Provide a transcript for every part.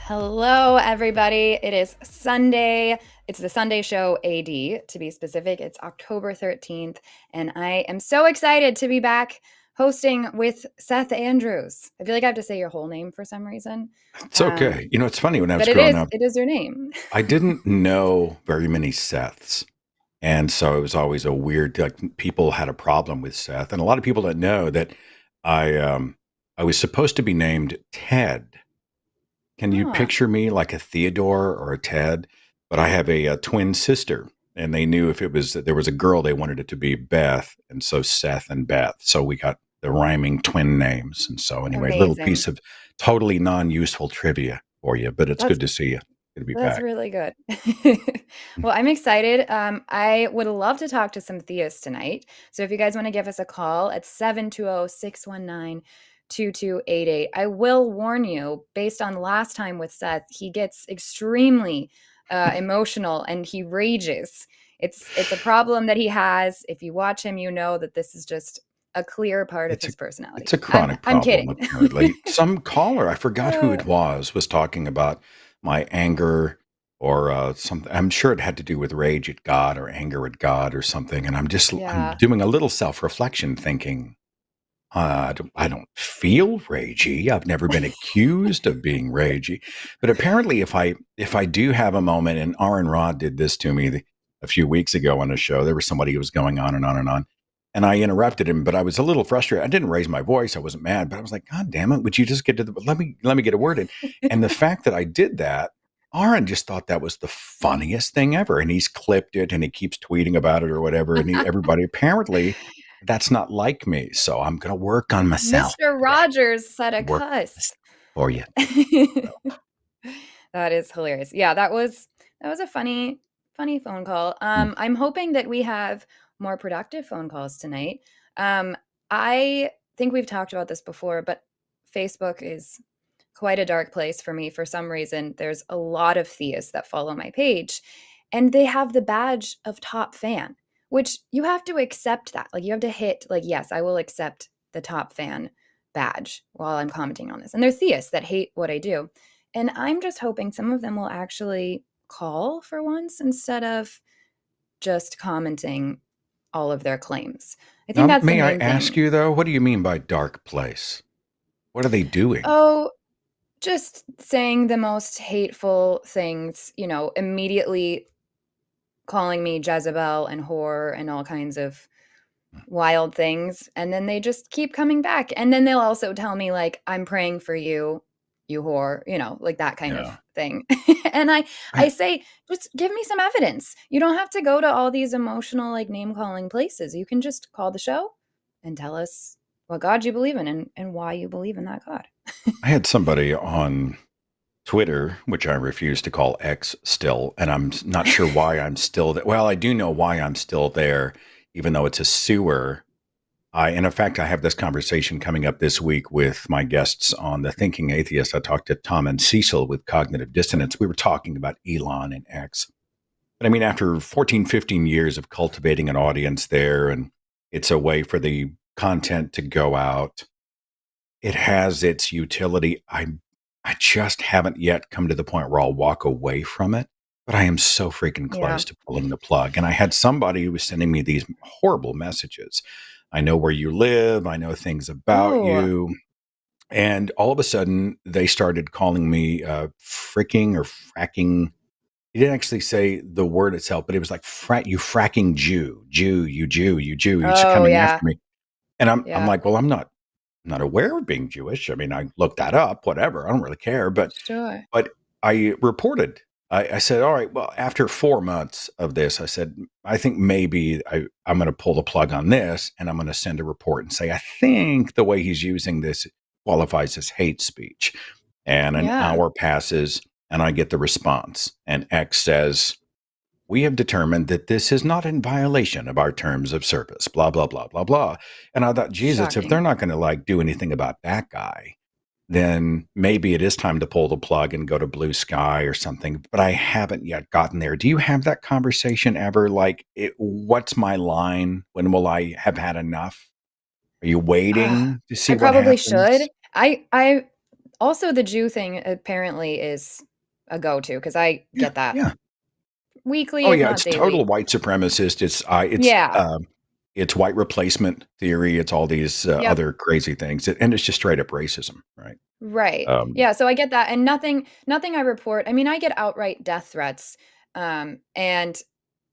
Hello, everybody. It is Sunday. It's the Sunday show AD, to be specific. It's October 13th, and I am so excited to be back hosting with Seth Andrews. I feel like I have to say your whole name for some reason. It's okay. It's funny, when I was But growing up, it is your name. I didn't know very many Seths. And so it was always a weird, like, people had a problem with Seth. And a lot of people didn't know that I was supposed to be named Ted. Can you picture me like a Theodore or a Ted? But I have a twin sister, and they knew if there was a girl, they wanted it to be Beth. And so Seth and Beth. So we got the rhyming twin names. And so anyway, a little piece of totally non-useful trivia for you, but it's good to see you. Good to be back. That's really good. Well, I'm excited. I would love to talk to some theists tonight. So if you guys want to give us a call at 720-619-2288. I will warn you, based on last time with Seth, he gets extremely emotional and he rages. It's a problem that he has. If you watch him, you know that this is just a clear part of his personality. It's a chronic problem, I'm kidding. apparently. Some caller, I forgot who it was talking about my anger or something. I'm sure it had to do with rage at God or anger at God or something. And I'm doing a little self-reflection, thinking, I don't feel ragey. I've never been accused of being ragey. But apparently if I do have a moment, and Aron Ra did this to me a few weeks ago on a show, there was somebody who was going on and on and on. And I interrupted him, but I was a little frustrated. I didn't raise my voice. I wasn't mad, but I was like, God damn it. Would you just let me get a word in? And the fact that I did that, Aron just thought that was the funniest thing ever. And he's clipped it and he keeps tweeting about it or whatever. And everybody, apparently that's not like me. So I'm going to work on myself. Mr. Rogers said a cuss for you. That is hilarious. Yeah, that was a funny phone call. I'm hoping that we have more productive phone calls tonight. I think we've talked about this before, but Facebook is quite a dark place for me. For some reason, there's a lot of theists that follow my page, and they have the badge of top fan, which you have to accept that. Like, you have to hit, like, yes, I will accept the top fan badge while I'm commenting on this. And they're theists that hate what I do. And I'm just hoping some of them will actually call for once instead of just commenting all of their claims. I think that's the main thing. May I ask you, though, what do you mean by dark place? What are they doing? Oh, just saying the most hateful things, immediately calling me Jezebel and whore and all kinds of wild things. And then they just keep coming back. And then they'll also tell me, like, I'm praying for you, you whore, like that kind of thing. And I say, just give me some evidence. You don't have to go to all these emotional, like, name calling places. You can just call the show and tell us what God you believe in and why you believe in that God. I had somebody on Twitter, which I refuse to call X still, and I'm not sure why I'm still there. Well, I do know why I'm still there, even though it's a sewer. And in fact, I have this conversation coming up this week with my guests on The Thinking Atheist. I talked to Tom and Cecil with Cognitive Dissonance. We were talking about Elon and X. But I mean, after 14, 15 years of cultivating an audience there, and it's a way for the content to go out, it has its utility. I just haven't yet come to the point where I'll walk away from it, but I am so freaking close to pulling the plug. And I had somebody who was sending me these horrible messages. I know where you live. I know things about you. And all of a sudden, they started calling me fricking or fracking. He didn't actually say the word itself, but it was like, you fracking Jew. You're coming after me. And I'm like, well, I'm not aware of being Jewish. I mean, I looked that up, whatever. I don't really care. But I reported I said, all right, well, after 4 months of this, I said, I think maybe I'm going to pull the plug on this and I'm going to send a report and say, I think the way he's using this qualifies as hate speech. And an Yeah. hour passes and I get the response. And X says, we have determined that this is not in violation of our terms of service, blah, blah, blah, blah, blah. And I thought, Jesus, if they're Shocking. not going to like do anything about that guy, then maybe it is time to pull the plug and go to Blue Sky or something. But I haven't yet gotten there. Do you have that conversation ever? Like, what's my line? When will I have had enough? Are you waiting to see I what probably should. happens? I also the Jew thing apparently is a go-to because I Yeah, get that yeah. weekly, Oh if yeah, not it's total daily. white supremacist. Yeah. It's white replacement theory. It's all these Yep. other crazy things, and it's just straight up racism, right? Right. Um, Yeah, so I get that, and nothing I report. I mean, I get outright death threats, and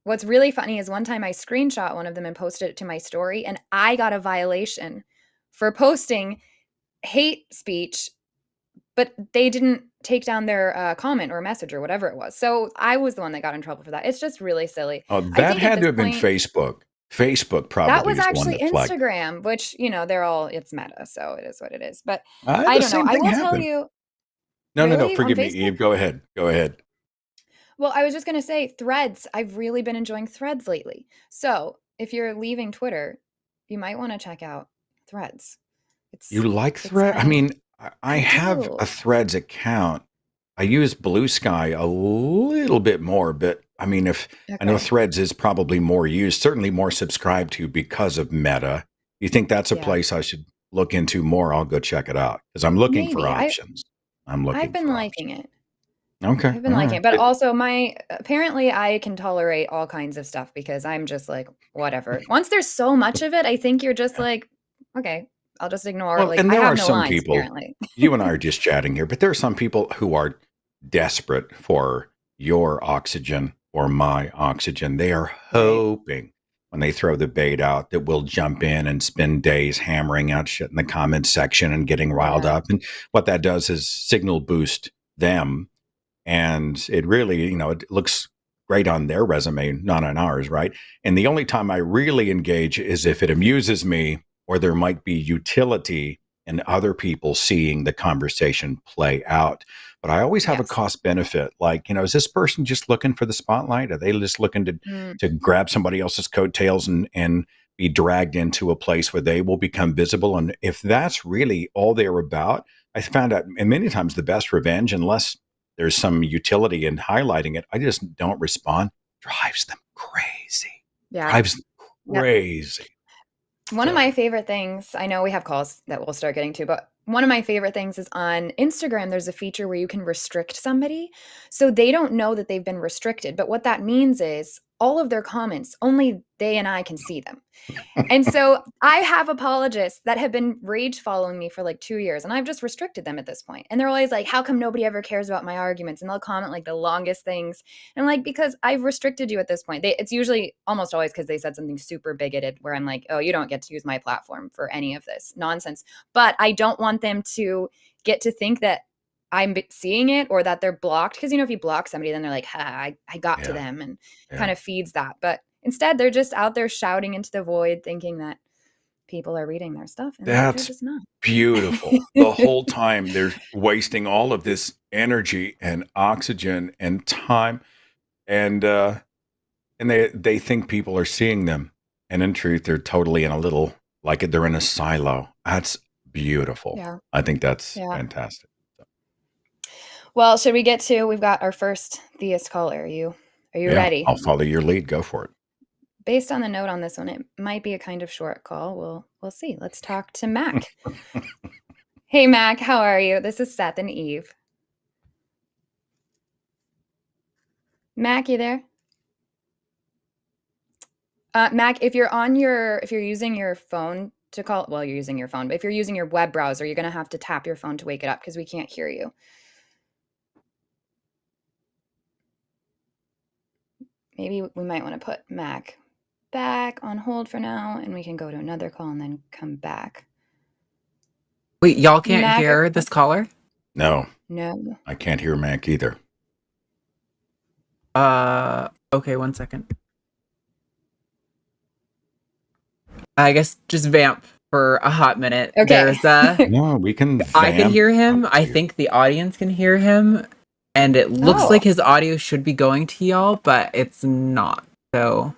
what's really funny is one time I screenshot one of them and posted it to my story, and I got a violation for posting hate speech, but they didn't take down their, comment or message or whatever it was. So I was the one that got in trouble for that. It's just really silly. oh, I that think at had to this have been point Facebook. Facebook that probably was is the one actually that flagged. Instagram, which, they're all it's Meta, so it is what it is. But I The don't know. same I thing will tell happened. you No, no, no. really? On Forgive me, Facebook? Eve. Go ahead. Go ahead. Well, I was just gonna say Threads. I've really been enjoying Threads lately. So if you're leaving Twitter, you might want to check out Threads. You It's like it's Thread? I kind of mean, I I have a do. Threads account. I use Blue Sky a little bit more, but I mean, if I know Okay. Threads is probably more used, certainly more subscribed to because of Meta. You think that's a Yeah. place I should look into more? I'll go check it out because I'm looking for Maybe. options. I'm I've looking been for liking options. it. Okay, I've been all liking right. it. But also my apparently I can tolerate all kinds of stuff because I'm just like whatever. Once there's so much of it, I think you're just Yeah. like, okay, I'll just ignore it. Well, Like and I there have are no some lines people, apparently. you and I are just chatting here, but there are some people who are desperate for your oxygen or my oxygen. They are Right. hoping when they throw the bait out that we'll jump in and spend days hammering out shit in the comments section and getting riled Yeah. up. And what that does is signal boost them. And it really, it looks great on their resume, not on ours, right? And the only time I really engage is if it amuses me or there might be utility in other people seeing the conversation play out. But I always have a Yes. cost benefit. Like, is this person just looking for the spotlight? Are they just looking to Mm, grab somebody else's coattails and be dragged into a place where they will become visible? And if that's really all they're about, I found out, and many times the best revenge, unless there's some utility in highlighting it, I just don't respond. Drives them crazy. yeah. Drives them Yep. crazy. One of So my favorite things, I know we have calls that we'll start getting to, but one of my favorite things is on Instagram, there's a feature where you can restrict somebody. So they don't know that they've been restricted. But what that means is all of their comments, only they and I can see them. And so I have apologists that have been rage following me for like 2 years, and I've just restricted them at this point. And they're always like, "How come nobody ever cares about my arguments?" And they'll comment like the longest things. And I'm like, "Because I've restricted you at this point." It's usually almost always because they said something super bigoted where I'm like, "Oh, you don't get to use my platform for any of this nonsense." But I don't want them to get to think that I'm seeing it or that they're blocked. Because, if you block somebody, then they're like, I got to yeah, them, and kind yeah. of feeds that. But instead, they're just out there shouting into the void, thinking that people are reading their stuff, and they're That's just not. beautiful. The whole time they're wasting all of this energy and oxygen and time, and they think people are seeing them, and in truth, they're totally in a little, like they're in a silo. That's beautiful. Yeah, I think that's yeah. fantastic. Well, should we get to? We've got our first theist caller. Are you Yeah, ready? I'll follow your lead. Go for it. Based on the note on this one, it might be a kind of short call. We'll see. Let's talk to Mac. Hey, Mac, how are you? This is Seth and Eve. Mac, you there? Mac, if you're using your phone to call, well, you're using your phone, but if you're using your web browser, you're gonna have to tap your phone to wake it up because we can't hear you. Maybe we might want to put Mac back on hold for now, and we can go to another call and then come back. Wait, y'all can't Mac, hear this caller? No, no. I can't hear Mac either. Okay, 1 second. I guess just vamp for a hot minute. Okay. No, we can I can vamp hear him. up I to. think the audience can hear him. And it looks like Oh, his audio should be going to y'all, but it's not. So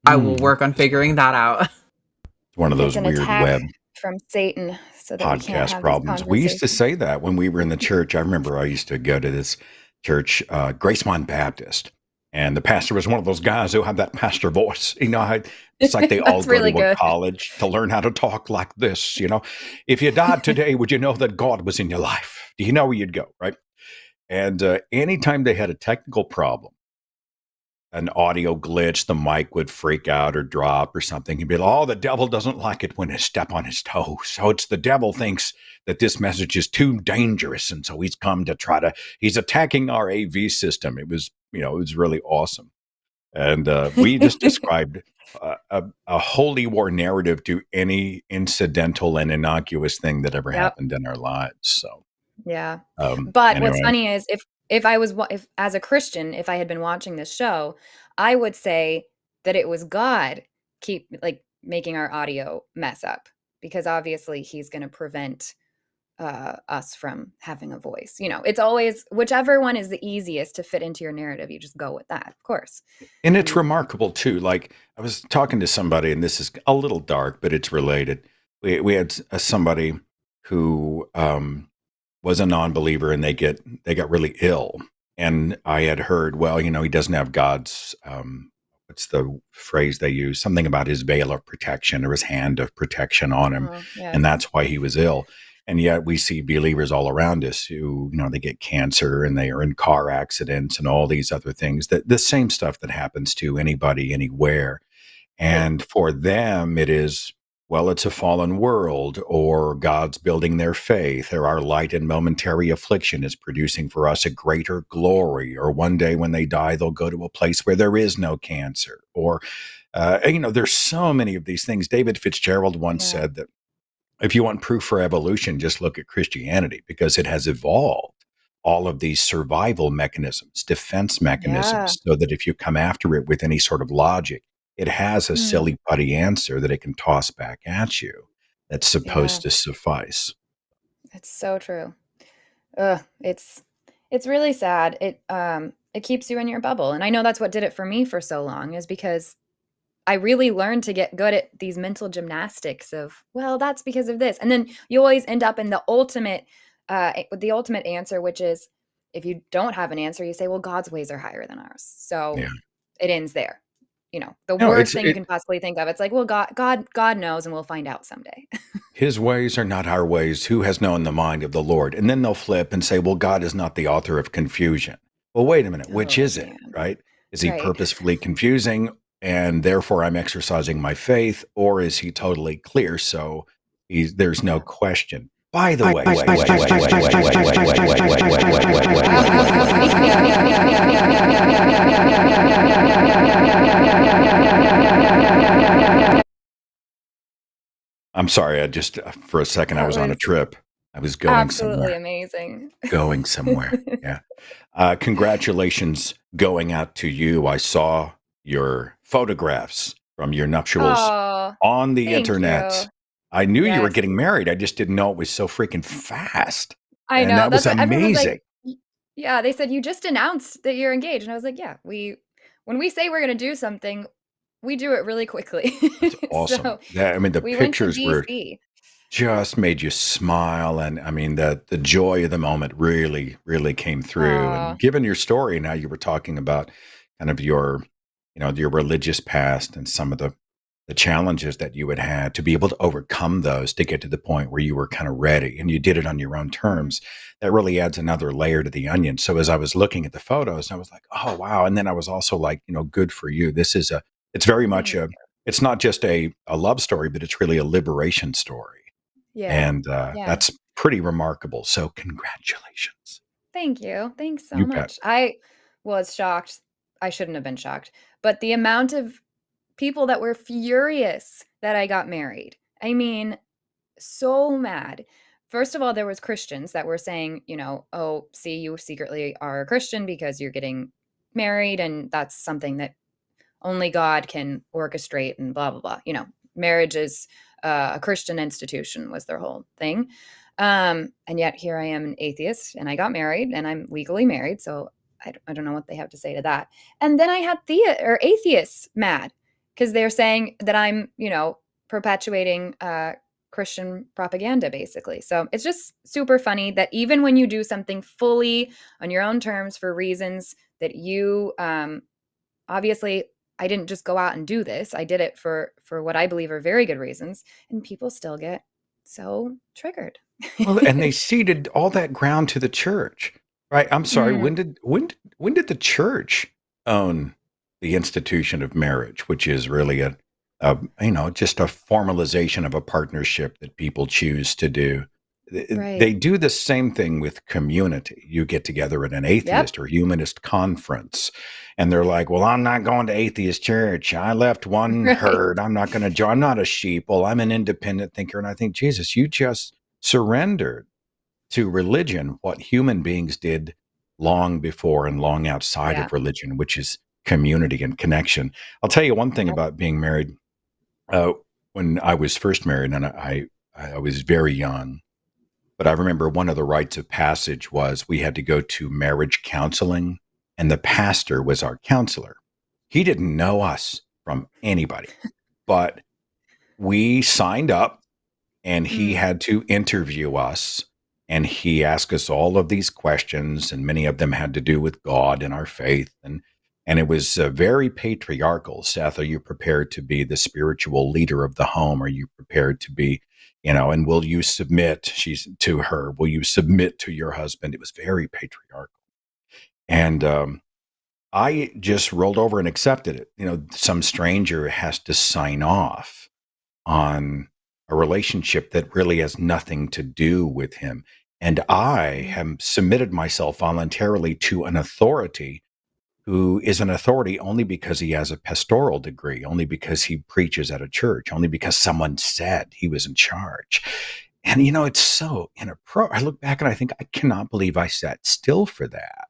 I will work on figuring that out. It's one of it's those an weird attack web from Satan so that we can't podcast have these problems. We used to conversations. say that when we were in the church. I remember I used to go to this church, Gracemont Baptist, and the pastor was one of those guys who had that pastor voice. It's like they all That's go really to a good. college to learn how to talk like this. If you died today, would you know that God was in your life? Do you know where you'd go, right? And anytime they had a technical problem, an audio glitch, the mic would freak out or drop or something. He'd be like, oh, the devil doesn't like it when I step on his toes. So it's the devil thinks that this message is too dangerous. And so he's come to he's attacking our AV system. It was really awesome. And we just described a holy war narrative to any incidental and innocuous thing that ever Yep. happened in our lives. So, Yeah. But what's anyway. funny is if I was if as a Christian, if I had been watching this show, I would say that it was God keep like making our audio mess up because obviously he's going to prevent us from having a voice. It's always whichever one is the easiest to fit into your narrative, you just go with that, of course. And it's And remarkable too. Like I was talking to somebody, and this is a little dark, but it's related. We had somebody who was a non-believer, and they got really ill. And I had heard, well, he doesn't have God's what's the phrase they use? Something about his veil of protection or his hand of protection on him, yeah. and that's why he was ill. And yet we see believers all around us who, they get cancer and they are in car accidents and all these other things, that the same stuff that happens to anybody, anywhere. Right. And for them, it is, well, it's a fallen world, or God's building their faith, or our light and momentary affliction is producing for us a greater glory, or one day when they die, they'll go to a place where there is no cancer. Or, there's so many of these things. David Fitzgerald once Yeah. said that if you want proof for evolution, just look at Christianity, because it has evolved all of these survival mechanisms, defense Yeah. mechanisms, so that if you come after it with any sort of logic, it has a Mm, silly putty answer that it can toss back at you that's yeah. supposed to suffice. It's so true. Ugh, it's really sad. It keeps you in your bubble. And I know that's what did it for me for so long is because I really learned to get good at these mental gymnastics of, well, that's because of this. And then you always end up in the ultimate answer, which is if you don't have an answer, you say, well, God's ways are higher than ours. So Yeah. it ends there. The No, worst thing you can possibly think of. It's like, well, God knows, and we'll find out someday. his ways are not our ways. Who has known the mind of the Lord? And then they'll flip and say, well, God is not the author of confusion. Well, wait a minute. Which Oh is it? man. Right? Is he Right. purposefully confusing and therefore I'm exercising my faith? Or is he totally clear? So there's no Yeah. question. By the way, I'm sorry. I just, for a second, I That was on a was trip. I was going absolutely somewhere. amazing. Going somewhere. Yeah. Congratulations going out to you. I saw your photographs from your nuptials Oh, on the thank internet. you. I knew you were Yes. getting married. I just didn't know it was so freaking fast. I And know. that was That's what everyone was amazing. like, Yeah, they said, "You just announced that you're engaged." And I was like, "Yeah, when we say we're gonna do something, we do it really quickly." That's awesome. So, I mean, the we went to pictures were DC. just made you smile. And I mean, the joy of the moment really, really came through. Oh, And given your story, now you were talking about kind of your religious past and some of the challenges that you had to be able to overcome those to get to the point where you were kind of ready and you did it on your own mhm. terms. That really adds another layer to the onion. So as I was looking at the photos, I was like, oh wow. And then I was also like, good for you. It's very much Thank it's not just a love story, but it's really a liberation story. Yeah. And Yeah. that's pretty remarkable. So congratulations. Thank you. Thanks so You bet. much. I was shocked. I shouldn't have been shocked, but the amount of people that were furious that I got married. I mean, so mad. First of all, there was Christians that were saying, "Oh, see, you secretly are a Christian because you're getting married, and that's something that only God can orchestrate, and blah blah blah. Marriage is a Christian institution was their whole thing. And yet here I am, an atheist, and I got married, and I'm legally married. So I don't know what they have to say to that. And then I had atheists mad because they're saying that I'm, perpetuating Christian propaganda, basically. So it's just super funny that even when you do something fully on your own terms for reasons that you obviously, I didn't just go out and do this. I did it for what I believe are very good reasons, and people still get so triggered. Well, and they ceded all that ground to the church, right? I'm sorry. Mm, When did the church own the institution of marriage, which is really just a formalization of a partnership that people choose to do? right. They do the same thing with community. You get together at an Yep. atheist or humanist conference, and they're like, "Well, I'm not going to atheist church. I left one Right. herd. I'm not going to join. I'm not a sheep. Well, I'm an independent thinker." And I think, Jesus, you just surrendered to religion what human beings did long before and long outside Yeah. of religion, which is community and connection. I'll tell you one thing Yep. about being married. Uh, when I was first married, and I was very young, but I remember one of the rites of passage was we had to go to marriage counseling, and the pastor was our counselor. He didn't know us from anybody, but we signed up, and he Mm. had to interview us, and he asked us all of these questions, and many of them had to do with God and our faith, and it was very patriarchal. Seth, are you prepared to be the spiritual leader of the home? Are you prepared to be, and will you submit? She's to her. Will you submit to your husband? It was very patriarchal, and I just rolled over and accepted it. Some stranger has to sign off on a relationship that really has nothing to do with him. And I Mm. have submitted myself voluntarily to an authority who is an authority only because he has a pastoral degree, only because he preaches at a church, only because someone said he was in charge. And it's so inappropriate. I look back and I think, I cannot believe I sat still for that.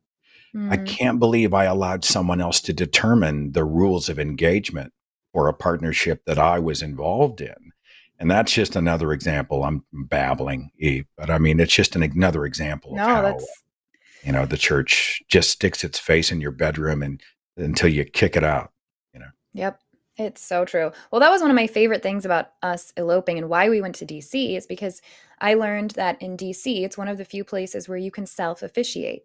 I Mm. can't believe I allowed someone else to determine the rules of engagement for a partnership that I was involved in. And that's just another example. I'm babbling, Eve, but I mean, it's just another example of No, how, that's the church just sticks its face in your bedroom and until you kick it out, you know. Yep. It's so true. Well, that was one of my favorite things about us eloping and why we went to DC is because I learned that in DC, it's one of the few places where you can self officiate.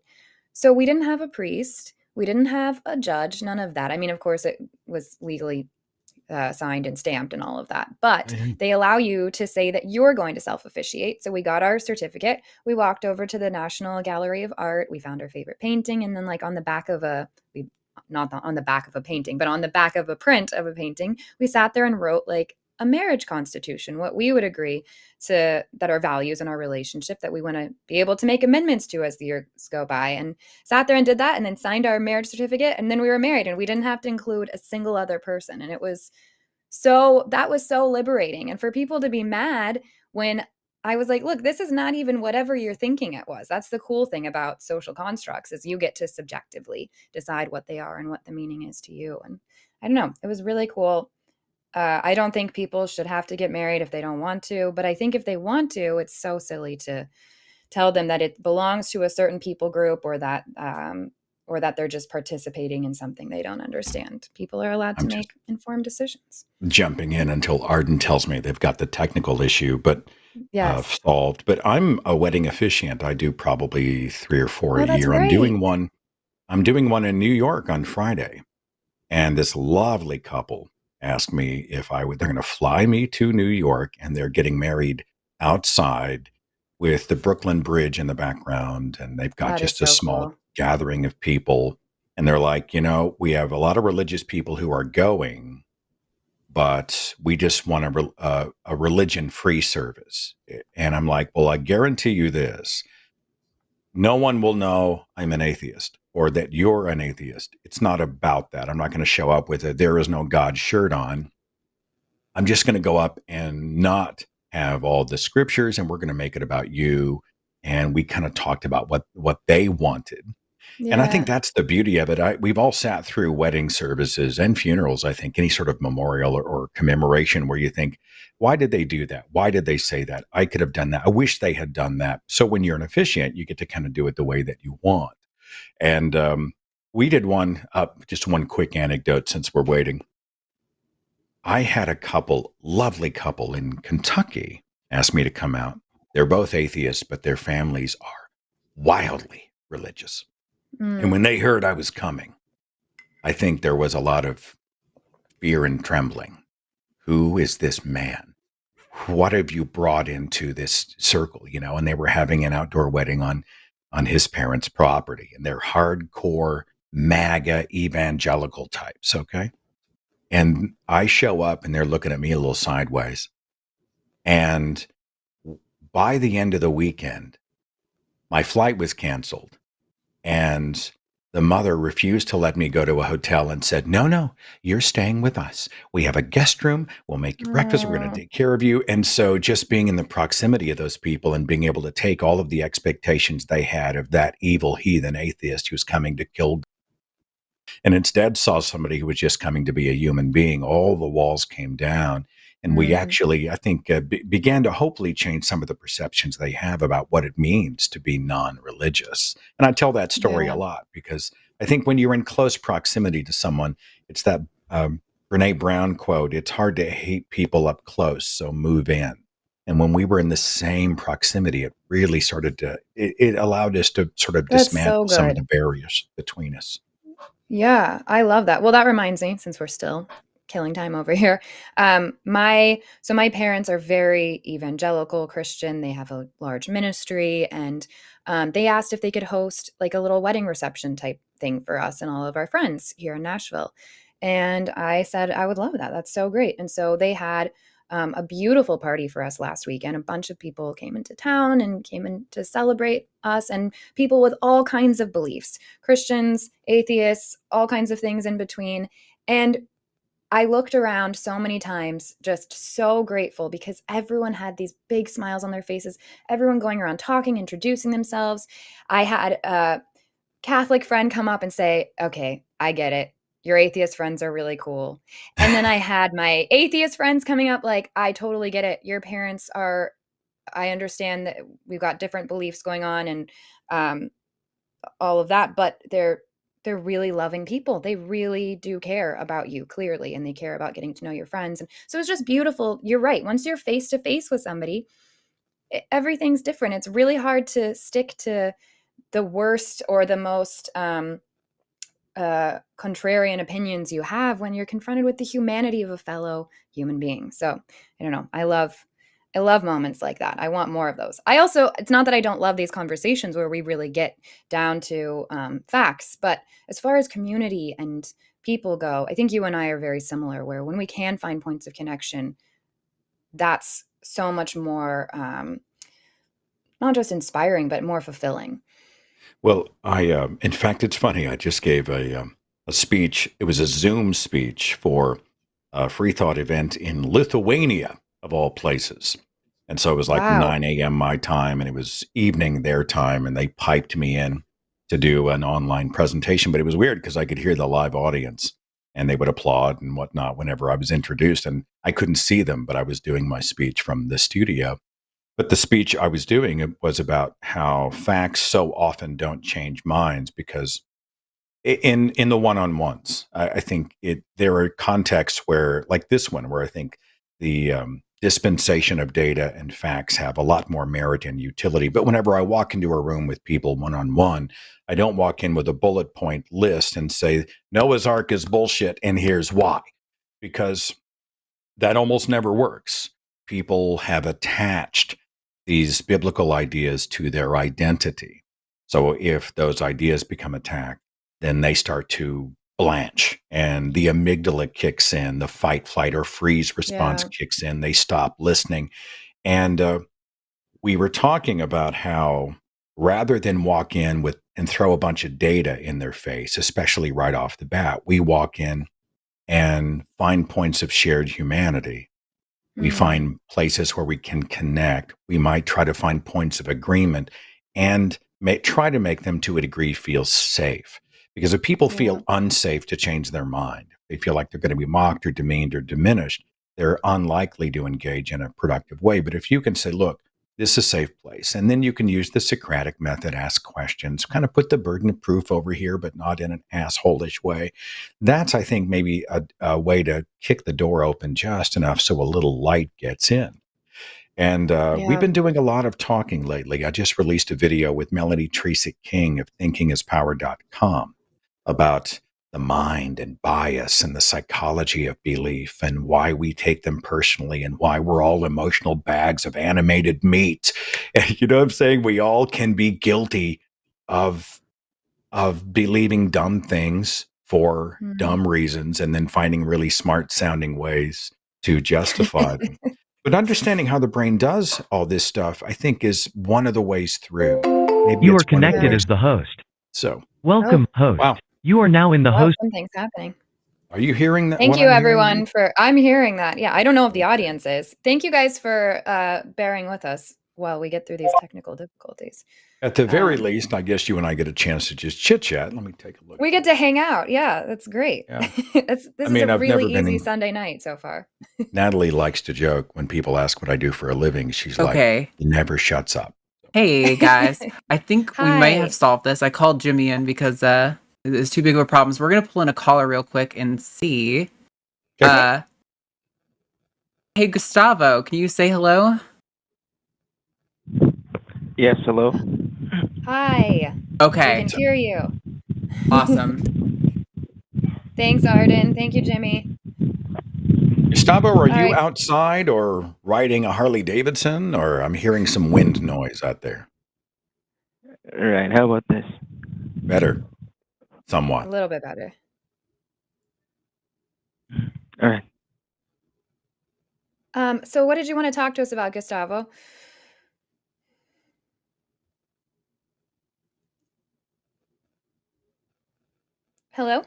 So we didn't have a priest, we didn't have a judge, none of that. I mean, of course, it was legally signed and stamped and all of that. But Mhm. they allow you to say that you're going to self officiate. So we got our certificate. We walked over to the National Gallery of Art. We found our favorite painting. And then, like, on the back of on the back of a painting, but on the back of a print of a painting, we sat there and wrote like a marriage constitution, what we would agree to, that our values and our relationship that we want to be able to make amendments to as the years go by, and sat there and did that and then signed our marriage certificate, and then we were married and we didn't have to include a single other person. And it was that was so liberating. And for people to be mad when I was like, look, this is not even whatever you're thinking it was. That's the cool thing about social constructs is you get to subjectively decide what they are and what the meaning is to you. And I don't know, it was really cool. I don't think people should have to get married if they don't want to, but I think if they want to, it's so silly to tell them that it belongs to a certain people group, or that they're just participating in something they don't understand. People are allowed to I'm just make informed decisions. jumping in until Arden tells me they've got the technical issue, but Yes. solved. But I'm a wedding officiant. I do probably 3 or 4 a Oh, that's year. right. I'm doing one in New York on Friday. And this lovely couple asked me if they're going to fly me to New York, and they're getting married outside with the Brooklyn Bridge in the background. And they've got That is just a so small cool. gathering of people. And they're like, we have a lot of religious people who are going, but we just want a religion free service. And I'm like, well, I guarantee you this, no one will know I'm an atheist or that you're an atheist. It's not about that. I'm not going to show up with a "there is no God" shirt on. I'm just going to go up and not have all the scriptures, and we're going to make it about you. And we kind of talked about what they wanted. And I think Yeah. that's the beauty of it. We've all sat through wedding services and funerals, I think, any sort of memorial or commemoration where you think, why did they do that? Why did they say that? I could have done that. I wish they had done that. So when you're an officiant, you get to kind of do it the way that you want. And we did just one quick anecdote since we're waiting. I had a lovely couple in Kentucky, ask me to come out. They're both atheists, but their families are wildly religious. And when Mm. they heard I was coming, I think there was a lot of fear and trembling. Who is this man? What have you brought into this circle? And they were having an outdoor wedding on his parents' property, and they're hardcore MAGA evangelical types, okay? And I show up and they're looking at me a little sideways. And by the end of the weekend, my flight was canceled. And the mother refused to let me go to a hotel and said, no, you're staying with us. We have a guest room. We'll make you breakfast. We're going to Oh, take care of you. And so just being in the proximity of those people and being able to take all of the expectations they had of that evil heathen atheist who's coming to kill and instead saw somebody who was just coming to be a human being, all the walls came down. And we mm, actually, I think, began to hopefully change some of the perceptions they have about what it means to be non-religious. And I tell that story a yeah. lot because I think when you're in close proximity to someone, it's that Brene Brown quote, it's hard to hate people up close, so move in. And when we were in the same proximity, it really it allowed us to sort of That's so dismantle some of good. the barriers between us. Yeah, I love that. Well, that reminds me, since we're still killing time over here, my parents are very evangelical Christian. They have a large ministry, and they asked if they could host like a little wedding reception type thing for us and all of our friends here in Nashville. And I said I would love that. That's so great. And so they had a beautiful party for us last week, and a bunch of people came into town and came in to celebrate us, and people with all kinds of beliefs. Christians, atheists, all kinds of things in between. And I looked around so many times, just so grateful because everyone had these big smiles on their faces, everyone going around talking, introducing themselves. I had a Catholic friend come up and say, okay, I get it. Your atheist friends are really cool. And then I had my atheist friends coming up, like, I totally get it. Your parents are, I understand that we've got different beliefs going on, and um, all of that, but they're really loving people. They really do care about you clearly, and they care about getting to know your friends. And so it's just beautiful. You're right. Once you're face to face with somebody, everything's different. It's really hard to stick to the worst or the most contrarian opinions you have when you're confronted with the humanity of a fellow human being. So I don't know. I love moments like that. I want more of those. I also, it's not that I don't love these conversations where we really get down to facts, but as far as community and people go, I think you and I are very similar, where when we can find points of connection, that's so much more, not just inspiring, but more fulfilling. Well, in fact, it's funny. I just gave a speech. It was a Zoom speech for a free thought event in Lithuania, of all places. And so it was like Wow. 9 a.m. my time, and it was evening their time, and they piped me in to do an online presentation. But it was weird because I could hear the live audience, and they would applaud and whatnot whenever I was introduced, and I couldn't see them, but I was doing my speech from the studio. But the speech I was doing was about how facts so often don't change minds because in the one-on-ones, I think there are contexts where, like this one, where I think the dispensation of data and facts have a lot more merit and utility. But whenever I walk into a room with people one-on-one, I don't walk in with a bullet point list and say Noah's Ark is bullshit and here's why, because that almost never works. People have attached these biblical ideas to their identity. So if those ideas become attacked, then they start to blanch and the amygdala kicks in, the fight, flight, or freeze response Yeah. kicks in. They stop listening. And we were talking about how rather than walk in with and throw a bunch of data in their face, especially right off the bat, we walk in and find points of shared humanity. We Mm. find places where we can connect. We might try to find points of agreement. And try to make them to a degree feel safe. Because if people Yeah. feel unsafe to change their mind, they feel like they're going to be mocked or demeaned or diminished, they're unlikely to engage in a productive way. But if you can say, look, this is a safe place, and then you can use the Socratic method, ask questions, kind of put the burden of proof over here, but not in an asshole-ish way. That's, I think, maybe a way to kick the door open just enough so a little light gets in. And we've been doing a lot of talking lately. I just released a video with Melanie Tracy King of thinkingispower.com about the mind and bias and the psychology of belief and why we take them personally and why we're all emotional bags of animated meat. And you know what I'm saying? We all can be guilty of believing dumb things for dumb reasons and then finding really smart sounding ways to justify them. But understanding how the brain does all this stuff, I think, is one of the ways through. Maybe You it's are connected as the host. So, welcome, host. Wow. You are now in the host. Something's happening. Are you hearing that? Thank you, everyone, I'm hearing that. Yeah, I don't know if the audience is. Thank you guys for bearing with us while we get through these technical difficulties. At the very least, I guess you and I get a chance to just chit chat. Let me take a look. We get to hang out. Yeah, that's great. Yeah. This is a I've really never easy Sunday night so far. Natalie likes to joke when people ask what I do for a living. She's like, he never shuts up. Hey, guys. I think we might have solved this. I called Jimmy in because it's too big of a problem. So we're going to pull in a caller real quick and see. Hey, Gustavo, can you say hello? Yes, hello. Hi. Okay. We can hear you. Awesome. Thanks, Arden. Thank you, Jimmy. Gustavo, are you outside or riding a Harley Davidson? Or I'm hearing some wind noise out there. Right. How about this? Better. Somewhat. A little bit better. All right. So what did you want to talk to us about, Gustavo? Hello?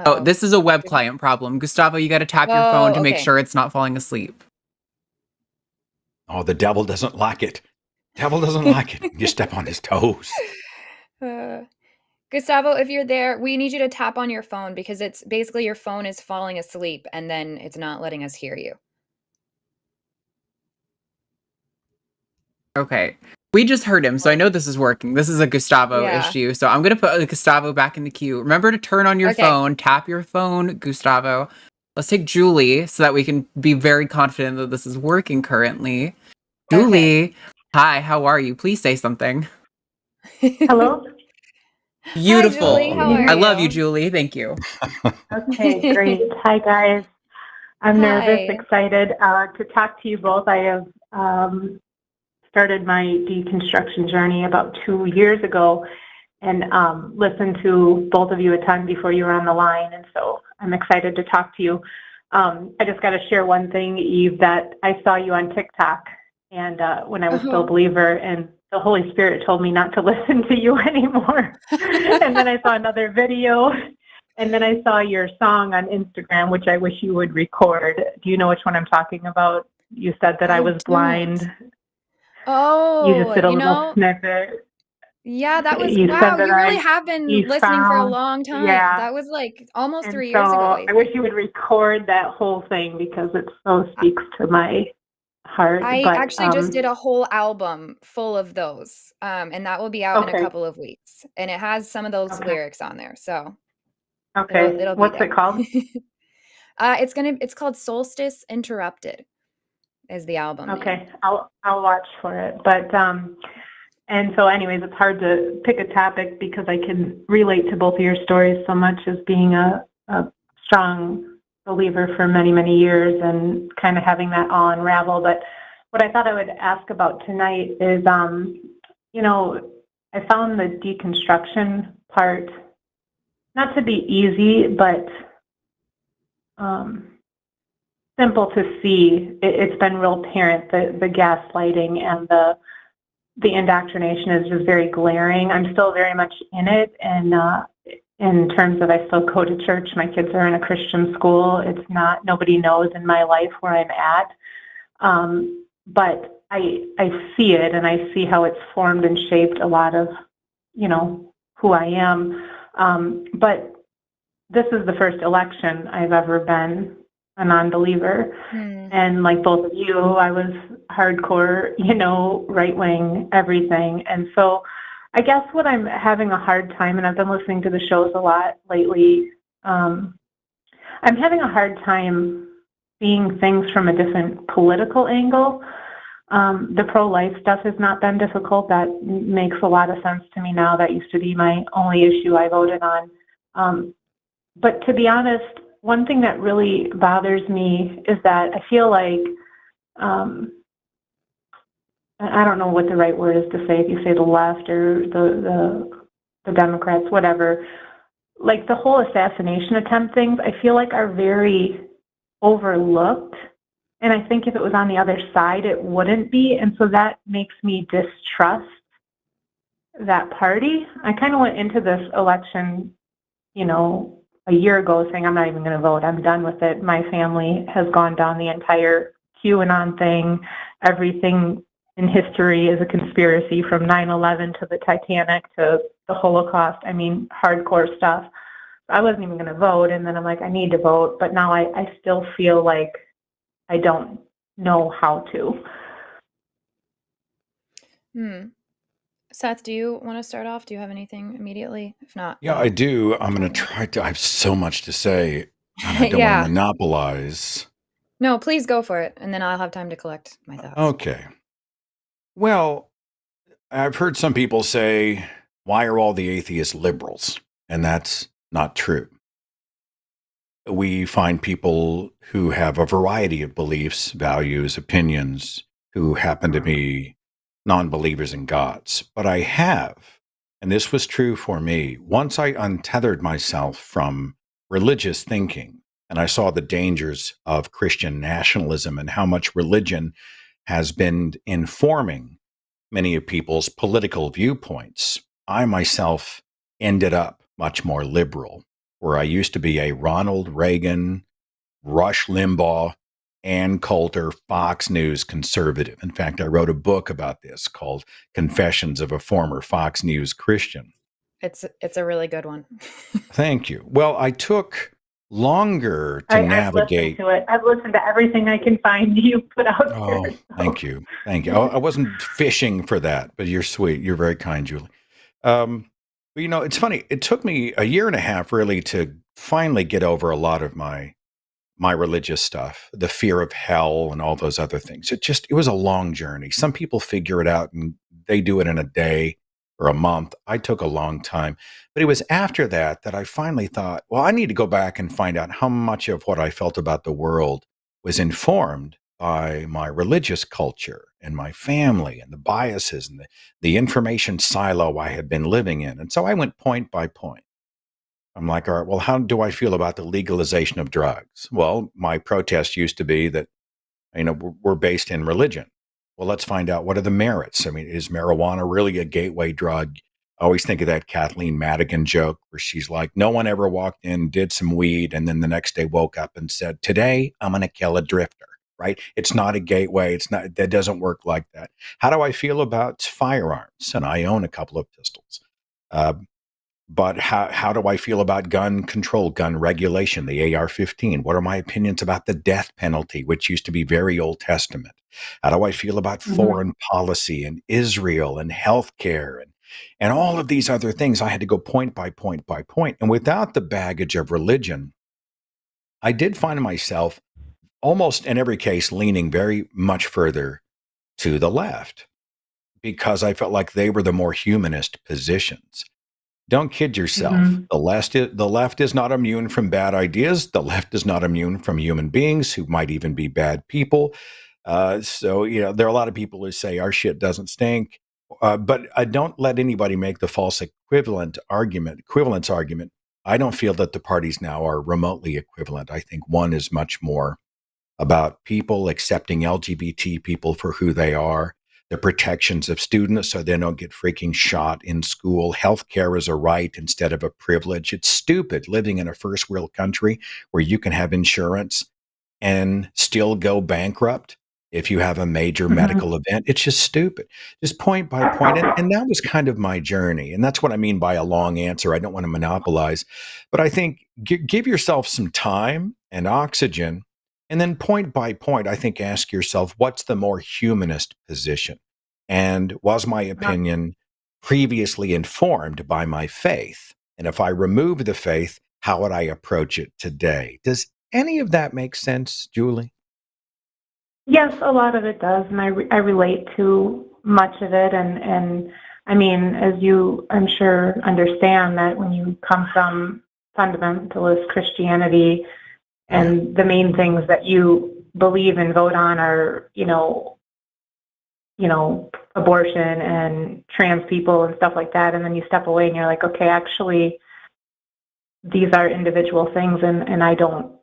Oh, this is a web client problem. Gustavo, you got to tap your phone to make sure it's not falling asleep. Oh, the devil doesn't like it. Devil doesn't like it. You step on his toes. Gustavo, if you're there, we need you to tap on your phone because it's basically your phone is falling asleep and then it's not letting us hear you. Okay. We just heard him, so I know this is working. This is a Gustavo issue. So I'm going to put Gustavo back in the queue. Remember to turn on your phone, tap your phone, Gustavo. Let's take Julie so that we can be very confident that this is working currently. Julie, hi, how are you? Please say something. Hello? Beautiful. Hi, Julie. How are I love you, Julie. Thank you. Okay, great. Hi, guys. I'm nervous, excited to talk to you both. I have started my deconstruction journey about 2 years ago and listened to both of you a ton before you were on the line, and so I'm excited to talk to you. I just got to share one thing, Eve, that I saw you on TikTok, and when I was still a believer, and the Holy Spirit told me not to listen to you anymore. And then I saw another video, and then I saw your song on Instagram, which I wish you would record. Do you know which one I'm talking about? You said that I was blind. Oh, you just did a little snippet. Yeah, that was, you wow, you really have been listening for a long time. Yeah. That was like almost 3 years ago. I wish you would record that whole thing because it so speaks to my heart. I actually just did a whole album full of those, and that will be out in a couple of weeks. And it has some of those lyrics on there, so it'll be what's there. it called? It's called Solstice Interrupted is the album name. I'll watch for it. But and so anyways, it's hard to pick a topic because I can relate to both of your stories so much as being a strong believer for many, many years and kind of having that all unravel. But what I thought I would ask about tonight is, you know, I found the deconstruction part not to be easy, but simple to see. It's been real apparent, the gaslighting and the indoctrination is just very glaring. I'm still very much in it, and in terms of I still go to church. My kids are in a Christian school. It's not, nobody knows in my life where I'm at, but I see it, and I see how it's formed and shaped a lot of who I am. But this is the first election I've ever been a non-believer. And like both of you, I was hardcore, right-wing everything. And so I guess what I'm having a hard time, and I've been listening to the shows a lot lately, I'm having a hard time seeing things from a different political angle. The pro-life stuff has not been difficult. That makes a lot of sense to me now. That used to be my only issue I voted on. But to be honest, one thing that really bothers me is that I feel like, I don't know what the right word is to say, if you say the left or the Democrats, whatever, like the whole assassination attempt things, I feel like are very overlooked. And I think if it was on the other side, it wouldn't be. And so that makes me distrust that party. I kind of went into this election, a year ago saying, I'm not even going to vote. I'm done with it. My family has gone down the entire QAnon thing. Everything in history is a conspiracy, from 9/11 to the Titanic to the Holocaust. I mean, hardcore stuff. I wasn't even going to vote. And then I'm like, I need to vote. But now I still feel like I don't know how to. Seth, do you want to start off? Do you have anything immediately? If not, yeah, I do. I'm going to try to. I have so much to say, and I don't want to monopolize. No, please go for it, and then I'll have time to collect my thoughts. Okay. Well, I've heard some people say, "Why are all the atheists liberals?" And that's not true. We find people who have a variety of beliefs, values, opinions, who happen to be non-believers in gods. But I have, and this was true for me, once I untethered myself from religious thinking and I saw the dangers of Christian nationalism and how much religion has been informing many of people's political viewpoints, I myself ended up much more liberal, where I used to be a Ronald Reagan, Rush Limbaugh, Ann Coulter, Fox News conservative. In fact, I wrote a book about this called Confessions of a Former Fox News Christian. It's a really good one. Thank you. Well, I took longer to navigate. I've listened to it. I've listened to everything I can find you put out there. Oh, thank you. Thank you. I wasn't fishing for that, but you're sweet. You're very kind, Julie. It's funny. It took me a year and a half really to finally get over a lot of my religious stuff, the fear of hell and all those other things. It was a long journey. Some people figure it out and they do it in a day or a month. I took a long time. But it was after that I finally thought, well, I need to go back and find out how much of what I felt about the world was informed by my religious culture and my family and the biases and the information silo I had been living in. And so I went point by point. I'm like, all right, well, how do I feel about the legalization of drugs? Well, my protest used to be that, we're based in religion. Well, let's find out, what are the merits? I mean, is marijuana really a gateway drug? I always think of that Kathleen Madigan joke where she's like, no one ever walked in, did some weed, and then the next day woke up and said, today I'm going to kill a drifter, right? It's not a gateway. That doesn't work like that. How do I feel about firearms? And I own a couple of pistols. But how do I feel about gun control, gun regulation, the AR-15? What are my opinions about the death penalty, which used to be very Old Testament? How do I feel about foreign policy and Israel and healthcare and all of these other things? I had to go point by point by point. And without the baggage of religion, I did find myself almost in every case leaning very much further to the left because I felt like they were the more humanist positions. Don't kid yourself. The left is not immune from bad ideas. The left is not immune from human beings who might even be bad people. So there are a lot of people who say our shit doesn't stink. But I don't let anybody make the false equivalence argument. I don't feel that the parties now are remotely equivalent. I think one is much more about people accepting LGBT people for who they are, the protections of students so they don't get freaking shot in school. Healthcare is a right instead of a privilege. It's stupid living in a first world country where you can have insurance and still go bankrupt. If you have a major medical event, it's just stupid. Just point by point. And that was kind of my journey. And that's what I mean by a long answer. I don't want to monopolize. But I think give yourself some time and oxygen. And then point by point, I think ask yourself, what's the more humanist position? And was my opinion previously informed by my faith? And if I remove the faith, how would I approach it today? Does any of that make sense, Julie? Yes, a lot of it does, and I relate to much of it. And I mean, as you, I'm sure, understand that when you come from fundamentalist Christianity, and the main things that you believe and vote on are, abortion and trans people and stuff like that, and then you step away and you're like, okay, actually, these are individual things, and I don't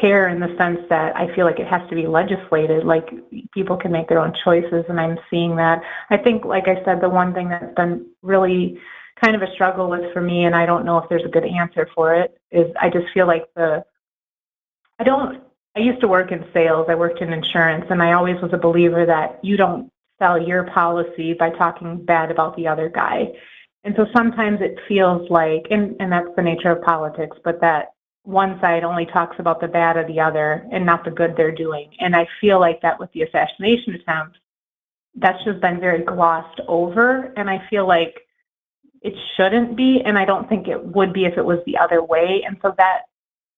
care in the sense that I feel like it has to be legislated. Like, people can make their own choices, and I'm seeing that. I think, like I said, the one thing that's been really kind of a struggle with for me, and I don't know if there's a good answer for it, is I just feel like I used to work in sales. I worked in insurance, and I always was a believer that you don't sell your policy by talking bad about the other guy. And so sometimes it feels like, and that's the nature of politics, but that one side only talks about the bad of the other and not the good they're doing. And I feel like that with the assassination attempt, that's just been very glossed over. And I feel like it shouldn't be, and I don't think it would be if it was the other way. And so that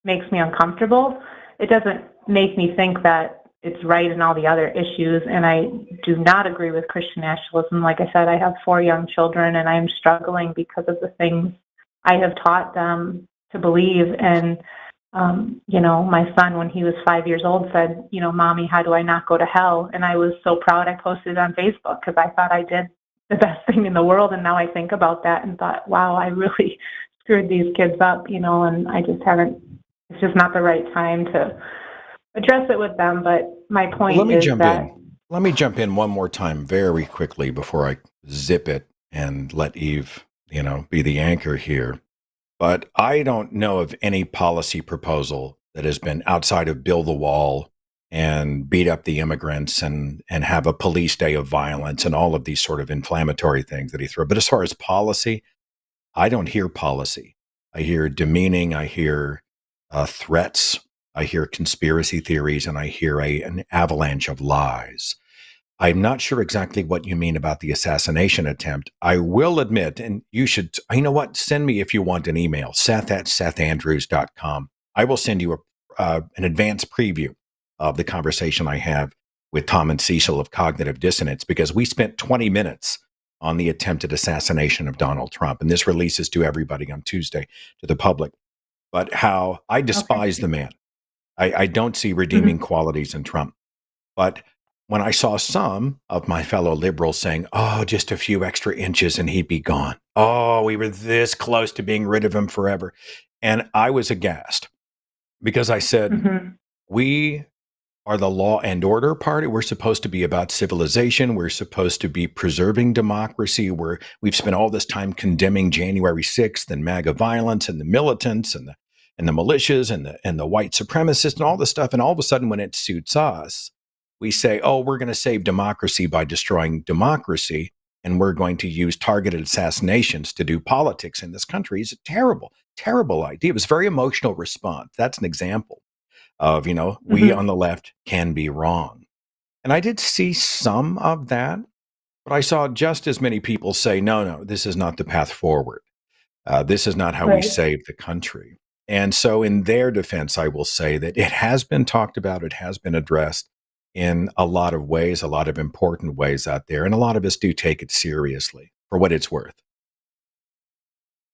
makes me uncomfortable. It doesn't make me think that it's right in all the other issues. And I do not agree with Christian nationalism. Like I said, I have 4 young children, and I'm struggling because of the things I have taught them to believe. And, my son, when he was 5 years old, said, Mommy, how do I not go to hell? And I was so proud I posted it on Facebook because I thought I did the best thing in the world. And now I think about that and thought, wow, I really screwed these kids up, and I just haven't, it's just not the right time to address it with them. But my point Let me is jump that. in. Let me jump in one more time very quickly before I zip it and let Eve, be the anchor here. But I don't know of any policy proposal that has been outside of build the wall and beat up the immigrants and have a police day of violence and all of these sort of inflammatory things that he threw. But as far as policy, I don't hear policy. I hear demeaning. I hear threats. I hear conspiracy theories, and I hear an avalanche of lies. I'm not sure exactly what you mean about the assassination attempt. I will admit, and you should, send me if you want an email, seth@sethandrews.com. I will send you an advanced preview of the conversation I have with Tom and Cecil of Cognitive Dissonance, because we spent 20 minutes on the attempted assassination of Donald Trump. And this releases to everybody on Tuesday, to the public. But how I despise the man. I don't see redeeming qualities in Trump. But when I saw some of my fellow liberals saying, oh, just a few extra inches and he'd be gone. Oh, we were this close to being rid of him forever. And I was aghast because I said, we are the law and order party. We're supposed to be about civilization. We're supposed to be preserving democracy. We've spent all this time condemning January 6th and MAGA violence and the militants and the militias and the white supremacists and all this stuff. And all of a sudden, when it suits us, we say, oh, we're going to save democracy by destroying democracy, and we're going to use targeted assassinations to do politics in this country. It's a terrible, terrible idea. It was a very emotional response. That's an example of, we on the left can be wrong. And I did see some of that, but I saw just as many people say, no, this is not the path forward. This is not how we save the country. And so in their defense, I will say that it has been talked about, it has been addressed in a lot of ways, a lot of important ways out there. And a lot of us do take it seriously for what it's worth.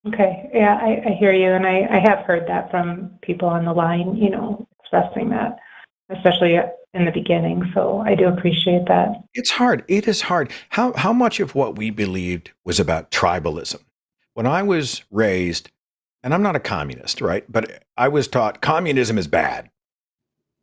Okay. Yeah, I hear you. And I have heard that from people on the line, expressing that, especially in the beginning. So I do appreciate that. It's hard. It is hard. How much of what we believed was about tribalism? When I was raised, and I'm not a communist, right? But I was taught communism is bad.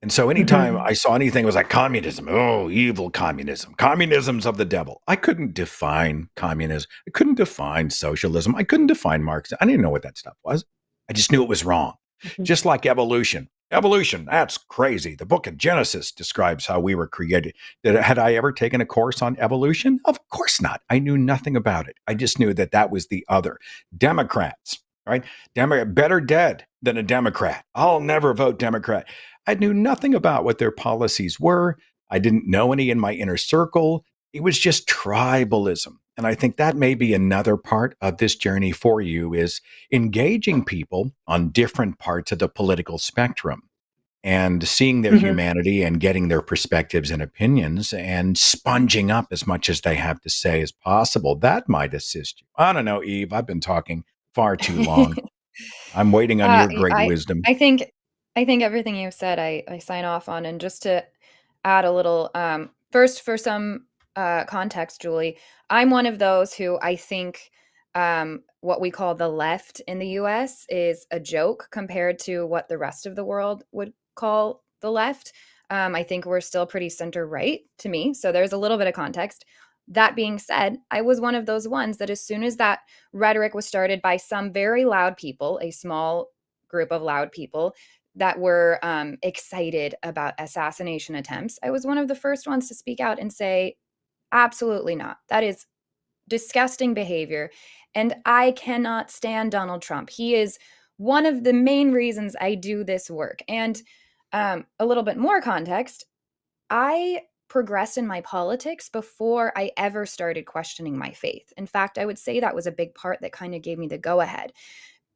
And so anytime I saw anything, it was like communism. Oh, evil communism. Communism's of the devil. I couldn't define communism. I couldn't define socialism. I couldn't define Marxism. I didn't know what that stuff was. I just knew it was wrong. Just like evolution. Evolution, that's crazy. The book of Genesis describes how we were created. Had I ever taken a course on evolution? Of course not. I knew nothing about it. I just knew that that was the other. Democrats, right? Better dead than a Democrat. I'll never vote Democrat. I knew nothing about what their policies were. I didn't know any in my inner circle. It was just tribalism. And I think that may be another part of this journey for you, is engaging people on different parts of the political spectrum and seeing their humanity and getting their perspectives and opinions and sponging up as much as they have to say as possible. That might assist you. I don't know, Eve. I've been talking far too long. I'm waiting on your great wisdom. I think everything you've said, I sign off on. And just to add a little, first for some context, Julie, I'm one of those who I think what we call the left in the US is a joke compared to what the rest of the world would call the left. I think we're still pretty center right to me. So there's a little bit of context. That being said, I was one of those ones that as soon as that rhetoric was started by some very loud people, a small group of loud people that were excited about assassination attempts, I was one of the first ones to speak out and say, absolutely not. That is disgusting behavior. And I cannot stand Donald Trump. He is one of the main reasons I do this work. And a little bit more context, I progressed in my politics before I ever started questioning my faith. In fact, I would say that was a big part that kind of gave me the go-ahead,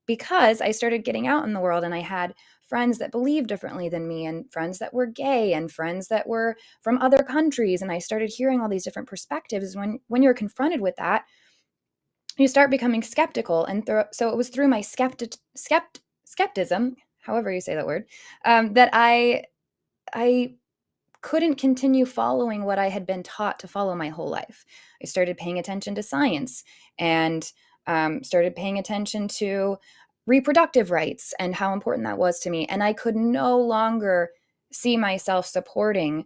because I started getting out in the world and I had friends that believed differently than me, and friends that were gay, and friends that were from other countries. And I started hearing all these different perspectives. When you're confronted with that, you start becoming skeptical. And so it was through my skepticism, however you say that word, that I couldn't continue following what I had been taught to follow my whole life. I started paying attention to science and started paying attention to reproductive rights and how important that was to me. And I could no longer see myself supporting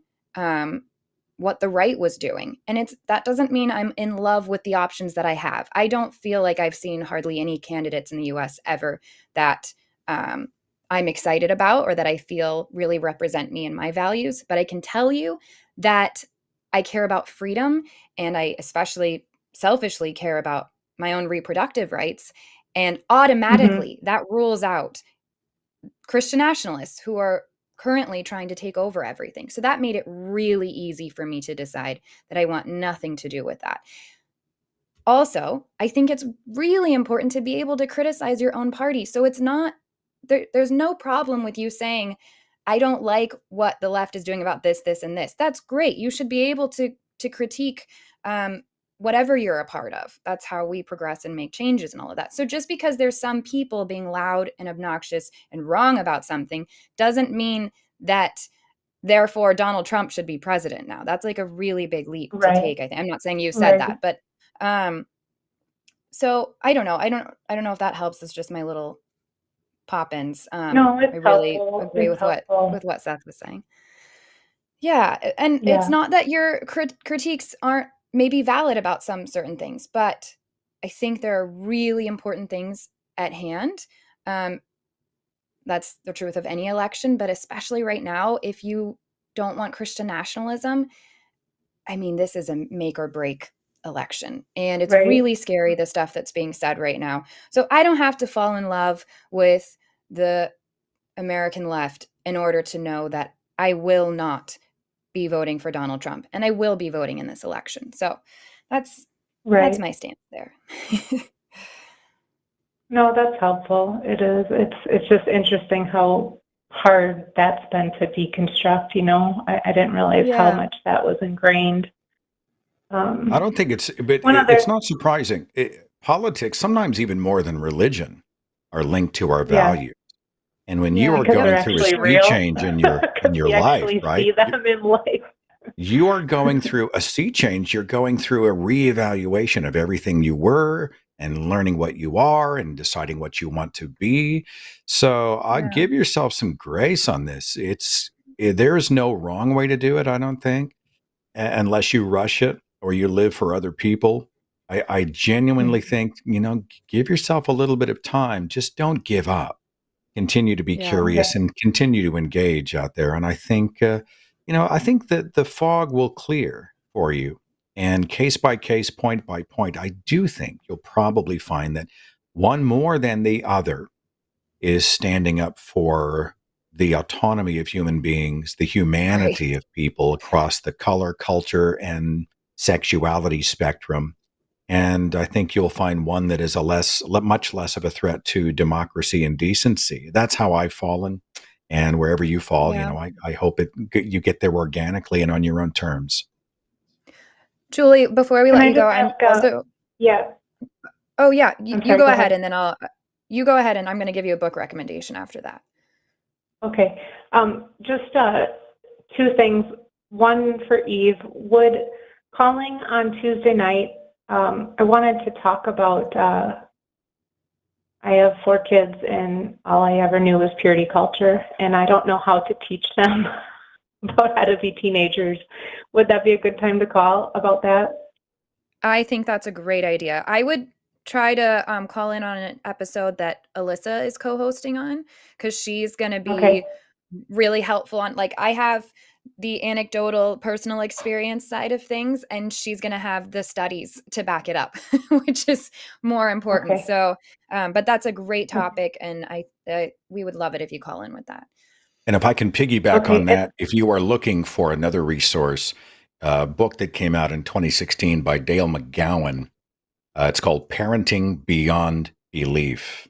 what the right was doing. And that doesn't mean I'm in love with the options that I have. I don't feel like I've seen hardly any candidates in the US ever that I'm excited about or that I feel really represent me and my values. But I can tell you that I care about freedom, and I especially selfishly care about my own reproductive rights. And automatically that rules out Christian nationalists who are currently trying to take over everything. So that made it really easy for me to decide that I want nothing to do with that. Also, I think it's really important to be able to criticize your own party. So it's not, there's no problem with you saying, I don't like what the left is doing about this, this, and this. That's great. You should be able to critique whatever you're a part of. That's how we progress and make changes and all of that. So just because there's some people being loud and obnoxious and wrong about something doesn't mean that therefore Donald Trump should be president now. That's like a really big leap to take, I think. I'm not saying you said that, but so I don't know. I don't know if that helps. It's just my little pop-ins. No, it's I really helpful. agree It's with what Seth was saying. Yeah, and it's not that your critiques aren't maybe valid about some certain things, but I think there are really important things at hand. That's the truth of any election, but especially right now, if you don't want Christian nationalism, I mean, this is a make or break election. And it's really scary, the stuff that's being said right now. So I don't have to fall in love with the American left in order to know that I will not be voting for Donald Trump, and I will be voting in this election. So that's my stance there. No, that's helpful. It is. It's just interesting how hard that's been to deconstruct. You know, I didn't realize how much that was ingrained. I don't think it's not surprising. Politics, sometimes even more than religion, are linked to our values. And when you are going through a sea change in your life, right? See them in life. You are going through a sea change. You're going through a reevaluation of everything you were and learning what you are and deciding what you want to be. So I give yourself some grace on this. There is no wrong way to do it, I don't think, unless you rush it or you live for other people. I genuinely think, give yourself a little bit of time. Just don't give up. continue to be curious and continue to engage out there. And I think, I think that the fog will clear for you. And case by case, point by point, I do think you'll probably find that one more than the other is standing up for the autonomy of human beings, the humanity of people across the color, culture, and sexuality spectrum. And I think you'll find one that is much less of a threat to democracy and decency. That's how I've fallen. And wherever you fall, I hope you get there organically and on your own terms. Julie, before we let you go, I'm also... Yeah. Oh, yeah. You go ahead, and then you go ahead, and I'm going to give you a book recommendation after that. Okay. Just two things. One for Eve. Would calling on Tuesday night, I wanted to talk about, I have 4 kids, and all I ever knew was purity culture, and I don't know how to teach them about how to be teenagers. Would that be a good time to call about that? I think that's a great idea. I would try to call in on an episode that Alyssa is co-hosting on, because she's going to be really helpful on, like, I have the anecdotal personal experience side of things, and she's going to have the studies to back it up, which is more important. So, but that's a great topic, and we would love it if you call in with that. And if I can piggyback on that, if you are looking for another resource, a book that came out in 2016 by Dale McGowan, it's called Parenting Beyond Belief.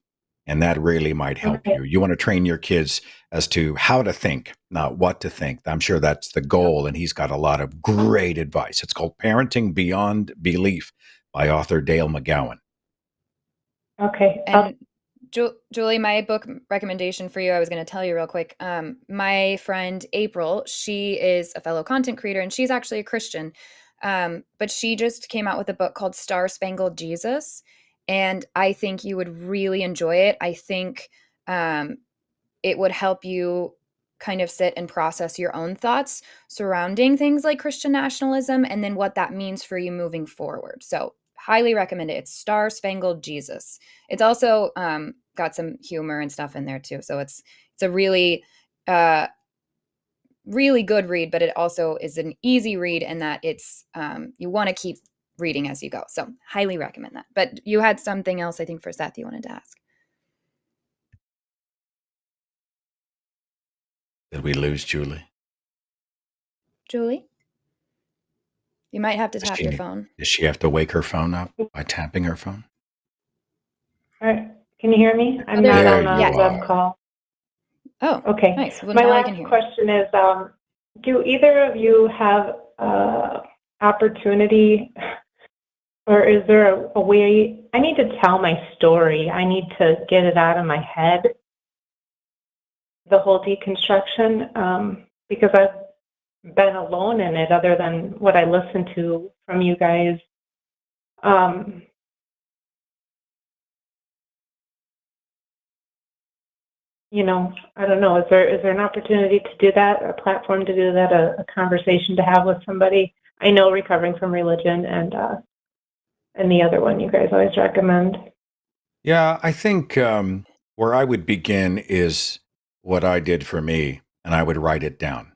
And that really might help you. You want to train your kids as to how to think, not what to think. I'm sure that's the goal. And he's got a lot of great advice. It's called Parenting Beyond Belief by author Dale McGowan. Okay. And Julie, my book recommendation for you, I was going to tell you real quick. My friend April, she is a fellow content creator, and she's actually a Christian. But she just came out with a book called Star Spangled Jesus. And I think you would really enjoy it. I think it would help you kind of sit and process your own thoughts surrounding things like Christian nationalism, and then what that means for you moving forward. So highly recommend it. It's Star Spangled Jesus. It's also got some humor and stuff in there too. So it's a really, really good read, but it also is an easy read, in that it's you want to keep reading as you go. So highly recommend that. But you had something else, I think, for Seth you wanted to ask. Did we lose Julie? Julie? You might have to tap your phone. Does she have to wake her phone up by tapping her phone? All right. Can you hear me? I'm not on a web call. Oh, okay. Nice. Well, my now last I can hear question is, do either of you have opportunity, or is there a way? I need to tell my story. I need to get it out of my head, the whole deconstruction, because I've been alone in it, other than what I listened to from you guys. I don't know. Is there an opportunity to do that, a platform to do that, a conversation to have with somebody? I know Recovering from Religion and the other one you guys always recommend. Yeah, I think where I would begin is what I did for me, and I would write it down.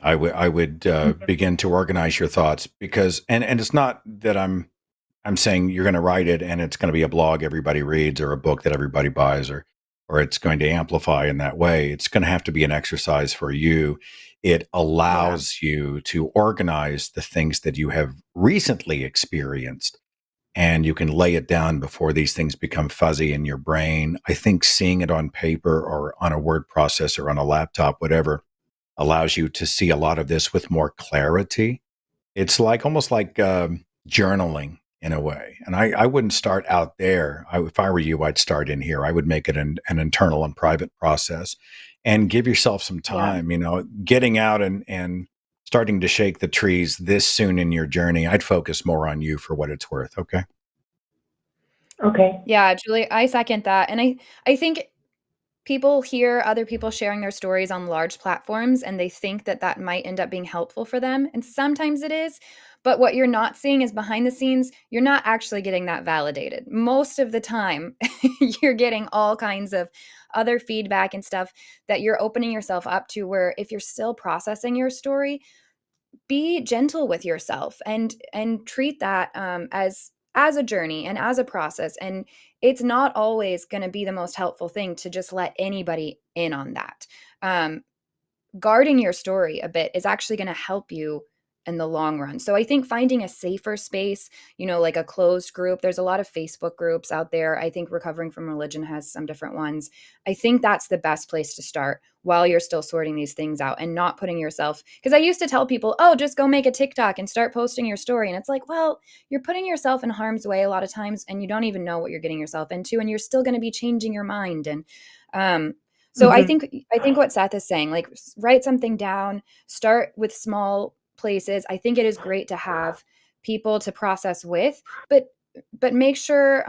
I would begin to organize your thoughts, because and it's not that I'm saying you're going to write it and it's going to be a blog everybody reads, or a book that everybody buys, or it's going to amplify in that way. It's going to have to be an exercise for you. It allows you to organize the things that you have recently experienced, and you can lay it down before these things become fuzzy in your brain. I think seeing it on paper or on a word processor, on a laptop, whatever, allows you to see a lot of this with more clarity. It's almost like journaling in a way. And I wouldn't start out there. If I were you, I'd start in here. I would make it an internal and private process, and give yourself some time, getting out and starting to shake the trees this soon in your journey. I'd focus more on you for what it's worth. Okay. Okay. Yeah, Julie, I second that. And I think people hear other people sharing their stories on large platforms, and they think that might end up being helpful for them. And sometimes it is. But what you're not seeing is behind the scenes, you're not actually getting that validated. Most of the time, you're getting all kinds of other feedback and stuff that you're opening yourself up to, where if you're still processing your story, be gentle with yourself and treat that as a journey and as a process. And it's not always going to be the most helpful thing to just let anybody in on that. Guarding your story a bit is actually going to help you in the long run. So I think finding a safer space, like a closed group, there's a lot of Facebook groups out there. I think Recovering from Religion has some different ones. I think that's the best place to start while you're still sorting these things out and not putting yourself, because I used to tell people, oh, just go make a TikTok and start posting your story. And it's like, well, you're putting yourself in harm's way a lot of times and you don't even know what you're getting yourself into, and you're still going to be changing your mind. And, so I think what Seth is saying, like, write something down, start with small places. I think it is great to have people to process with, but make sure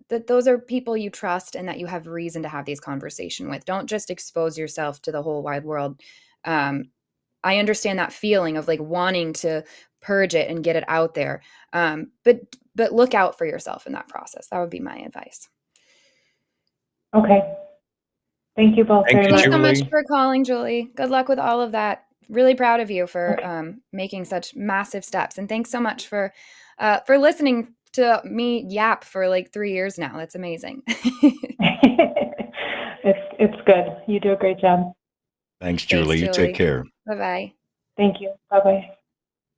that those are people you trust and that you have reason to have these conversations with. Don't just expose yourself to the whole wide world. I understand that feeling of like wanting to purge it and get it out there, but look out for yourself in that process. That would be my advice. Okay. Thank you both very much. Thanks so much for calling, Julie. Good luck with all of that. Really proud of you for making such massive steps. And thanks so much for listening to me yap for like 3 years now. That's amazing. It's good. You do a great job. Thanks, Julie. You take care. Bye-bye. Thank you. Bye-bye.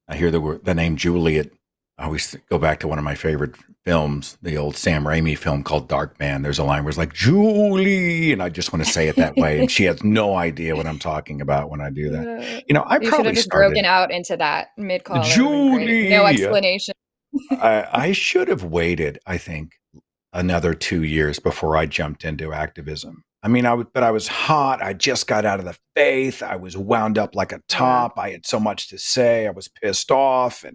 I hear the name Julie. I always go back to one of my favorite films, the old Sam Raimi film called Darkman. There's a line where it's like, Julie, and I just want to say it that way. And she has no idea what I'm talking about when I do that. I you probably should have just broken out into that mid-call. Julie. No explanation. I should have waited, I think, another 2 years before I jumped into activism. I mean, but I was hot. I just got out of the faith. I was wound up like a top. I had so much to say. I was pissed off.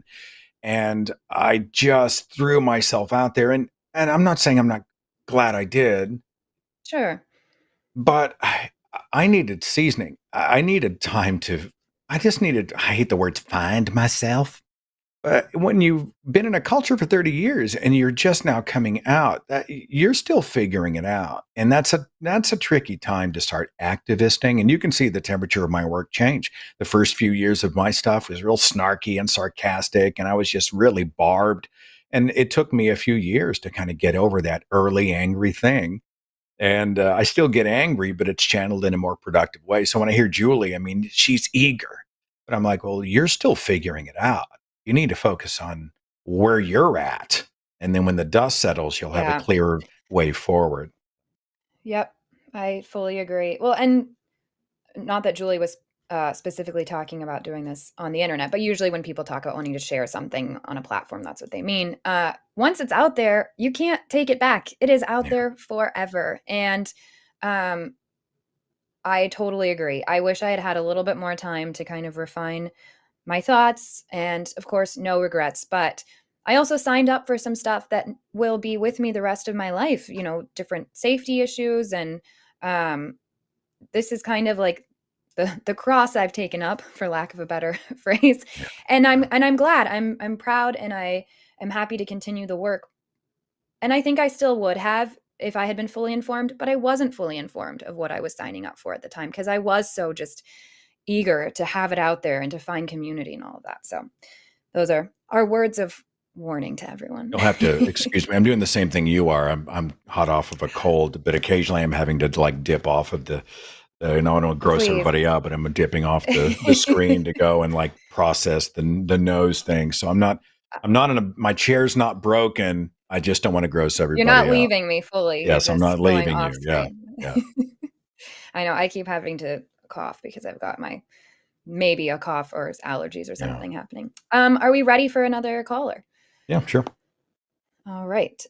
And I just threw myself out there. And I'm not saying I'm not glad I did. Sure. But I needed seasoning. I needed time I hate the word find myself. But when you've been in a culture for 30 years and you're just now coming out, you're still figuring it out. And that's a tricky time to start activisting. And you can see the temperature of my work change. The first few years of my stuff was real snarky and sarcastic, and I was just really barbed. And it took me a few years to kind of get over that early angry thing. And I still get angry, but it's channeled in a more productive way. So when I hear Julie, I mean, she's eager. But I'm like, well, you're still figuring it out. You need to focus on where you're at. And then when the dust settles, you'll have a clearer way forward. Yep. I fully agree. Well, and not that Julie was specifically talking about doing this on the internet, but usually when people talk about wanting to share something on a platform, that's what they mean. Once it's out there, you can't take it back. It is out there forever. And I totally agree. I wish I had had a little bit more time to kind of refine my thoughts, and of course, no regrets. But I also signed up for some stuff that will be with me the rest of my life, different safety issues. And this is kind of like the cross I've taken up, for lack of a better phrase. Yeah. And I'm glad, I'm proud, and I am happy to continue the work. And I think I still would have if I had been fully informed, but I wasn't fully informed of what I was signing up for at the time, because I was so just eager to have it out there and to find community and all of that. So those are our words of warning to everyone. You'll have to excuse me. I'm doing the same thing you are. I'm hot off of a cold, but occasionally I'm having to like dip off of the I don't gross everybody out, but I'm dipping off the screen to go and like process the nose thing. So I'm not my chair's not broken. I just don't want to gross everybody out. You're not leaving me fully. Yes, I'm not leaving you. Yeah. I know. I keep having to cough because I've got maybe a cough or allergies or something happening. Are we ready for another caller? Yeah, sure. All right.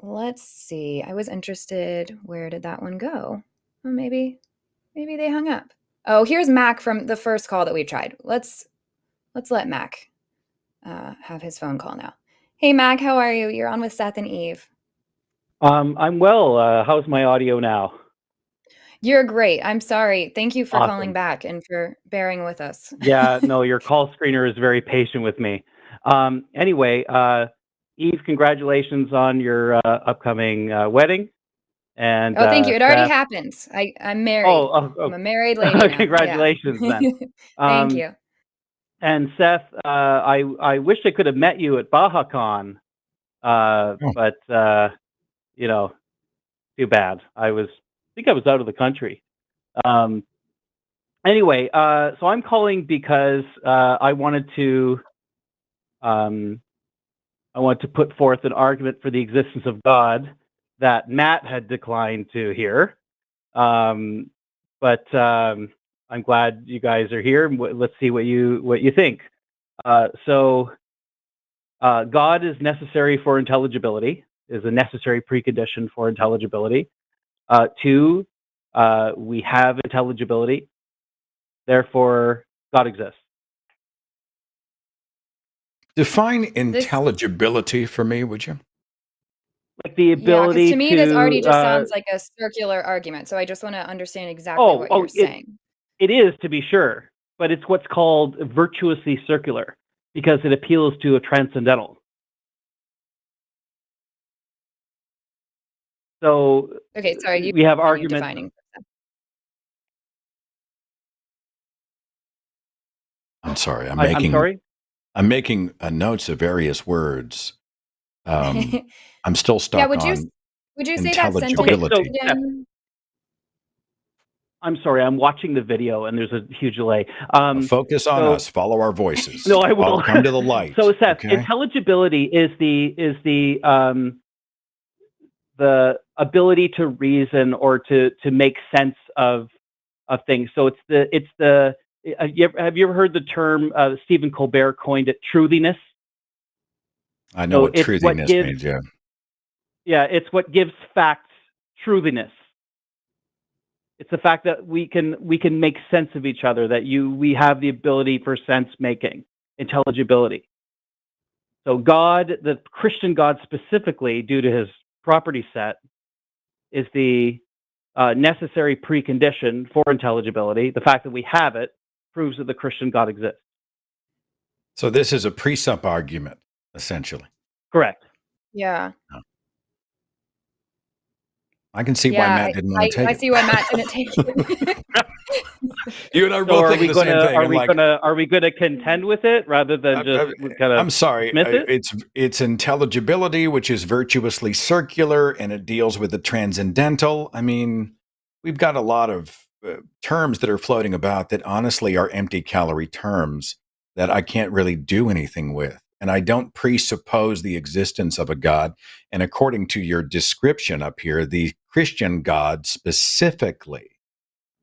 Let's see. I was interested. Where did that one go? Well, maybe they hung up. Oh, here's Mac from the first call that we tried. Let's let Mac have his phone call now. Hey, Mac, how are you? You're on with Seth and Eve. I'm well. How's my audio now? You're great. I'm sorry. Thank you for calling back and for bearing with us. Yeah, no, your call screener is very patient with me. Anyway, Eve, congratulations on your upcoming wedding. And oh, thank you. It already Seth, happened. I'm married. I'm a married lady now. congratulations, Yeah. then. Thank you. And Seth, I wish I could have met you at BajaCon, but you know, too bad. I think I was out of the country. Anyway, so I'm calling because I wanted to put forth an argument for the existence of God that Matt had declined to hear. But I'm glad you guys are here. Let's see what you think. So God is necessary for intelligibility, is a necessary precondition for intelligibility. Two, we have intelligibility, therefore God exists. Define intelligibility for me, would you? Like the ability to me, this already just sounds like a circular argument. So I just want to understand exactly what you're saying. It is, to be sure, but it's what's called virtuously circular because it appeals to a transcendental. So okay, sorry, we have arguments. Defining. I'm sorry. I'm sorry. I'm making notes of various words. I'm still stuck on. Would you say that sentence? Okay, so, I'm sorry. I'm watching the video, and there's a huge delay. Focus on us. Follow our voices. No, I will. I'll come to the light. So, Seth, okay? Intelligibility is the ability to reason or to make sense of things. So it's the have you ever heard the term Stephen Colbert coined it, truthiness? I know what truthiness means. Yeah. Yeah, it's what gives facts truthiness. It's the fact that we can make sense of each other, that we have the ability for sense making, intelligibility. So God, the Christian God specifically, due to his property set, is the necessary precondition for intelligibility. The fact that we have it proves that the Christian God exists. So this is a precept argument, essentially. Correct. Yeah. I can see why Matt didn't want to take it. I see why Matt didn't take it. You and I are both thinking the same thing. Are we going to contend with it rather than just kind of? I'm sorry. It's intelligibility, which is virtuously circular, and it deals with the transcendental. I mean, we've got a lot of terms that are floating about that honestly are empty calorie terms that I can't really do anything with. And I don't presuppose the existence of a God. And according to your description up here, the Christian God specifically,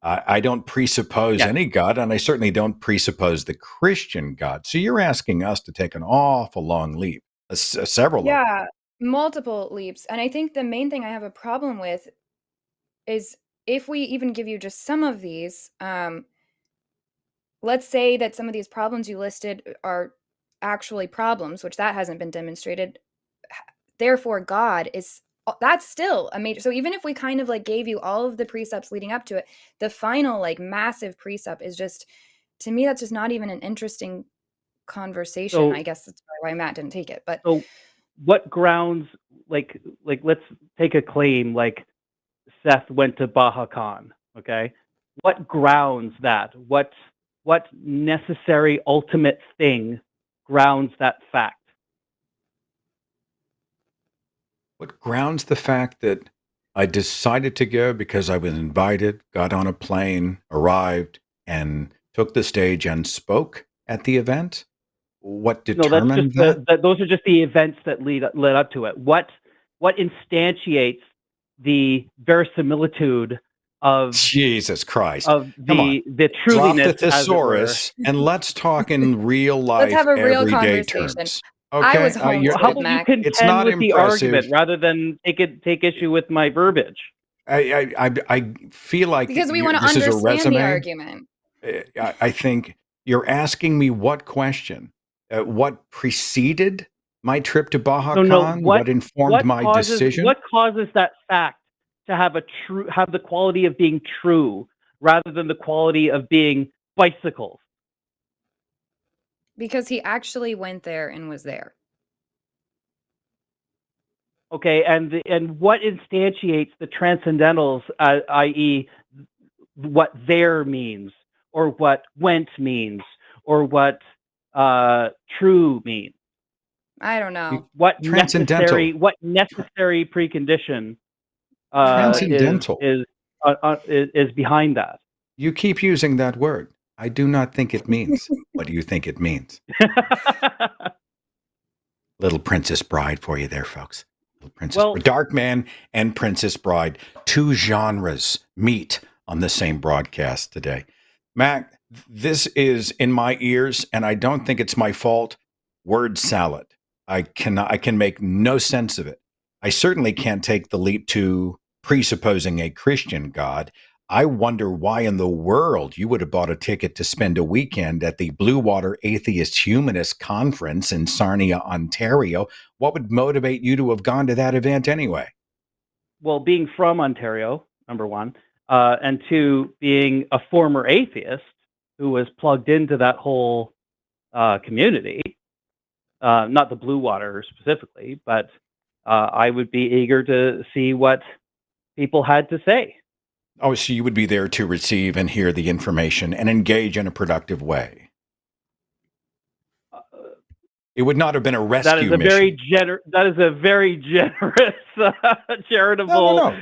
I don't presuppose any God, and I certainly don't presuppose the Christian God. So you're asking us to take an awful long leap, several. Yeah, multiple leaps. And I think the main thing I have a problem with is if we even give you just some of these, let's say that some of these problems you listed are actually problems, which that hasn't been demonstrated. Therefore, God is, that's still a major. So even if we kind of like gave you all of the precepts leading up to it, the final like massive precept is just, to me, that's just not even an interesting conversation. So, I guess that's why Matt didn't take it. But so what grounds, like let's take a claim like Seth went to BajaCon, okay? What grounds that? What necessary ultimate thing grounds that fact? What grounds the fact that I decided to go because I was invited, got on a plane, arrived, and took the stage and spoke at the event? What determined that? Those are just the events that led up to it. What instantiates the verisimilitude of Jesus Christ, of the truthiness? Drop the thesaurus and let's talk in real life. Let's have a real everyday conversation. Terms. Okay, I was how about you contend with the argument rather than take issue with my verbiage? I feel like because we want to understand the argument. I think you're asking me what question, what preceded my trip to BajaCon? No, what informed my decision? What causes that fact to have the quality of being true rather than the quality of being bicycles? Because he actually went there and was there. Okay, and what instantiates the transcendentals, i.e., what there means, or what went means, or what true means? I don't know. What Transcendental. necessary precondition Transcendental. is behind that? You keep using that word. I do not think it means what do you think it means. Little Princess Bride for you there, folks. Little Princess Dark Man and Princess Bride. Two genres meet on the same broadcast today. Mac, this is in my ears, and I don't think it's my fault. Word salad. I can make no sense of it. I certainly can't take the leap to presupposing a Christian God. I wonder why in the world you would have bought a ticket to spend a weekend at the Blue Water Atheist Humanist Conference in Sarnia, Ontario. What would motivate you to have gone to that event anyway? Well, being from Ontario, number one, and two, being a former atheist who was plugged into that whole community, not the Blue Water specifically, but I would be eager to see what people had to say. Oh, so you would be there to receive and hear the information and engage in a productive way. It would not have been a rescue mission. That is a very generous, charitable,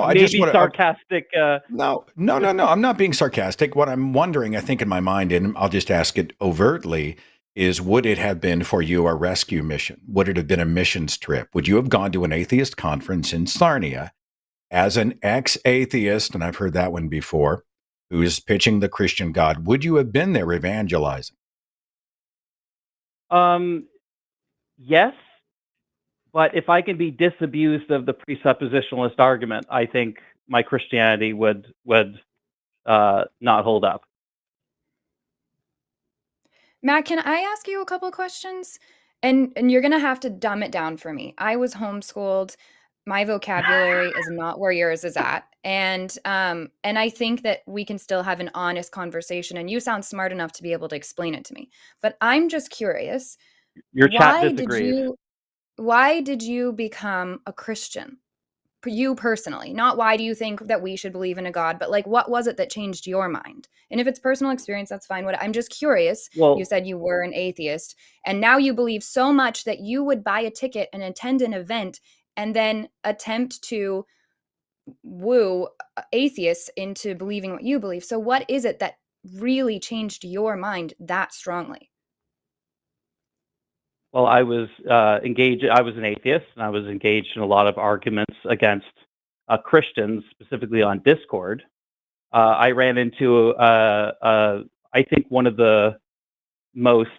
maybe sarcastic. No. I'm not being sarcastic. What I'm wondering, I think in my mind, and I'll just ask it overtly, is would it have been for you a rescue mission? Would it have been a missions trip? Would you have gone to an atheist conference in Sarnia as an ex-atheist, and I've heard that one before, who is pitching the Christian God? Would you have been there evangelizing? Yes, but if I can be disabused of the presuppositionalist argument, I think my Christianity would not hold up. Matt, can I ask you a couple of questions? And you're going to have to dumb it down for me. I was homeschooled. My vocabulary is not where yours is at. And I think that we can still have an honest conversation, and you sound smart enough to be able to explain it to me. But I'm just curious. Your chat disagrees. Why did you become a Christian? You personally, not why do you think that we should believe in a God, but like, what was it that changed your mind? And if it's personal experience, that's fine. I'm just curious. Well, you said you were an atheist, and now you believe so much that you would buy a ticket and attend an event and then attempt to woo atheists into believing what you believe. So what is it that really changed your mind that strongly? Well, I was engaged. I was an atheist, and I was engaged in a lot of arguments against Christians, specifically on Discord. I ran into, I think, one of the most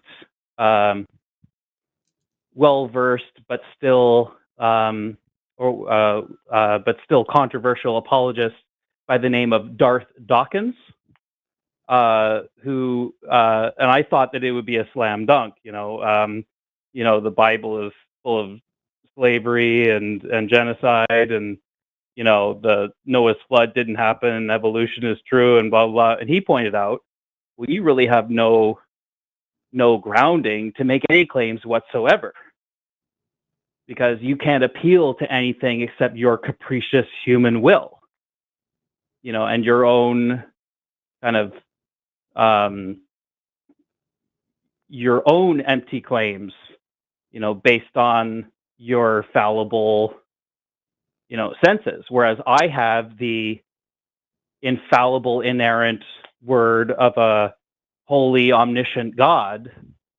well-versed, but still controversial apologists by the name of Darth Dawkins, who, and I thought that it would be a slam dunk. The Bible is full of slavery and genocide, and the Noah's flood didn't happen, and evolution is true, and blah blah. And he pointed out, well, you really have no grounding to make any claims whatsoever, because you can't appeal to anything except your capricious human will, and your own kind of your own empty claims, based on your fallible, senses. Whereas I have the infallible, inerrant word of a holy, omniscient God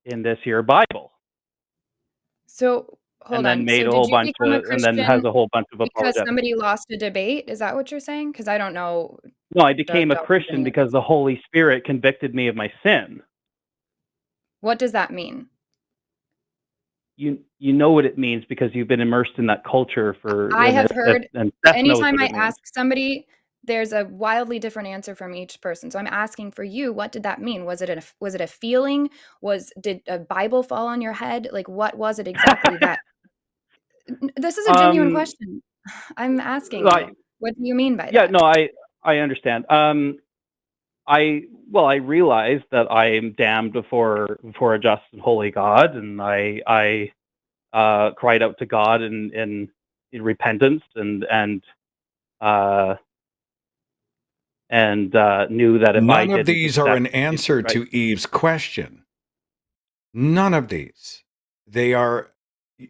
in this here Bible. So hold on. Made so a whole bunch of, and then has a whole bunch of apologetics. Because somebody lost a debate? Is that what you're saying? Because I don't know. No, I became a Christian because the Holy Spirit convicted me of my sin. What does that mean? You know what it means because you've been immersed in that culture for. I have heard. And Seth anytime I means. ask somebody, there's a wildly different answer from each person. So I'm asking for you, what did that mean? Was it a feeling? Did a Bible fall on your head? Like, what was it exactly that? This is a genuine question. I'm asking you. What do you mean by that? Yeah, no, I understand. I realize that I am damned before a just and holy God, and I cried out to God in repentance and knew that if I None of didn't these are an accept answer Jesus Christ, to Eve's question. None of these. They are,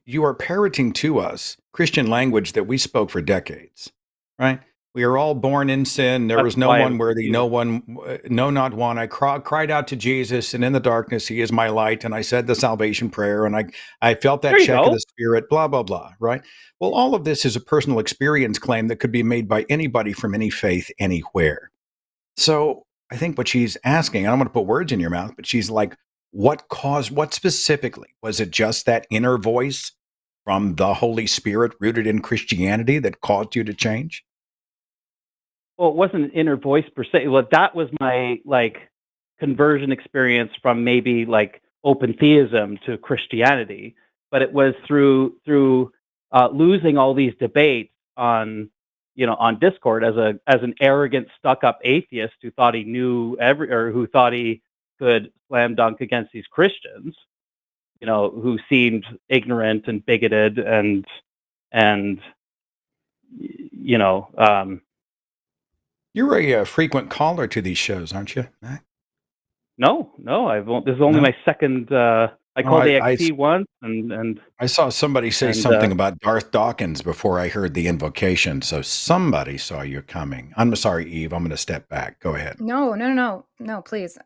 you are parroting to us Christian language that we spoke for decades, right? We are all born in sin. There that's was no why I one was worthy, confused. no, not one. I cried out to Jesus, and in the darkness, he is my light. And I said the salvation prayer, and I felt that There you check of go. the Spirit, blah, blah, blah, right? Well, all of this is a personal experience claim that could be made by anybody from any faith, anywhere. So I think what she's asking, I don't want to put words in your mouth, but she's like, what specifically? Was it just that inner voice from the Holy Spirit rooted in Christianity that caused you to change? Well, it wasn't an inner voice per se. Well, that was my conversion experience from maybe open theism to Christianity, but it was through losing all these debates on Discord as an arrogant, stuck-up atheist who thought he knew who thought he could slam dunk against these Christians, who seemed ignorant and bigoted and You're a frequent caller to these shows, aren't you, Mac? No, this is only my second. I called AXT once, and I saw somebody say something about Darth Dawkins before I heard the invocation. So somebody saw you coming. I'm sorry, Eve. I'm going to step back. Go ahead. No, please.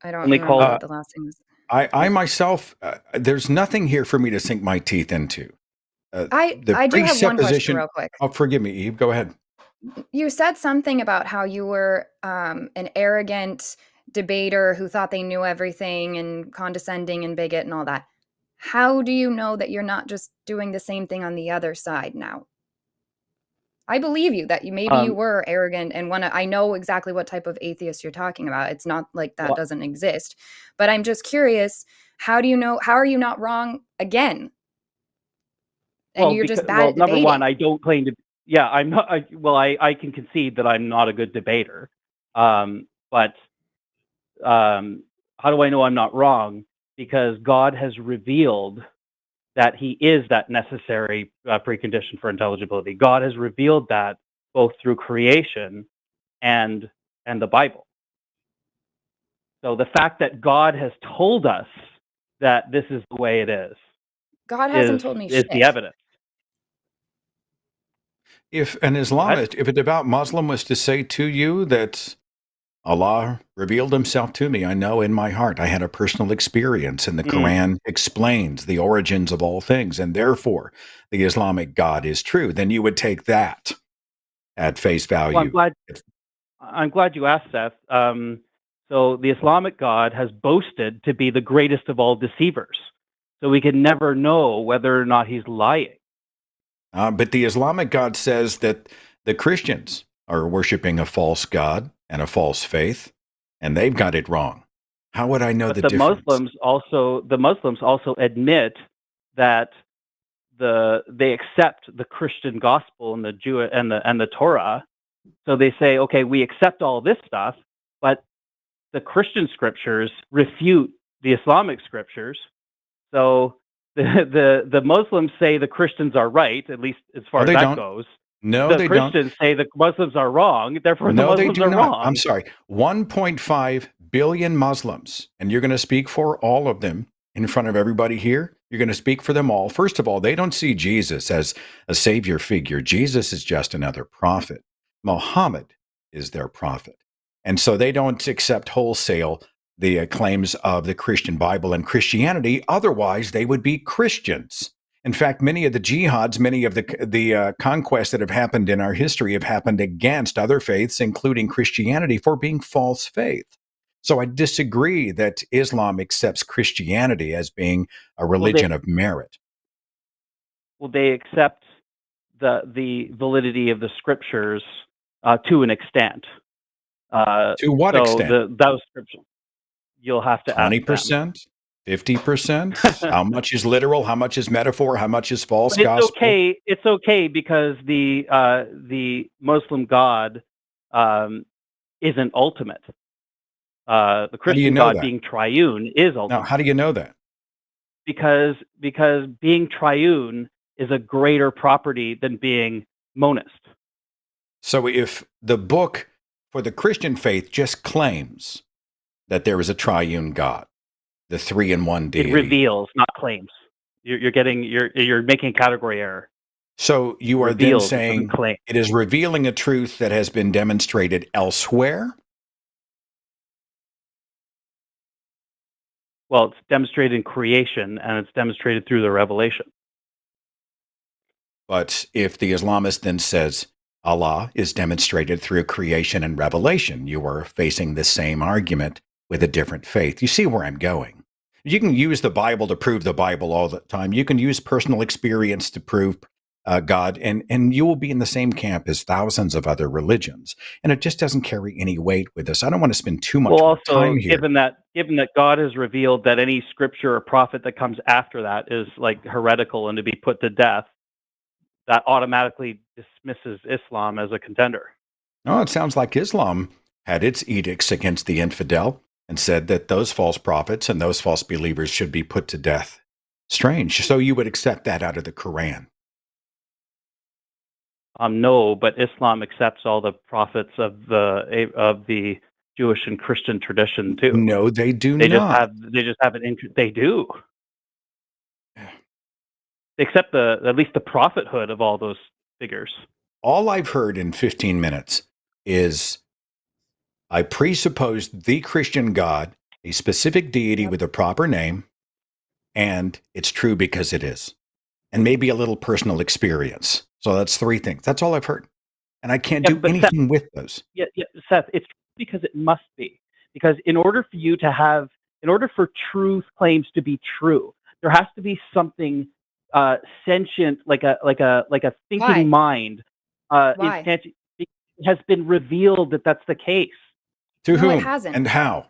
I don't only remember called what the last thing was. I myself, there's nothing here for me to sink my teeth into. I do have one question real quick. Oh, forgive me, Eve. Go ahead. You said something about how you were an arrogant debater who thought they knew everything and condescending and bigot and all that. How do you know that you're not just doing the same thing on the other side now? I believe you that you were arrogant and I know exactly what type of atheist you're talking about. It's not like that doesn't exist. But I'm just curious, how do you know, how are you not wrong again? And you're just bad at debating. Number one, I don't claim to. Yeah, I'm not. I can concede that I'm not a good debater. But how do I know I'm not wrong? Because God has revealed that he is that necessary precondition for intelligibility. God has revealed that both through creation and the Bible. So the fact that God has told us that this is the way it is, God hasn't told me shit. The evidence. If an Islamist, if a devout Muslim was to say to you that Allah revealed himself to me, I know in my heart, I had a personal experience, and the Quran explains the origins of all things, and therefore the Islamic God is true, then you would take that at face value. Well, I'm glad you asked, Seth. So the Islamic God has boasted to be the greatest of all deceivers. So we can never know whether or not he's lying. But the Islamic God says that the Christians are worshiping a false God and a false faith, and they've got it wrong. How would I know the difference? The Muslims also admit that they accept the Christian gospel and the Jew and the Torah. So they say, okay, we accept all this stuff, but the Christian scriptures refute the Islamic scriptures. So the Muslims say the Christians are right, at least as far as that goes. No, the Christians say the Muslims are wrong, therefore the Muslims are wrong. I'm sorry. 1.5 billion Muslims, and you're going to speak for all of them in front of everybody here. You're going to speak for them all. First of all, they don't see Jesus as a savior figure. Jesus is just another prophet. Muhammad is their prophet. And so they don't accept wholesale the claims of the Christian Bible and Christianity. Otherwise, they would be Christians. In fact, many of the jihads, many of the conquests that have happened in our history have happened against other faiths, including Christianity, for being false faith. So I disagree that Islam accepts Christianity as being a religion of merit. Well, they accept the validity of the scriptures to an extent. To what extent? Those scriptures, you'll have to 20%, 50%. How much is literal? How much is metaphor? How much is false gospel? It's okay because the Muslim God isn't ultimate. The Christian God being triune is ultimate. Now, how do you know that? Because being triune is a greater property than being monist. So if the book for the Christian faith just claims that there is a triune God, the 3-in-1 deity. It reveals, not claims. You're making a category error. So you are then saying it is revealing a truth that has been demonstrated elsewhere? Well, it's demonstrated in creation, and it's demonstrated through the revelation. But if the Islamist then says Allah is demonstrated through creation and revelation, you are facing the same argument with a different faith. You see where I'm going. You can use the Bible to prove the Bible all the time. You can use personal experience to prove God, and you will be in the same camp as thousands of other religions. And it just doesn't carry any weight with us. I don't want to spend too much time here. Given that God has revealed that any scripture or prophet that comes after that is like heretical and to be put to death, that automatically dismisses Islam as a contender. No, it sounds like Islam had its edicts against the infidel and said that those false prophets and those false believers should be put to death. Strange. So you would accept that out of the Quran? No, but Islam accepts all the prophets of the Jewish and Christian tradition too. No, they do not. They just have they do. They accept at least the prophethood of all those figures. All I've heard in 15 minutes is I presuppose the Christian God, a specific deity with a proper name, and it's true because it is. And maybe a little personal experience. So that's 3 things. That's all I've heard. And I can't do anything with those. Yeah, Seth, it's because it must be. Because in order for truth claims to be true, there has to be something sentient, like a thinking mind. Why? It has been revealed that that's the case. To whom? It hasn't. And how?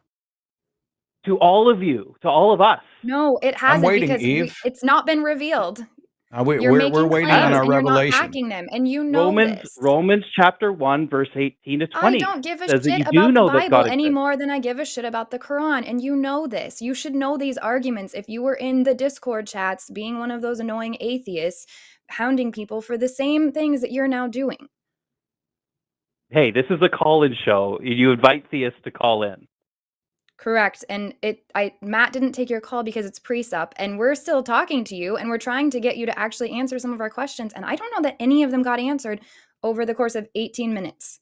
To all of you, to all of us. No, it hasn't. I'm waiting, because Eve. It's not been revealed. We're waiting on our revelation. You're not backing them, and you know this. Romans chapter 1, verse 18 to 20. I don't give a shit about the Bible any more than I give a shit about the Quran, and you know this. You should know these arguments if you were in the Discord chats being one of those annoying atheists hounding people for the same things that you're now doing. Hey, this is a call-in show. You invite theists to call in. Correct. And Matt didn't take your call because it's pre-sup, and we're still talking to you, and we're trying to get you to actually answer some of our questions. And I don't know that any of them got answered over the course of 18 minutes.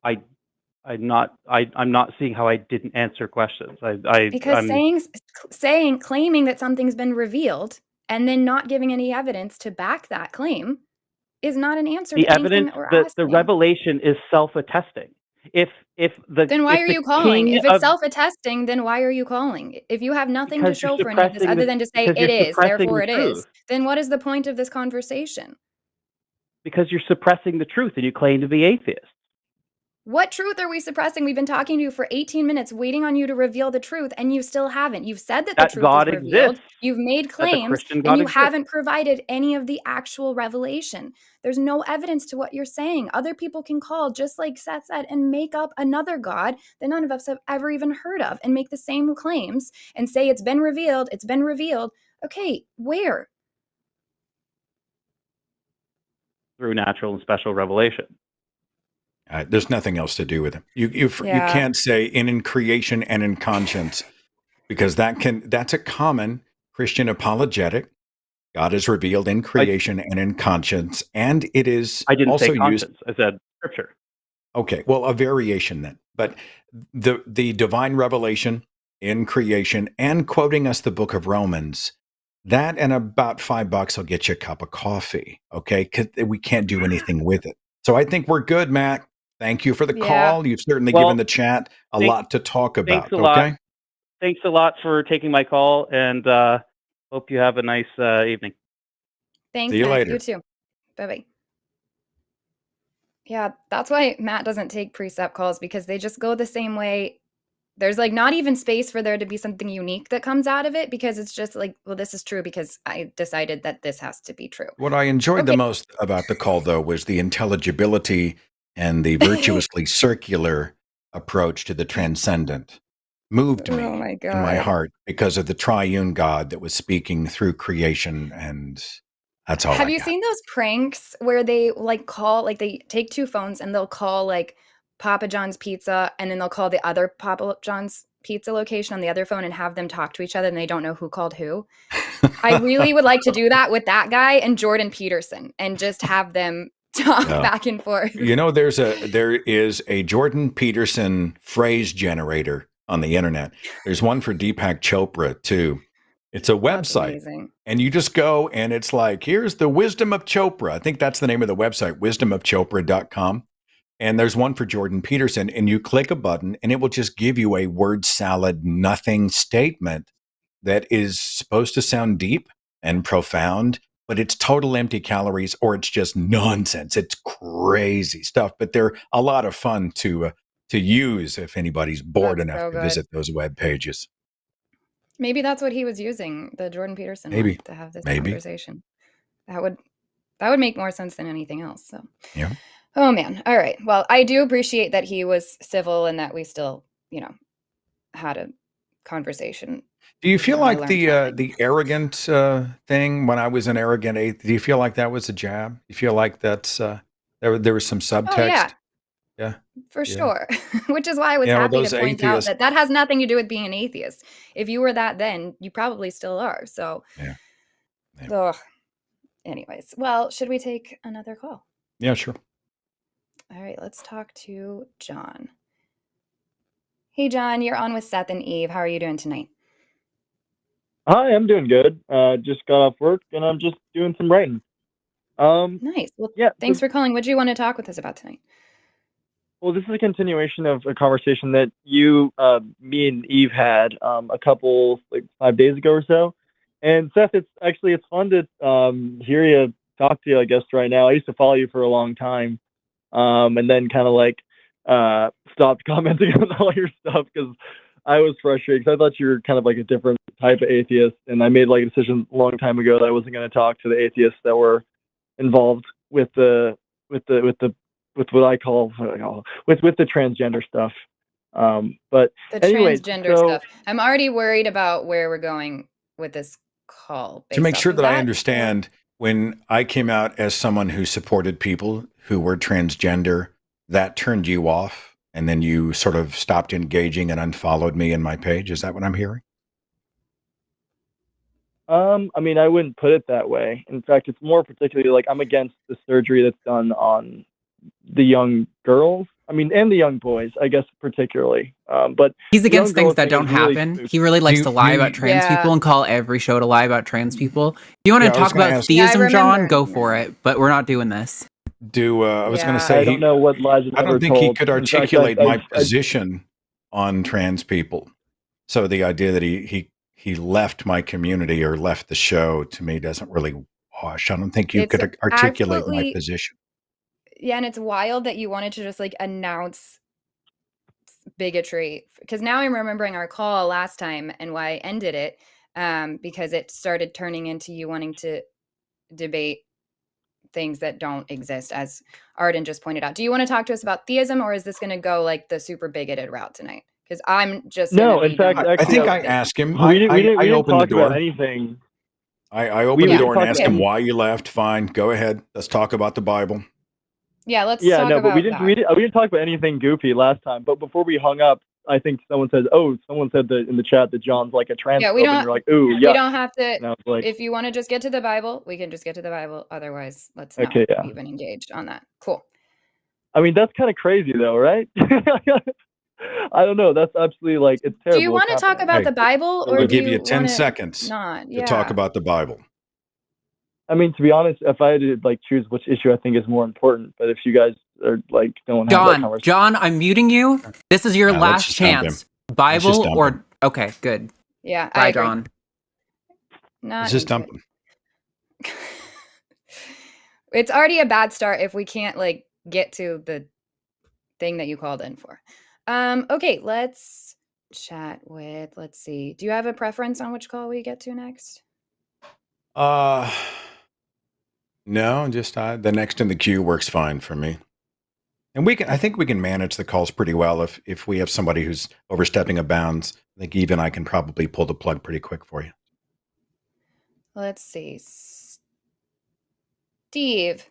I'm not seeing how I didn't answer questions. Because claiming that something's been revealed and then not giving any evidence to back that claim is not an answer. The evidence, the revelation is self-attesting. Then why are you calling? If it's self-attesting, then why are you calling? If you have nothing to show for any of this other than to say it is, therefore it is, then what is the point of this conversation? Because you're suppressing the truth and you claim to be atheist. What truth are we suppressing? We've been talking to you for 18 minutes, waiting on you to reveal the truth, and you still haven't. You've said that the truth God is revealed. Exists. You've made claims, and you haven't provided any of the actual revelation. There's no evidence to what you're saying. Other people can call, just like Seth said, and make up another God that none of us have ever even heard of, and make the same claims and say it's been revealed, it's been revealed. Okay, where? Through natural and special revelation. There's nothing else to do with it. You can't say in creation and in conscience, because that's a common Christian apologetic. God is revealed in creation and in conscience, and it is I didn't also say conscience. used. I said scripture. Okay, well, a variation then, but the divine revelation in creation and quoting us the book of Romans, that and about $5 will get you a cup of coffee. Okay, because we can't do anything with it. So I think we're good, Matt. Thank you for the call. You've certainly given the chat a lot to talk about. Thanks a lot. Thanks a lot for taking my call, and hope you have a nice evening. Thanks. See you later. You too. Bye-bye. Yeah, that's why Matt doesn't take precept calls, because they just go the same way. There's like not even space for there to be something unique that comes out of it, because it's just like, well, this is true because I decided that this has to be true. What I enjoyed the most about the call, though, was the intelligibility and the virtuously circular approach to the transcendent. moved me Oh my in my God. heart because of the triune God that was speaking through creation, and that's all Have I you got. seen those pranks where they they take two phones and they'll call like Papa John's Pizza and then they'll call the other Papa John's Pizza location on the other phone and have them talk to each other and they don't know who called who? I really would like to do that with that guy and Jordan Peterson and just have them talk Yeah. back and forth. You know, there is a Jordan Peterson phrase generator on the internet. There's one for Deepak Chopra too. It's a That's website, amazing. and you just go and it's like, here's the wisdom of Chopra. I think that's the name of the website, wisdomofchopra.com. And there's one for Jordan Peterson, and you click a button and it will just give you a word salad, nothing statement that is supposed to sound deep and profound, but it's total empty calories, or it's just nonsense. It's crazy stuff, but they're a lot of fun to use if anybody's bored That's enough so to good. visit those web pages. Maybe that's what he was using, the Jordan Peterson Maybe. one, to have this Maybe. conversation. That would make more sense than anything else. So Yeah. Oh man. All right. Well, I do appreciate that he was civil and that we still, had a conversation. Do you feel I like learned something. the arrogant thing when I was an arrogant atheist? Do you feel like that was a jab? Do you feel like that's there was some subtext? Oh yeah, Yeah. for Yeah. sure. Which is why I was You know, happy to those point out atheists. that has nothing to do with being an atheist. If you were that then, you probably still are. So, Yeah. Yeah. ugh. Anyways, well, should we take another call? Yeah, sure. All right, let's talk to John. Hey, John, you're on with Seth and Eve. How are you doing tonight? Hi, I'm doing good. Just got off work and I'm just doing some writing. Nice. Well, yeah. thanks for calling. What do you want to talk with us about tonight? Well, this is a continuation of a conversation that me and Eve had a couple, like 5 days ago or so. And Seth, it's fun to hear you talk to you, I guess, right now. I used to follow you for a long time, and then kind of like stopped commenting on all your stuff because I was frustrated because I thought you were kind of like a different type of atheist, and I made like a decision a long time ago that I wasn't going to talk to the atheists that were involved with what I call with the transgender stuff. But The anyway, transgender stuff. I'm already worried about where we're going with this call. To make based sure off of that I understand, when I came out as someone who supported people who were transgender, that turned you off, and then you sort of stopped engaging and unfollowed me in my page. Is that what I'm hearing? I mean, I wouldn't put it that way. In fact, it's more particularly like I'm against the surgery that's done on the young girls. I mean, and the young boys, I guess, particularly. But he's against the young things that girl don't thing is really happen. stupid. He really likes to lie about trans people and call every show to lie about trans people. If you want to Yeah, I was talk gonna about ask- theism, I John, remember. go for it. But we're not doing this. I was going to Yeah. say, I don't know what lies I I've don't ever think he told. could In fact, articulate my I- position on trans people. So the idea that he left my community or left the show, to me, doesn't really wash. I don't think you It's could articulate my absolutely- position. Yeah, and it's wild that you wanted to just like announce bigotry, because now I'm remembering our call last time and why I ended it, because it started turning into you wanting to debate things that don't exist, as Arden just pointed out. Do you want to talk to us about theism, or is this going to go like the super bigoted route tonight? Because I'm just No, gonna in be fact, done with I think all I of it. asked him. we didn't I opened the talk about door. anything. I opened the we door and talked asked about- him why you left. Fine, go ahead. Let's talk about the Bible. Yeah, let's Yeah, talk no, about but we didn't talk about anything goofy last time. But before we hung up, I think someone said that in the chat that John's like a transphobe, Yeah, we and don't. you're like, ooh, We yeah. don't have to. And I was like, If you want to just get to the Bible, we can just get to the Bible. Otherwise, let's not Okay, yeah. even engage on that. Cool. I mean, that's kind of crazy, though, right? I don't know. That's absolutely like it's terrible. Do you want to talk about Hey, the Bible, or We'll do give you you 10 wanna seconds not? to talk about the Bible. I mean, to be honest, if I had to like choose which issue I think is more important, but if you guys are like don't have that conversation, John, I'm muting you. This is your Let's last just dump him. chance. Bible or okay, good. Yeah, Bye, I agree. John. Not Let's just into dump him. it. It's already a bad start if we can't like get to the thing that you called in for. Okay, let's chat with. Let's see. Do you have a preference on which call we get to next? No, just the next in the queue works fine for me. And I think we can manage the calls pretty well if we have somebody who's overstepping a bounds. I think Eve and I can probably pull the plug pretty quick for you. Let's see. Steve,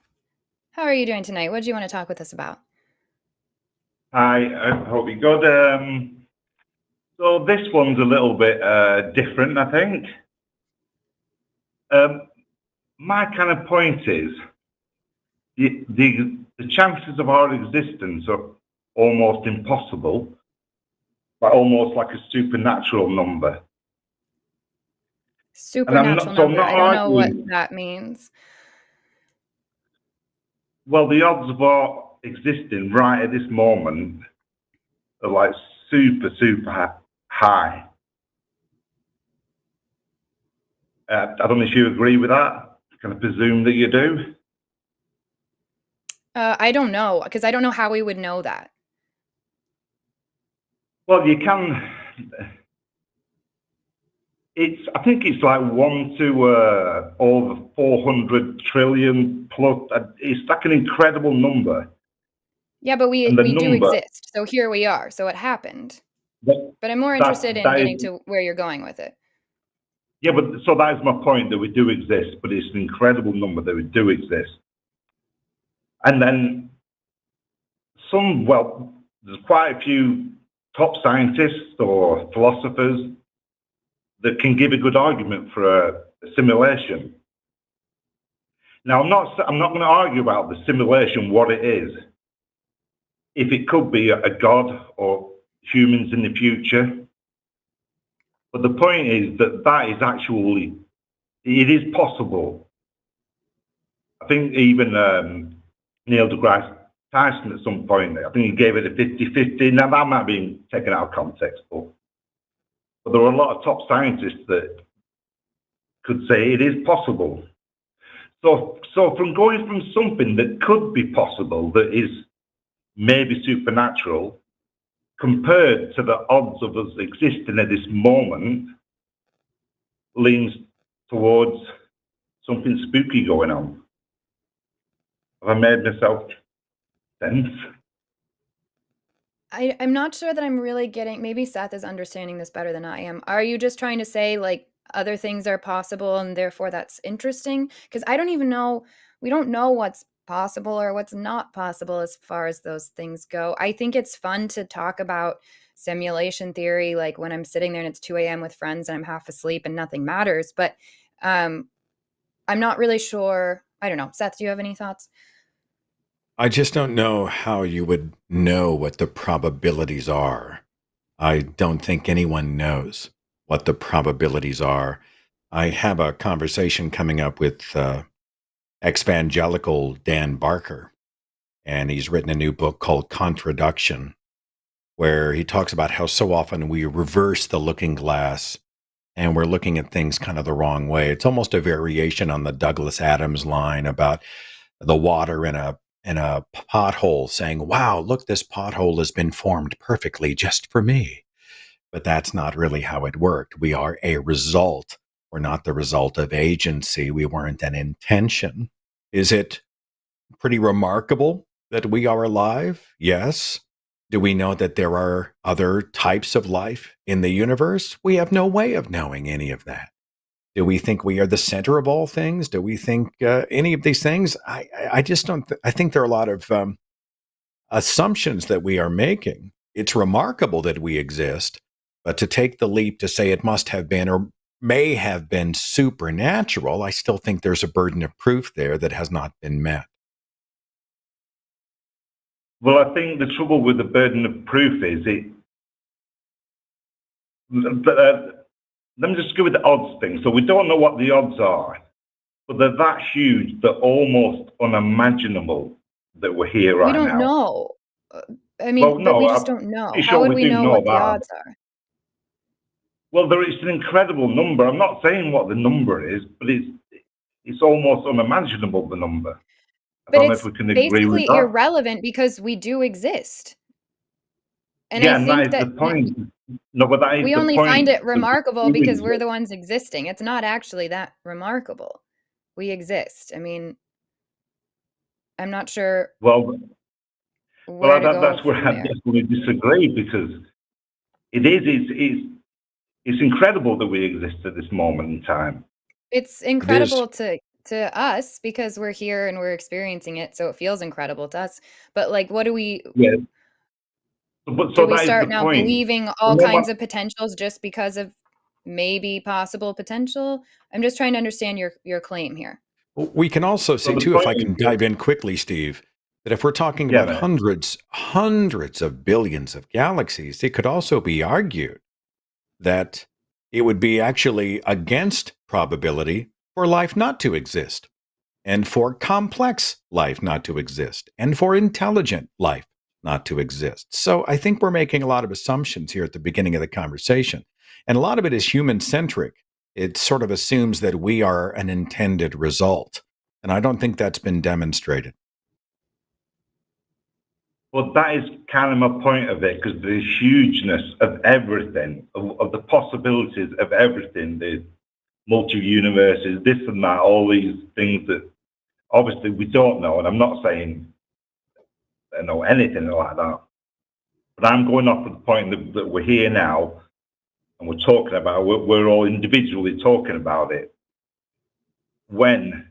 how are you doing tonight? What do you want to talk with us about? Hi, I hope you're good. So this one's a little bit different, I think. My kind of point is the chances of our existence are almost impossible, but almost like a supernatural number. Supernatural number. I don't know what that means. Well, the odds of our existing right at this moment are like super, super high. I don't know if you agree with that. I kind of presume that you do. I don't know, because I don't know how we would know that. Well, you can. I think it's like 1 to over 400 trillion plus. It's like an incredible number. Yeah, but we do exist. So here we are. So it happened. But I'm more interested in getting to where you're going with it. Yeah, but so that is my point, that we do exist, but it's an incredible number that we do exist. And then there's quite a few top scientists or philosophers that can give a good argument for a simulation. Now, I'm not going to argue about the simulation, what it is. If it could be a god or humans in the future. But the point is that is actually, it is possible. I think even Neil deGrasse Tyson at some point, I think he gave it a 50-50. Now that might be taken out of context, but there are a lot of top scientists that could say it is possible. So from going from something that could be possible, that is maybe supernatural, compared to the odds of us existing at this moment, leans towards something spooky going on. Have I made myself sense? I'm not sure that I'm really getting, maybe Seth is understanding this better than I am. Are you just trying to say like other things are possible and therefore that's interesting? Because I don't even know, we don't know what's possible or what's not possible as far as those things go. I think it's fun to talk about simulation theory, like when I'm sitting there and it's 2 a.m. with friends and I'm half asleep and nothing matters. But I'm not really sure. I don't know. Seth, do you have any thoughts? I just don't know how you would know what the probabilities are. I don't think anyone knows what the probabilities are. I have a conversation coming up with ex-evangelical Dan Barker, and he's written a new book called Contradiction, where he talks about how so often we reverse the looking glass and we're looking at things kind of the wrong way. It's almost a variation on the Douglas Adams line about the water in a pothole saying, wow, look, this pothole has been formed perfectly just for me. But that's not really how it worked. We are a result. We're not the result of agency. We weren't an intention. Is it pretty remarkable that we are alive? Yes. Do we know that there are other types of life in the universe? We have no way of knowing any of that. Do we think we are the center of all things? Do we think any of these things? I just don't. I think there are a lot of assumptions that we are making. It's remarkable that we exist, but to take the leap to say it must have been or may have been supernatural, I still think there's a burden of proof there that has not been met. Well, I think the trouble with the burden of proof is let me just go with the odds thing. So we don't know what the odds are, but they're that huge, they're almost unimaginable that we're here right now. We don't know. I mean, we just don't know. How would we know what the odds are? Well, it's an incredible number. I'm not saying what the number is, but it's almost unimaginable, the number. But it's basically irrelevant because we do exist. And I think that is the point. No, but that is we only find it remarkable because we're the ones existing. It's not actually that remarkable. We exist. I mean, I'm not sure. Well, where to go that's where from I there. definitely disagree, because it's incredible that we exist at this moment in time. It's incredible to us because we're here and we're experiencing it, so it feels incredible to us. But like, what do we? Yeah. Do we that is start the now point. believing all kinds of potentials just because of maybe possible potential? I'm just trying to understand your claim here. We can also say, too, if I can dive in quickly, Steve, that if we're talking about hundreds of billions of galaxies, it could also be argued that it would be actually against probability for life not to exist, and for complex life not to exist, and for intelligent life not to exist. So I think we're making a lot of assumptions here at the beginning of the conversation. And a lot of it is human centric. It sort of assumes that we are an intended result. And I don't think that's been demonstrated. Well, that is kind of my point of it, because the hugeness of everything, of the possibilities of everything, the multi-universes, this and that, all these things that obviously we don't know, and I'm not saying I know anything like that, but I'm going off of the point that we're here now and we're talking about, we're all individually talking about it. When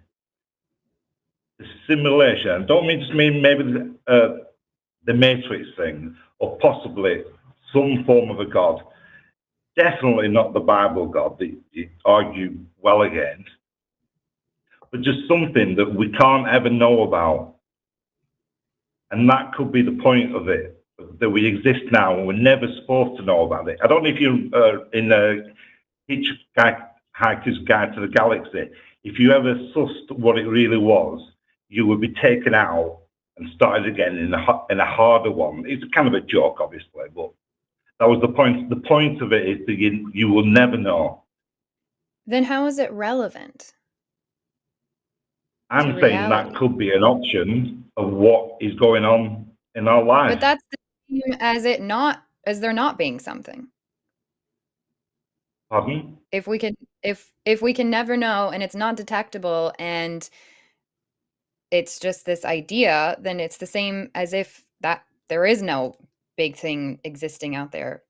the simulation, I don't just mean maybe the Matrix thing, or possibly some form of a God, definitely not the Bible God that you argue well against, but just something that we can't ever know about. And that could be the point of it, that we exist now and we're never supposed to know about it. I don't know if you're in the Hitchhiker's Guide to the Galaxy, if you ever sussed what it really was, you would be taken out and started again in a harder one. It's kind of a joke, obviously, but that was the point. The point of it is that you will never know. Then how is it relevant? I'm saying that could be an option of what is going on in our life. But that's the same as there not being something. Pardon? If we can never know and it's not detectable and it's just this idea, then it's the same as if that there is no big thing existing out there.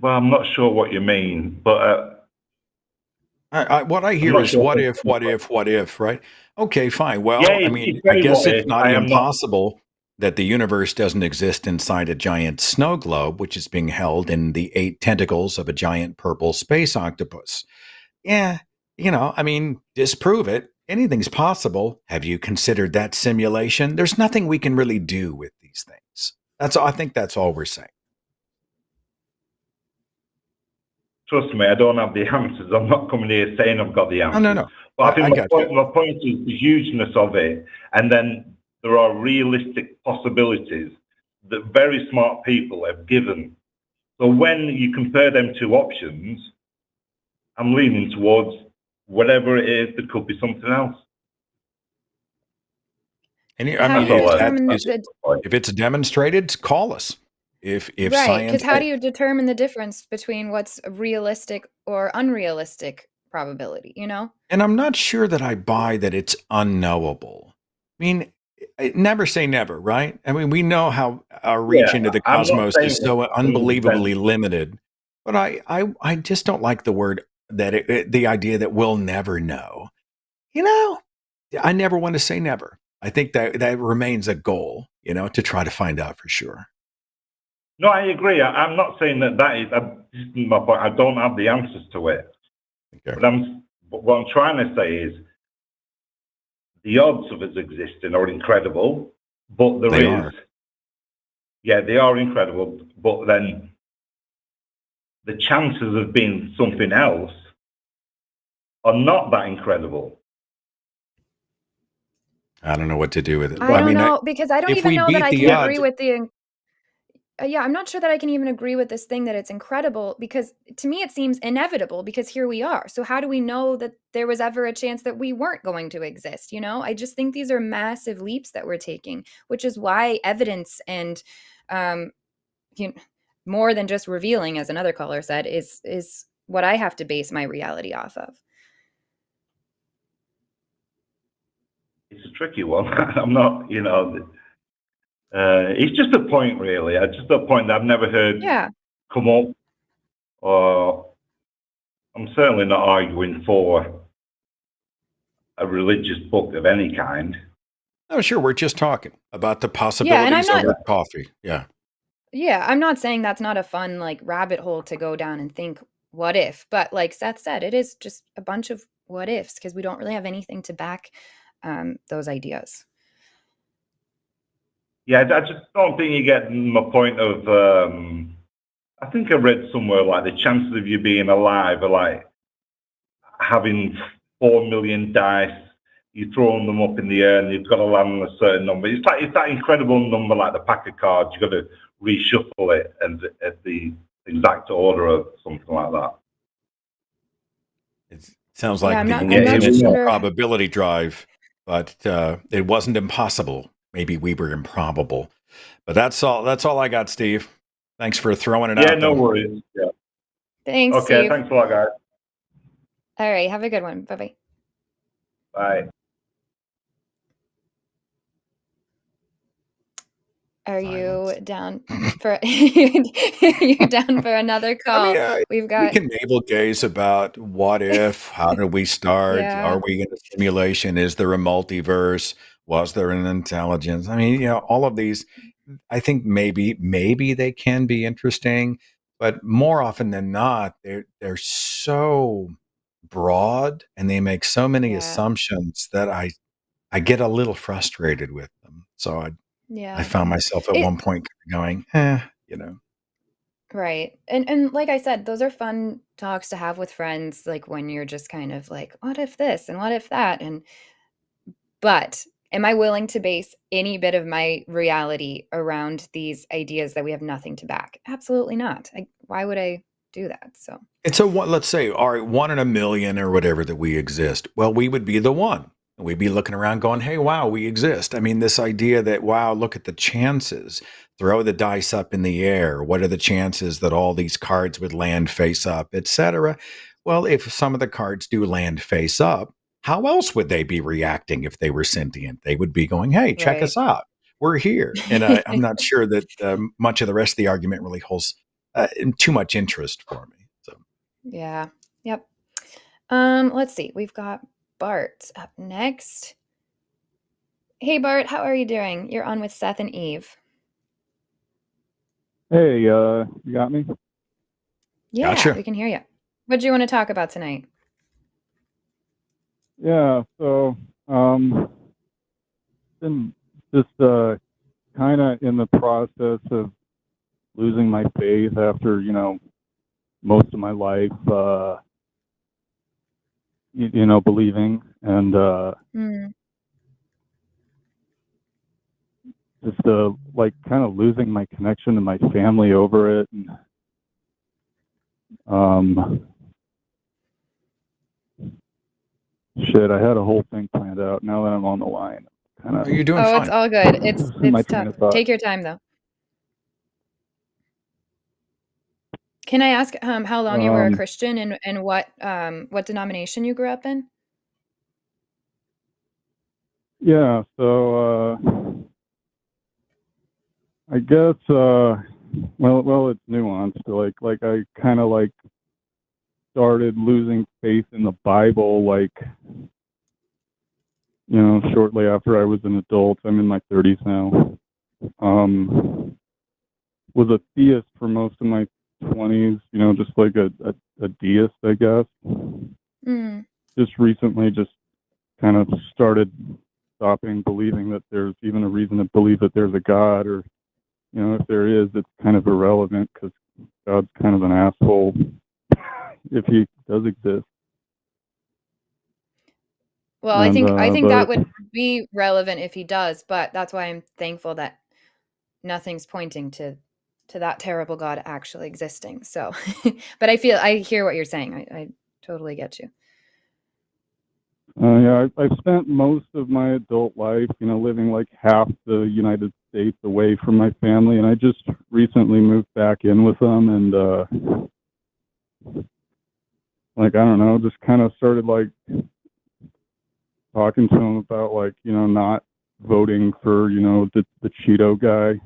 Well, I'm not sure what you mean, but what I hear is what if, right? Okay, fine. Well, yeah, I mean, I guess it's not impossible that the universe doesn't exist inside a giant snow globe, which is being held in the 8 tentacles of a giant purple space octopus. Yeah, I mean, disprove it. Anything's possible. Have you considered that simulation? There's nothing we can really do with these things. I think that's all we're saying. Trust me, I don't have the answers. I'm not coming here saying I've got the answers. No. But I think my point is the hugeness of it. And then there are realistic possibilities that very smart people have given. So when you compare them two options, I'm leaning towards whatever it is, there could be something else. And I mean, if it's demonstrated, call us. If right, because how do you determine the difference between what's realistic or unrealistic probability? And I'm not sure that I buy that it's unknowable. I mean, never say never, right? I mean, we know how our reach into the cosmos is so unbelievably limited, but I just don't like the word the idea that we'll never know. I never want to say never. I think that remains a goal, to try to find out for sure. No, I agree. I'm not saying that is my point. I don't have the answers to it. Okay. But what I'm trying to say is the odds of us existing are incredible, but they are incredible, but then the chances of being something else are not that incredible. I don't know what to do with it. I don't know, because I don't even know that I can agree with the... I'm not sure that I can even agree with this thing that it's incredible, because to me it seems inevitable, because here we are. So how do we know that there was ever a chance that we weren't going to exist? I just think these are massive leaps that we're taking, which is why evidence and more than just revealing, as another caller said, is what I have to base my reality off of. it's a tricky one. I'm not, it's just a point, really. It's just a point that I've never heard come up. Or I'm certainly not arguing for a religious book of any kind. Oh, sure. We're just talking about the possibilities over coffee. Yeah. Yeah, I'm not saying that's not a fun like rabbit hole to go down and think what if, but like Seth said, it is just a bunch of what ifs because we don't really have anything to back those ideas. Yeah, I just don't think you get my point of. I think I read somewhere like the chances of you being alive are like having 4 million dice. You throw them up in the air and you've got to land on a certain number. It's that incredible number, like the pack of cards. You've got to reshuffle it and at the exact order or something like that. It sounds like I'm not sure. Probability drive, but it wasn't impossible. Maybe we were improbable. But that's all I got, Steve. Thanks for throwing it out. Yeah, no worries. Yeah. Thanks, okay, Steve. Thanks a lot, guys. All right, have a good one. Bye-bye. Bye. Are you down for you down for another call? We can navel gaze about what if, how did we start? Are we in a simulation? Is there a multiverse? Was there an intelligence? I mean, all of these, I think maybe they can be interesting, but more often than not, they're so broad and they make so many assumptions that I get a little frustrated with them. So I found myself at one point going, Right. And like I said, those are fun talks to have with friends, like when you're just kind of like, what if this and what if that? But am I willing to base any bit of my reality around these ideas that we have nothing to back? Absolutely not. Why would I do that? So it's let's say, all right, 1 in a million or whatever that we exist. Well, we would be the one. We'd be looking around going, hey, wow, we exist. I mean, this idea that, wow, look at the chances. Throw the dice up in the air. What are the chances that all these cards would land face up, etc.? Well, if some of the cards do land face up, how else would they be reacting if they were sentient? They would be going, hey, check us out. We're here. And I'm not sure that much of the rest of the argument really holds too much interest for me. So yeah. Yep. Let's see. We've got Bart up next. Hey, Bart, how are you doing? You're on with Seth and Eve. Hey, you got me? Yeah, gotcha. We can hear you. What do you want to talk about tonight? Yeah, so been just kind of in the process of losing my faith after, most of my life, believing and just like kind of losing my connection to my family over it. And shit, I had a whole thing planned out. Now that I'm on the line, kind of. You're doing fine. It's all good. It's tough. Take your time though. Can I ask how long you were a Christian and what denomination you grew up in? Yeah, so I guess well it's nuanced. Like I kind of like started losing faith in the Bible shortly after I was an adult. I'm in my 30s now. Was a theist for most of my 20s, just like a deist, I guess. Just recently just kind of started stopping believing that there's even a reason to believe that there's a God, or if there is, it's kind of irrelevant because God's kind of an asshole if he does exist. Well, I think that would be relevant if he does, but that's why I'm thankful that nothing's pointing to that terrible God actually existing. So, but I hear what you're saying. I totally get you. Yeah, I've spent most of my adult life, living like half the United States away from my family, and I just recently moved back in with them, and I don't know, just kind of started like talking to them about, like, not voting for, the Cheeto guy,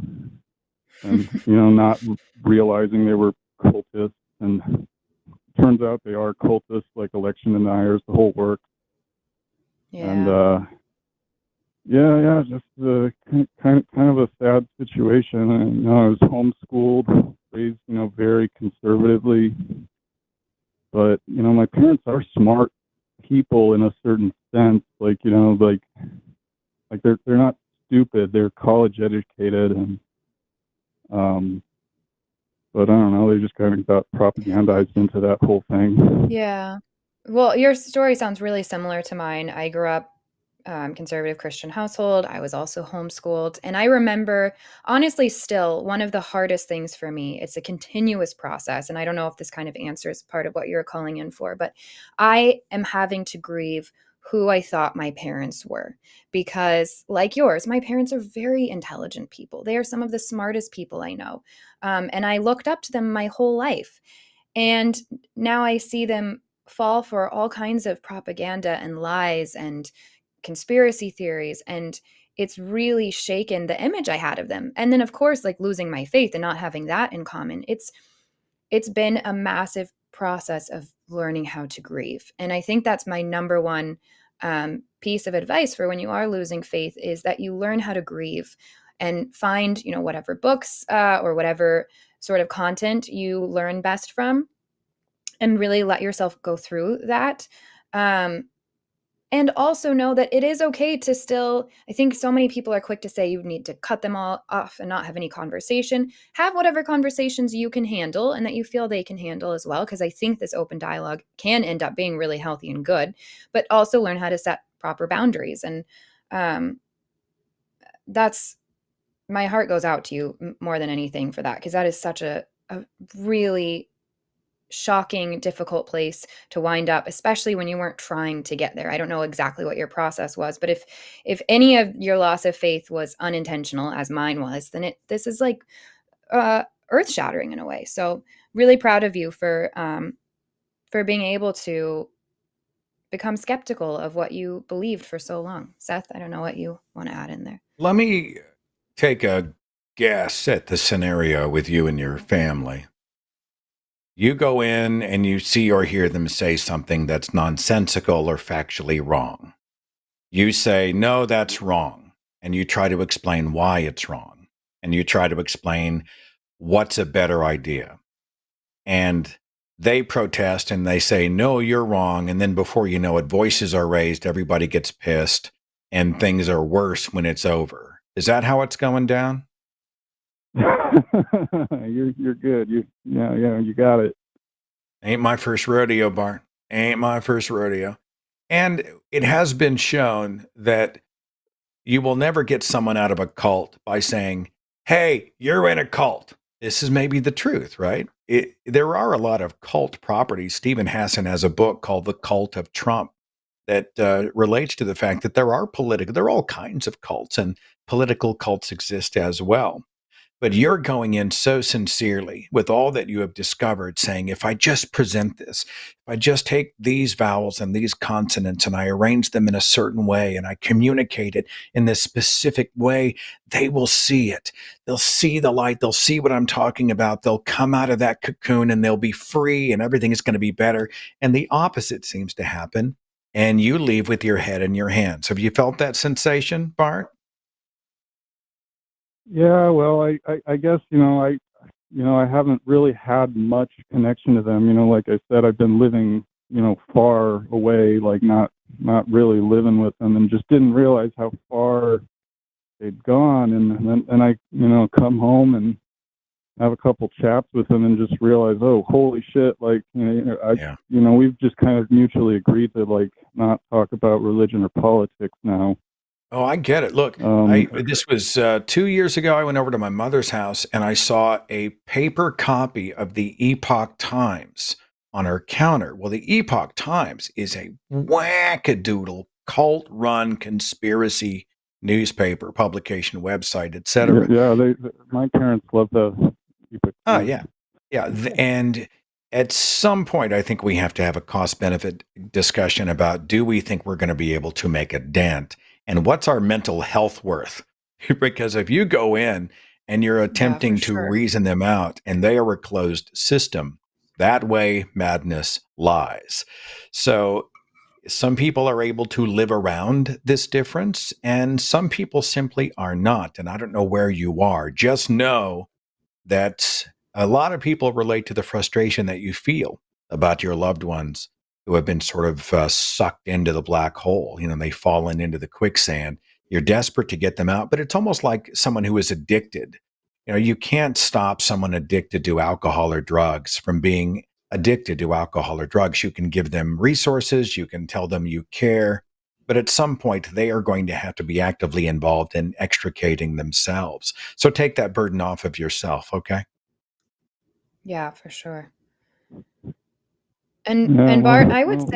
and, not realizing they were cultists. And turns out they are cultists, like election deniers, the whole work. Yeah. And just kind of a sad situation. And, I was homeschooled, raised, very conservatively. But, my parents are smart people in a certain sense. Like, like they're not stupid. They're college educated, and but I don't know. They just kind of got propagandized into that whole thing. Yeah. Well, your story sounds really similar to mine. I grew up conservative Christian household. I was also homeschooled. And I remember, honestly, still one of the hardest things for me, it's a continuous process. And I don't know if this kind of answers part of what you're calling in for, but I am having to grieve who I thought my parents were. Because like yours, my parents are very intelligent people. They are some of the smartest people I know. And I looked up to them my whole life. And now I see them fall for all kinds of propaganda and lies and conspiracy theories, and it's really shaken the image I had of them. And then of course, like losing my faith and not having that in common, it's been a massive process of learning how to grieve. And I think that's my number one piece of advice for when you are losing faith, is that you learn how to grieve and find, whatever books or whatever sort of content you learn best from, and really let yourself go through that. And also know that it is okay to still, I think so many people are quick to say you need to cut them all off and not have any conversation. Have whatever conversations you can handle and that you feel they can handle as well, because I think this open dialogue can end up being really healthy and good, but also learn how to set proper boundaries. And that's, my heart goes out to you more than anything for that, because that is such a really shocking, difficult place to wind up, especially when you weren't trying to get there. I don't know exactly what your process was, but if any of your loss of faith was unintentional, as mine was, then this is like earth shattering in a way. So really proud of you for being able to become skeptical of what you believed for so long. Seth, I don't know what you want to add in there. Let me take a guess at the scenario with you and your family. You go in and you see or hear them say something that's nonsensical or factually wrong. You say, no, that's wrong. And you try to explain why it's wrong. And you try to explain what's a better idea. And they protest and they say, no, you're wrong. And then before you know it, voices are raised, everybody gets pissed, and things are worse when it's over. Is that how it's going down? You're good. You got it. Ain't my first rodeo, Bart. Ain't my first rodeo. And it has been shown that you will never get someone out of a cult by saying, hey, you're in a cult. This is maybe the truth, right? There are a lot of cult properties. Stephen Hassan has a book called The Cult of Trump that relates to the fact that there are all kinds of cults, and political cults exist as well. But you're going in so sincerely with all that you have discovered, saying, if I just present this, if I just take these vowels and these consonants and I arrange them in a certain way and I communicate it in this specific way, they will see it. They'll see the light. They'll see what I'm talking about. They'll come out of that cocoon and they'll be free and everything is going to be better. And the opposite seems to happen. And you leave with your head in your hands. Have you felt that sensation, Bart? Yeah, well, I guess, I haven't really had much connection to them. Like I said, I've been living, far away, like not really living with them, and just didn't realize how far they'd gone. And I, come home and have a couple chats with them and just realize, oh, holy shit. Like, we've just kind of mutually agreed to, like, not talk about religion or politics now. Oh, I get it. Look, this was 2 years ago. I went over to my mother's house and I saw a paper copy of the Epoch Times on her counter. Well, the Epoch Times is a wackadoodle, cult-run conspiracy newspaper, publication, website, etc. Yeah, my parents love the Epoch Times. Oh, yeah. Yeah. And at some point, I think we have to have a cost benefit discussion about, do we think we're going to be able to make a dent, and what's our mental health worth? Because if you go in and you're attempting to reason them out and they are a closed system, that way madness lies. So some people are able to live around this difference, and some people simply are not. And I don't know where you are. Just know that a lot of people relate to the frustration that you feel about your loved ones who have been sort of sucked into the black hole. You know, they've fallen into the quicksand. You're desperate to get them out, but it's almost like someone who is addicted. You know, you can't stop someone addicted to alcohol or drugs from being addicted to alcohol or drugs. You can give them resources, you can tell them you care, but at some point they are going to have to be actively involved in extricating themselves. So take that burden off of yourself, okay? Yeah, for sure. And Bart, I would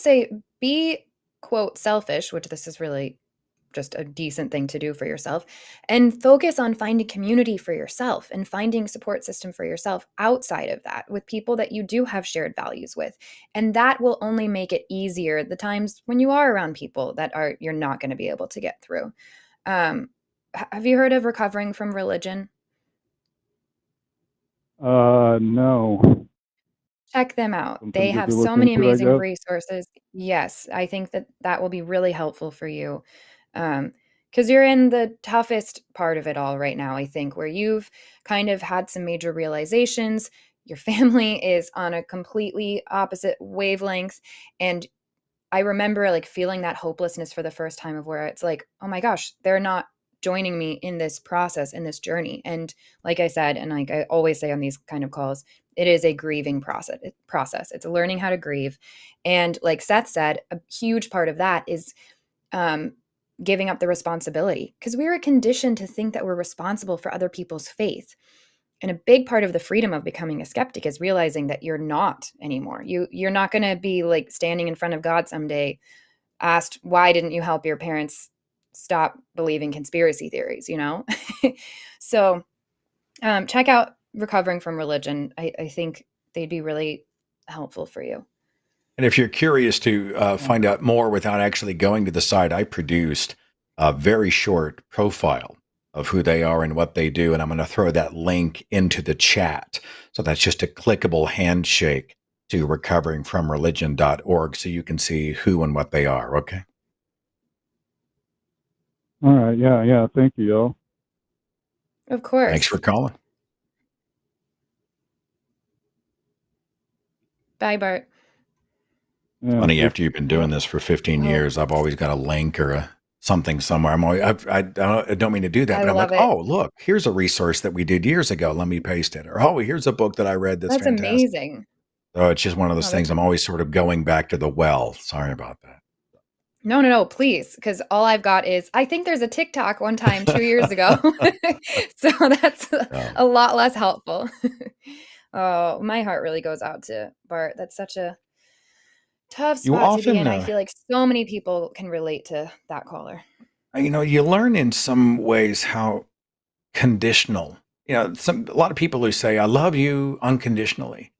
say be, quote, selfish, which this is really just a decent thing to do for yourself, and focus on finding community for yourself and finding support system for yourself outside of that with people that you do have shared values with. And that will only make it easier the times when you are around people that you're not going to be able to get through. Have you heard of recovering from religion? No. Check them out. Something They to have be so looked many into, I amazing guess. resources. Yes, I think that will be really helpful for you. Because you're in the toughest part of it all right now, I think, where you've kind of had some major realizations. Your family is on a completely opposite wavelength. And I remember like feeling that hopelessness for the first time of where it's like, oh my gosh, they're not joining me in this process, in this journey. And like I said, and like I always say on these kind of calls, it is a grieving process. It's learning how to grieve. And like Seth said, a huge part of that is giving up the responsibility, because we were conditioned to think that we're responsible for other people's faith. And a big part of the freedom of becoming a skeptic is realizing that you're not anymore. You're not going to be like standing in front of God someday asked, why didn't you help your parents stop believing conspiracy theories, you know? So check out Recovering from Religion. I think they'd be really helpful for you. And if you're curious to find out more without actually going to the site, I produced a very short profile of who they are and what they do. And I'm going to throw that link into the chat. So that's just a clickable handshake to recoveringfromreligion.org so you can see who and what they are. Okay. All right. Yeah. Thank you, y'all. Of course. Thanks for calling. Bye, Bart. Yeah, Funny, after you've been doing this for 15 years, I've always got a link or something somewhere. I don't mean to do that, but I'm like, oh, look, here's a resource that we did years ago. Let me paste it. Or, oh, here's a book that I read that's fantastic. Amazing. So it's just one of those things. I'm always sort of going back to the well. Sorry about that. No, please. Because all I've got is, I think there's a TikTok one time 2 years ago. So that's a lot less helpful. Oh, my heart really goes out to Bart. That's such a tough spot to be in. I feel like so many people can relate to that caller. You know, you learn in some ways how conditional, you know, a lot of people who say, I love you unconditionally.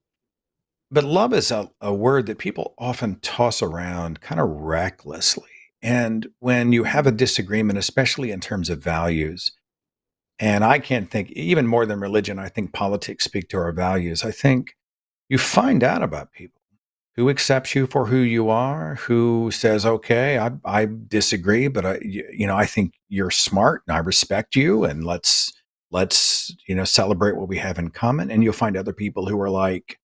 But love is a word that people often toss around kind of recklessly. And when you have a disagreement, especially in terms of values, and I can't think, even more than religion, I think politics speak to our values. I think you find out about people who accepts you for who you are, who says, okay, I disagree, but I think you're smart and I respect you, and let's celebrate what we have in common. And you'll find other people who are like,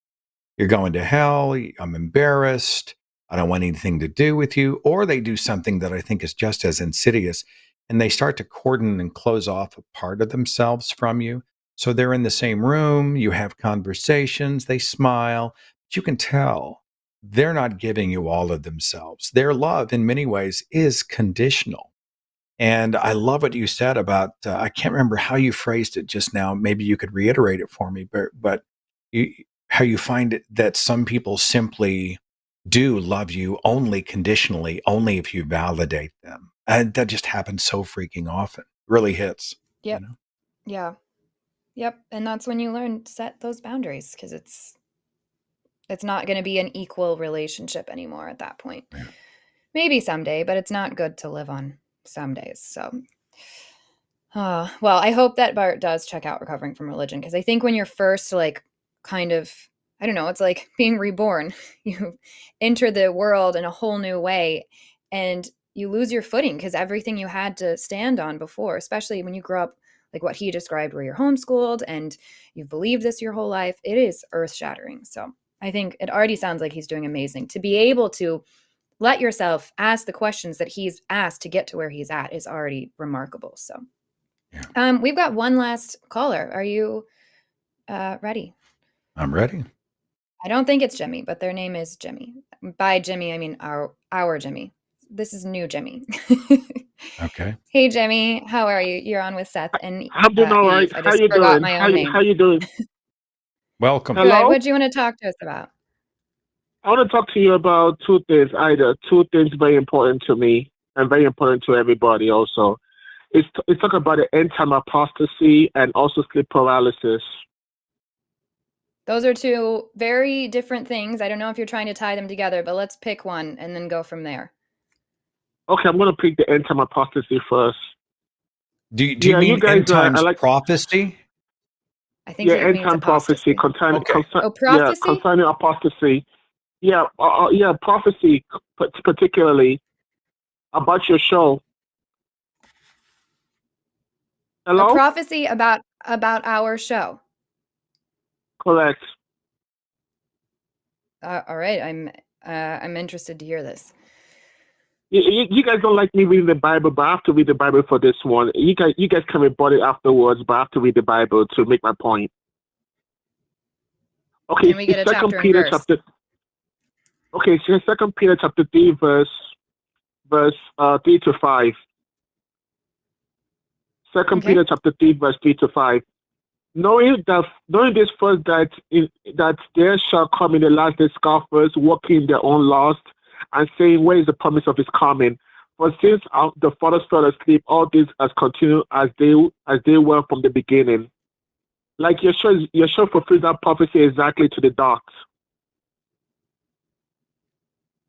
you're going to hell, I'm embarrassed, I don't want anything to do with you. Or they do something that I think is just as insidious, and they start to cordon and close off a part of themselves from you. So they're in the same room, you have conversations, they smile, but you can tell they're not giving you all of themselves. Their love, in many ways, is conditional. And I love what you said about, I can't remember how you phrased it just now. Maybe you could reiterate it for me, but how you find it that some people simply do love you only conditionally, only if you validate them. And that just happens so freaking often. Really hits. Yep. You know? Yeah. Yep. And that's when you learn to set those boundaries, because it's not going to be an equal relationship anymore at that point. Yeah. Maybe someday, but it's not good to live on some days. So, well, I hope that Bart does check out Recovering from Religion, because I think when you're first kind of, I don't know, it's like being reborn. You enter the world in a whole new way, and you lose your footing because everything you had to stand on before, especially when you grow up like what he described, where you're homeschooled and you've believed this your whole life, it is earth-shattering. So I think it already sounds like he's doing amazing. To be able to let yourself ask the questions that he's asked to get to where he's at is already remarkable. So we've got one last caller. Are you ready? I'm ready. I don't think it's Jimmy, but their name is Jimmy. By Jimmy, I mean our Jimmy. This is new Jimmy. Okay. Hey, Jimmy. How are you? You're on with Seth and I'm doing all right. I How just you forgot doing? my own name. How you doing? Welcome. Good. Hello? What do you want to talk to us about? I want to talk to you about two things. Two things very important to me and very important to everybody also. It's talk about the end time apostasy and also sleep paralysis. Those are two very different things. I don't know if you're trying to tie them together, but let's pick one and then go from there. Okay, I'm going to pick the end time apostasy first. Do you mean end times prophecy? I think it end means time prophecy concerning prophecy? concerning apostasy. Prophecy particularly about your show. Hello? A prophecy about our show. Correct. All right, I'm interested to hear this. You guys don't like me reading the Bible, but I have to read the Bible for this one. You guys can rebut it afterwards, but I have to read the Bible to make my point. Okay, can we get a chapter and verse? Okay, so 2 Peter chapter 3, verse 3 to 5. 2 Peter chapter 3, verse 3 to 5. Knowing this first, that there shall come in the last days scoffers, walking in their own lust, and saying, where is the promise of his coming? For since the fathers fell asleep, all this has continued as they were from the beginning. Like your show fulfills that prophecy exactly to the dot.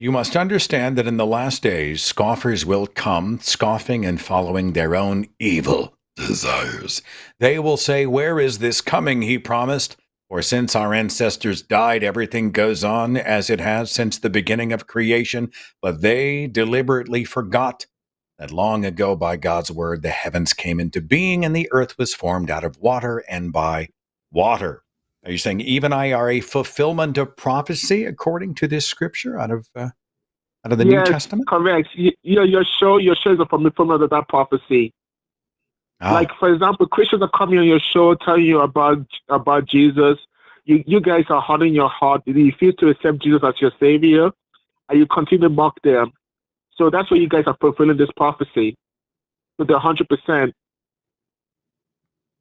You must understand that in the last days, scoffers will come, scoffing and following their own evil desires. They will say, where is this coming he promised? For since our ancestors died, everything goes on as it has since the beginning of creation. But they deliberately forgot that long ago by God's word, the heavens came into being and the earth was formed out of water and by water. Are you saying even I are a fulfillment of prophecy according to this scripture out of the New Testament? Correct. Your show is a fulfillment of that prophecy. Like, for example, Christians are coming on your show telling you about Jesus. You guys are hardening your heart. You refuse to accept Jesus as your savior, and you continue to mock them. So that's why you guys are fulfilling this prophecy with 100%.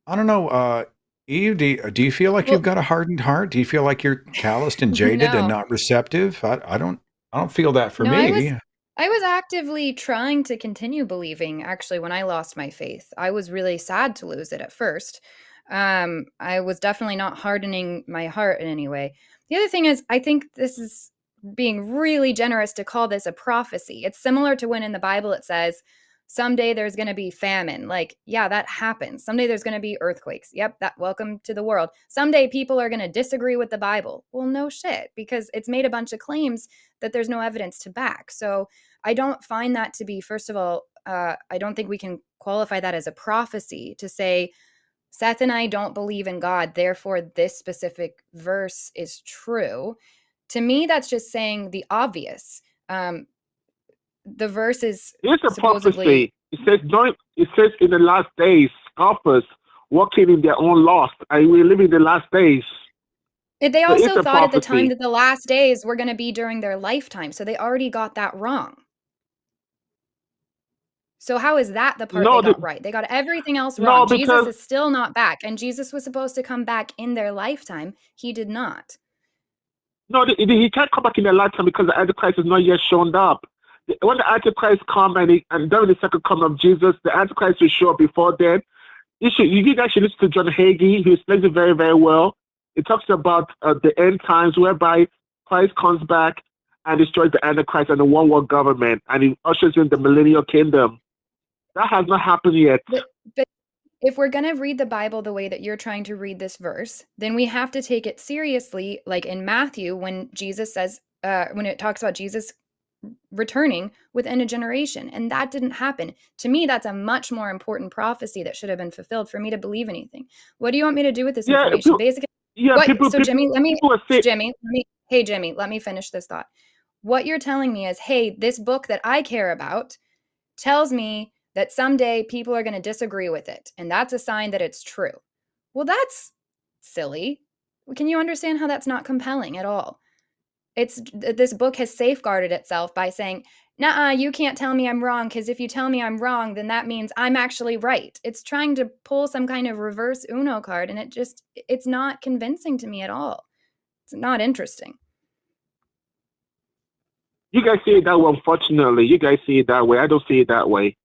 I don't know. Eve, do you feel like you've got a hardened heart? Do you feel like you're calloused and jaded and not receptive? I don't feel that for me. I was actively trying to continue believing, actually, when I lost my faith. I was really sad to lose it at first. I was definitely not hardening my heart in any way. The other thing is, I think this is being really generous to call this a prophecy. It's similar to when in the Bible it says, someday there's going to be famine. Like, yeah, that happens. Someday there's going to be earthquakes. Yep, welcome to the world. Someday people are going to disagree with the Bible. Well, no shit, because it's made a bunch of claims that there's no evidence to back. So I don't find that to be, first of all, I don't think we can qualify that as a prophecy to say, Seth and I don't believe in God, therefore this specific verse is true. To me, that's just saying the obvious. The verse is It's a prophecy. It says in the last days, scoffers walking in their own lust, and we live in the last days. They also thought at the time that the last days were going to be during their lifetime, so they already got that wrong. So how is that the part they got right? They got everything else wrong. Jesus is still not back, and Jesus was supposed to come back in their lifetime. He did not. No, he can't come back in their lifetime because the Antichrist is not yet shown up. When the Antichrist comes and during the second coming of Jesus, the Antichrist will show up before then. you guys should listen to John Hagee. He explains it very, very well. It talks about the end times whereby Christ comes back and destroys the Antichrist and the one world government, and he ushers in the millennial kingdom. That has not happened yet. But if we're going to read the Bible the way that you're trying to read this verse, then we have to take it seriously, like in Matthew, when Jesus says, when it talks about Jesus returning within a generation, and that didn't happen. To me, that's a much more important prophecy that should have been fulfilled for me to believe anything. What do you want me to do with this information? Basically, Jimmy, let me finish this thought. What you're telling me is, hey, this book that I care about tells me that someday people are going to disagree with it, and that's a sign that it's true. Well, that's silly. Can you understand how that's not compelling at all? This book has safeguarded itself by saying, nuh-uh, you can't tell me I'm wrong, because if you tell me I'm wrong, then that means I'm actually right. It's trying to pull some kind of reverse Uno card, and it's not convincing to me at all. It's not interesting. You guys see it that way, unfortunately. You guys see it that way. I don't see it that way.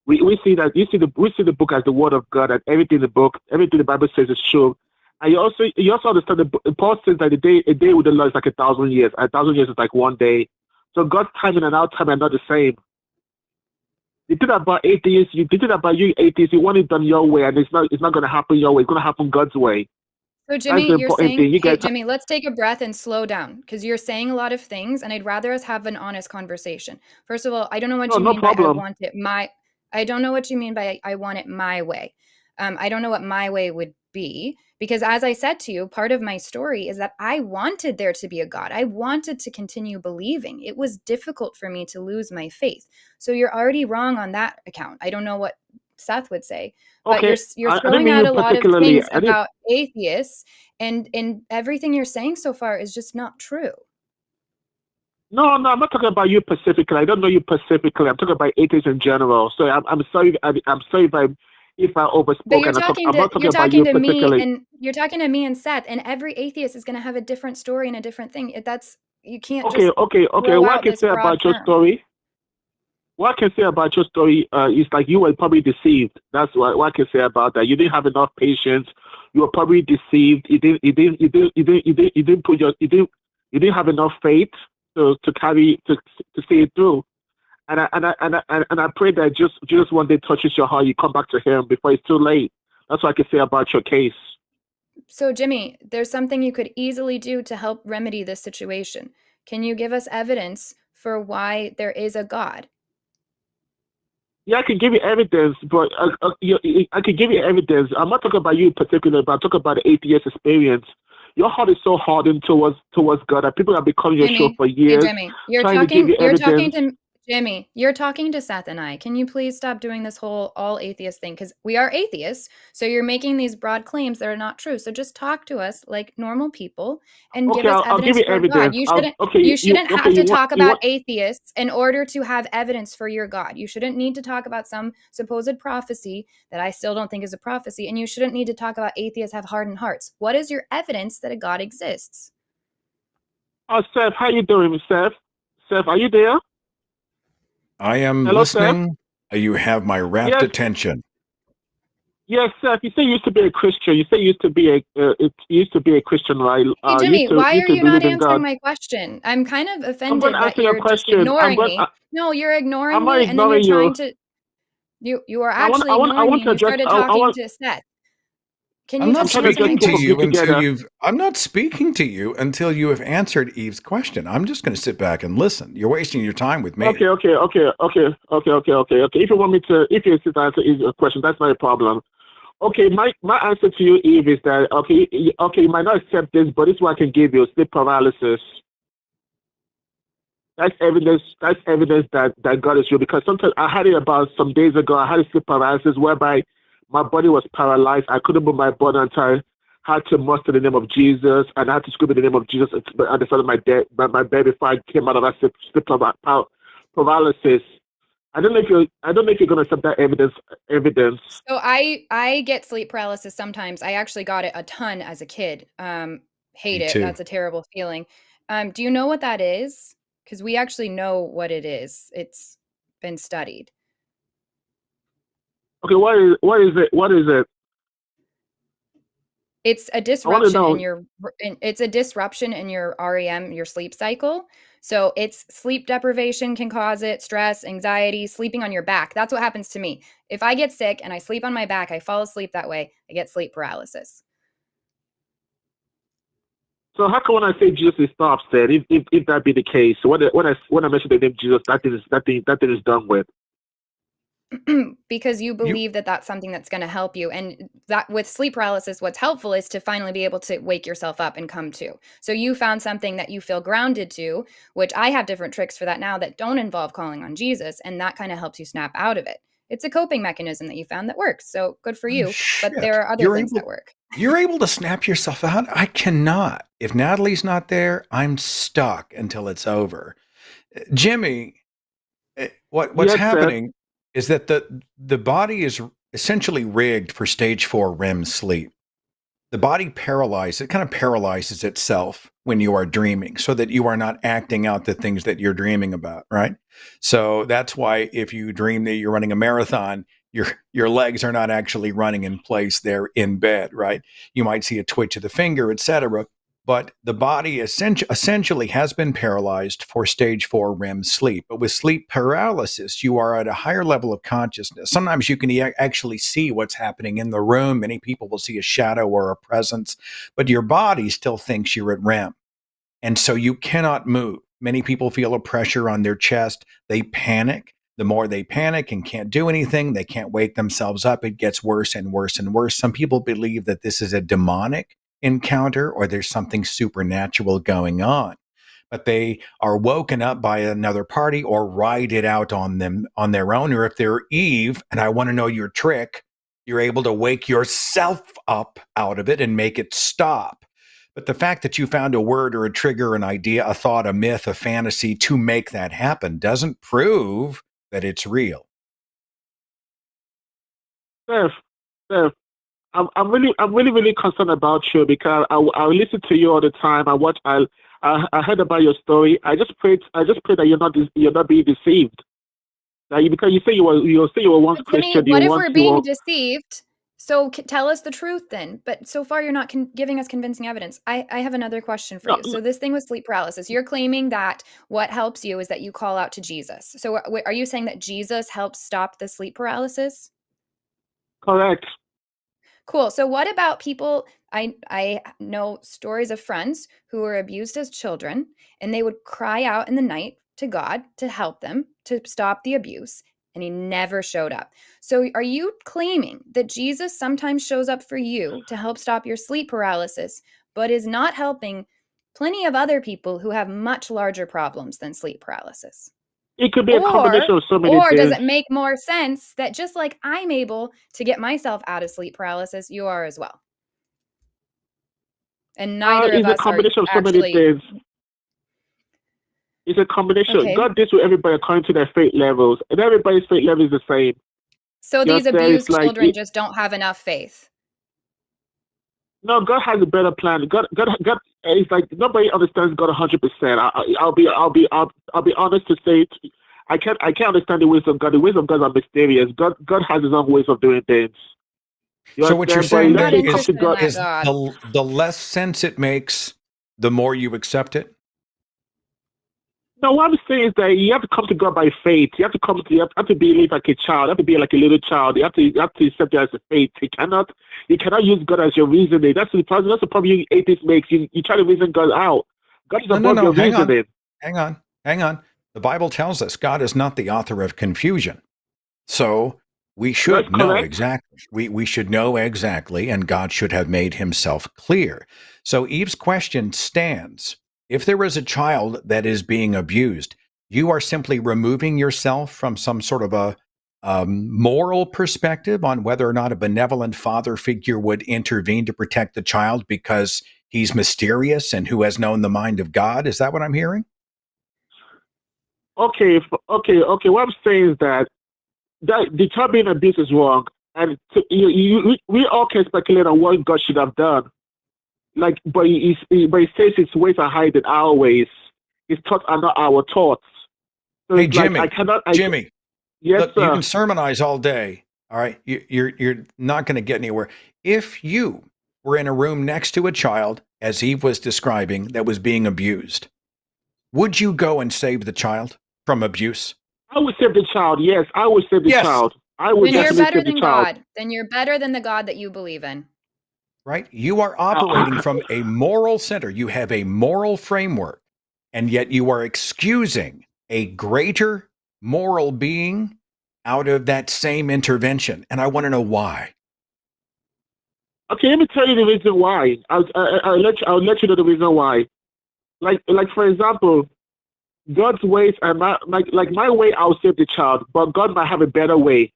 We see that we see the book as the word of God, and everything the Bible says is true. And you also understand that Paul says that a day with the Lord is like 1,000 years. 1,000 years is like one day. So God's timing and our time are not the same. You did that about atheists. You did that about you atheists. You want it done your way, and it's not going to happen your way. It's going to happen God's way. So Jimmy, you're saying, Jimmy, let's take a breath and slow down, because you're saying a lot of things, and I'd rather us have an honest conversation. First of all, I don't know what you mean by I want it my. I don't know what you mean by I want it my way. I don't know what my way would be, because as I said to you, part of my story is that I wanted there to be a God. I wanted to continue believing. It was difficult for me to lose my faith. So you're already wrong on that account. I don't know what Seth would say, but you're throwing out a lot of things about atheists, and everything you're saying so far is just not true. No, I'm not talking about you specifically. I don't know you specifically. I'm talking about atheists in general. So I'm sorry. I'm sorry if I overspoke. But you're talking to me, and you're talking to me and Seth, and every atheist is going to have a different story and a different thing. You can't. Okay. What I can say about your story? What I can say about your story is like you were probably deceived. That's what I can say about that. You didn't have enough patience. You were probably deceived. You didn't have enough faith to see it through. And I pray that just one day touches your heart, you come back to Him before it's too late. That's what I can say about your case. So Jimmy, there's something you could easily do to help remedy this situation. Can you give us evidence for why there is a God? Yeah, I can give you evidence, but I can give you evidence. I'm not talking about you in particular, but I'm talking about the atheist experience. Your heart is so hardened towards God that people have been calling your show for years. Hey, Jimmy, you're talking to Seth and I. Can you please stop doing this whole all atheist thing? Because we are atheists, so you're making these broad claims that are not true. So just talk to us like normal people and give us evidence for God. You shouldn't have to talk about atheists in order to have evidence for your God. You shouldn't need to talk about some supposed prophecy that I still don't think is a prophecy, and you shouldn't need to talk about atheists have hardened hearts. What is your evidence that a God exists? Seth, how you doing, Seth? Seth, are you there? I am listening. Seth? You have my rapt attention. Yes, Seth. You say you used to be a Christian. You say you used to be a Christian, right? Hey, Jimmy, why are you not answering my question? I'm kind of offended that you're just ignoring me. No, you're ignoring me, and then you're trying to. You are actually ignoring me. You started talking to Seth. I'm not speaking to you until you have answered Eve's question. I'm just going to sit back and listen. You're wasting your time with me. Okay. If you want me to, if you sit answer Eve's question, that's not a problem. Okay, my answer to you, Eve, is that you might not accept this, but this is what I can give you: sleep paralysis. That's evidence. That's evidence that God is real. Because sometimes I had it about some days ago. I had a sleep paralysis whereby my body was paralyzed. I couldn't move my body until I had to muster the name of Jesus, and I had to scream in the name of Jesus at the side of my bed before I came out of that sleep paralysis. I don't know if you're going to accept that evidence. So I get sleep paralysis sometimes. I actually got it a ton as a kid. Hate it. That's a terrible feeling. Do you know what that is? Because we actually know what it is. It's been studied. Okay, what is it? What is it? It's a disruption in your it's a disruption in your REM, your sleep cycle. So it's sleep deprivation can cause it, stress, anxiety, sleeping on your back. That's what happens to me. If I get sick and I sleep on my back, I fall asleep that way, I get sleep paralysis. So how come when I say Jesus is stops then, if that be the case, when I mention the name Jesus, that thing is done with? Because you believe that that's something that's going to help you. And that with sleep paralysis, what's helpful is to finally be able to wake yourself up and come to. So you found something that you feel grounded to, which I have different tricks for that now that don't involve calling on Jesus. And that kind of helps you snap out of it. It's a coping mechanism that you found that works. So good for you. But there are other things that work. You're able to snap yourself out. I cannot. If Natalie's not there, I'm stuck until it's over. Jimmy, what's happening is that the body is essentially rigged for stage 4 REM sleep. The body kind of paralyzes itself when you are dreaming so that you are not acting out the things that you're dreaming about, right? So that's why if you dream that you're running a marathon, your legs are not actually running in place. They're in bed, right? You might see a twitch of the finger, etc. But the body essentially has been paralyzed for stage 4 REM sleep. But with sleep paralysis, you are at a higher level of consciousness. Sometimes you can actually see what's happening in the room. Many people will see a shadow or a presence, but your body still thinks you're at REM. And so you cannot move. Many people feel a pressure on their chest. They panic. The more they panic and can't do anything, they can't wake themselves up. It gets worse and worse and worse. Some people believe that this is a demonic encounter or there's something supernatural going on, but they are woken up by another party or ride it out on them on their own. Or if they're Eve, and I want to know your trick, you're able to wake yourself up out of it and make it stop. But the fact that you found a word or a trigger, an idea, a thought, a myth, a fantasy to make that happen doesn't prove that it's real. Seth, I'm really concerned about you because I listen to you all the time. I heard about your story. I just pray that you're not being deceived. Because you say you were once Christian. What if we're being deceived? So tell us the truth then. But so far you're not giving us convincing evidence. I have another question for you. So this thing with sleep paralysis, you're claiming that what helps you is that you call out to Jesus. So are you saying that Jesus helps stop the sleep paralysis? Correct. Cool. So what about people? I know stories of friends who were abused as children, and they would cry out in the night to God to help them to stop the abuse, and he never showed up. So are you claiming that Jesus sometimes shows up for you to help stop your sleep paralysis, but is not helping plenty of other people who have much larger problems than sleep paralysis? It could be a combination of so many things. Or does it make more sense that just like I'm able to get myself out of sleep paralysis, you are as well? And neither of us It's a combination of so many things. It's a combination. Okay. God deals with everybody according to their faith levels, and everybody's faith level is the same. So these abused children just don't have enough faith. No, God has a better plan. God it's like nobody understands God 100%. I'll be honest to say I can't understand the ways of God. The ways of God are mysterious. God has his own ways of doing things. So what you're saying is the less sense it makes, the more you accept it? No, what I'm saying is that you have to come to God by faith. You have to believe like a child. You have to be like a little child. You have to accept it as a faith. You cannot use God as your reasoning. That's the problem. That's the problem you atheists make. You try to reason God out. God is above your reasoning. Hang on. The Bible tells us God is not the author of confusion. So we should know exactly. We should know exactly, and God should have made himself clear. So Eve's question stands. If there is a child that is being abused, you are simply removing yourself from some sort of a moral perspective on whether or not a benevolent father figure would intervene to protect the child because he's mysterious and who has known the mind of God. Is that what I'm hearing? Okay. What I'm saying is that the child being abused is wrong, and we all can speculate on what God should have done. But he says his ways are higher than our ways. His thoughts are not our thoughts. So hey, Jimmy, Jimmy. Yes, look, sir. You can sermonize all day. All right, you're not going to get anywhere. If you were in a room next to a child, as Eve was describing, that was being abused, would you go and save the child from abuse? I would save the child. Yes, I would save the child. I would then you're definitely better save the than child. God. Then you're better than the God that you believe in. Right? You are operating from a moral center. You have a moral framework, and yet you are excusing a greater moral being out of that same intervention. And I want to know why. Okay, let me tell you the reason why. I'll let you know the reason why. Like for example, God's ways and my way, I'll save the child, but God might have a better way.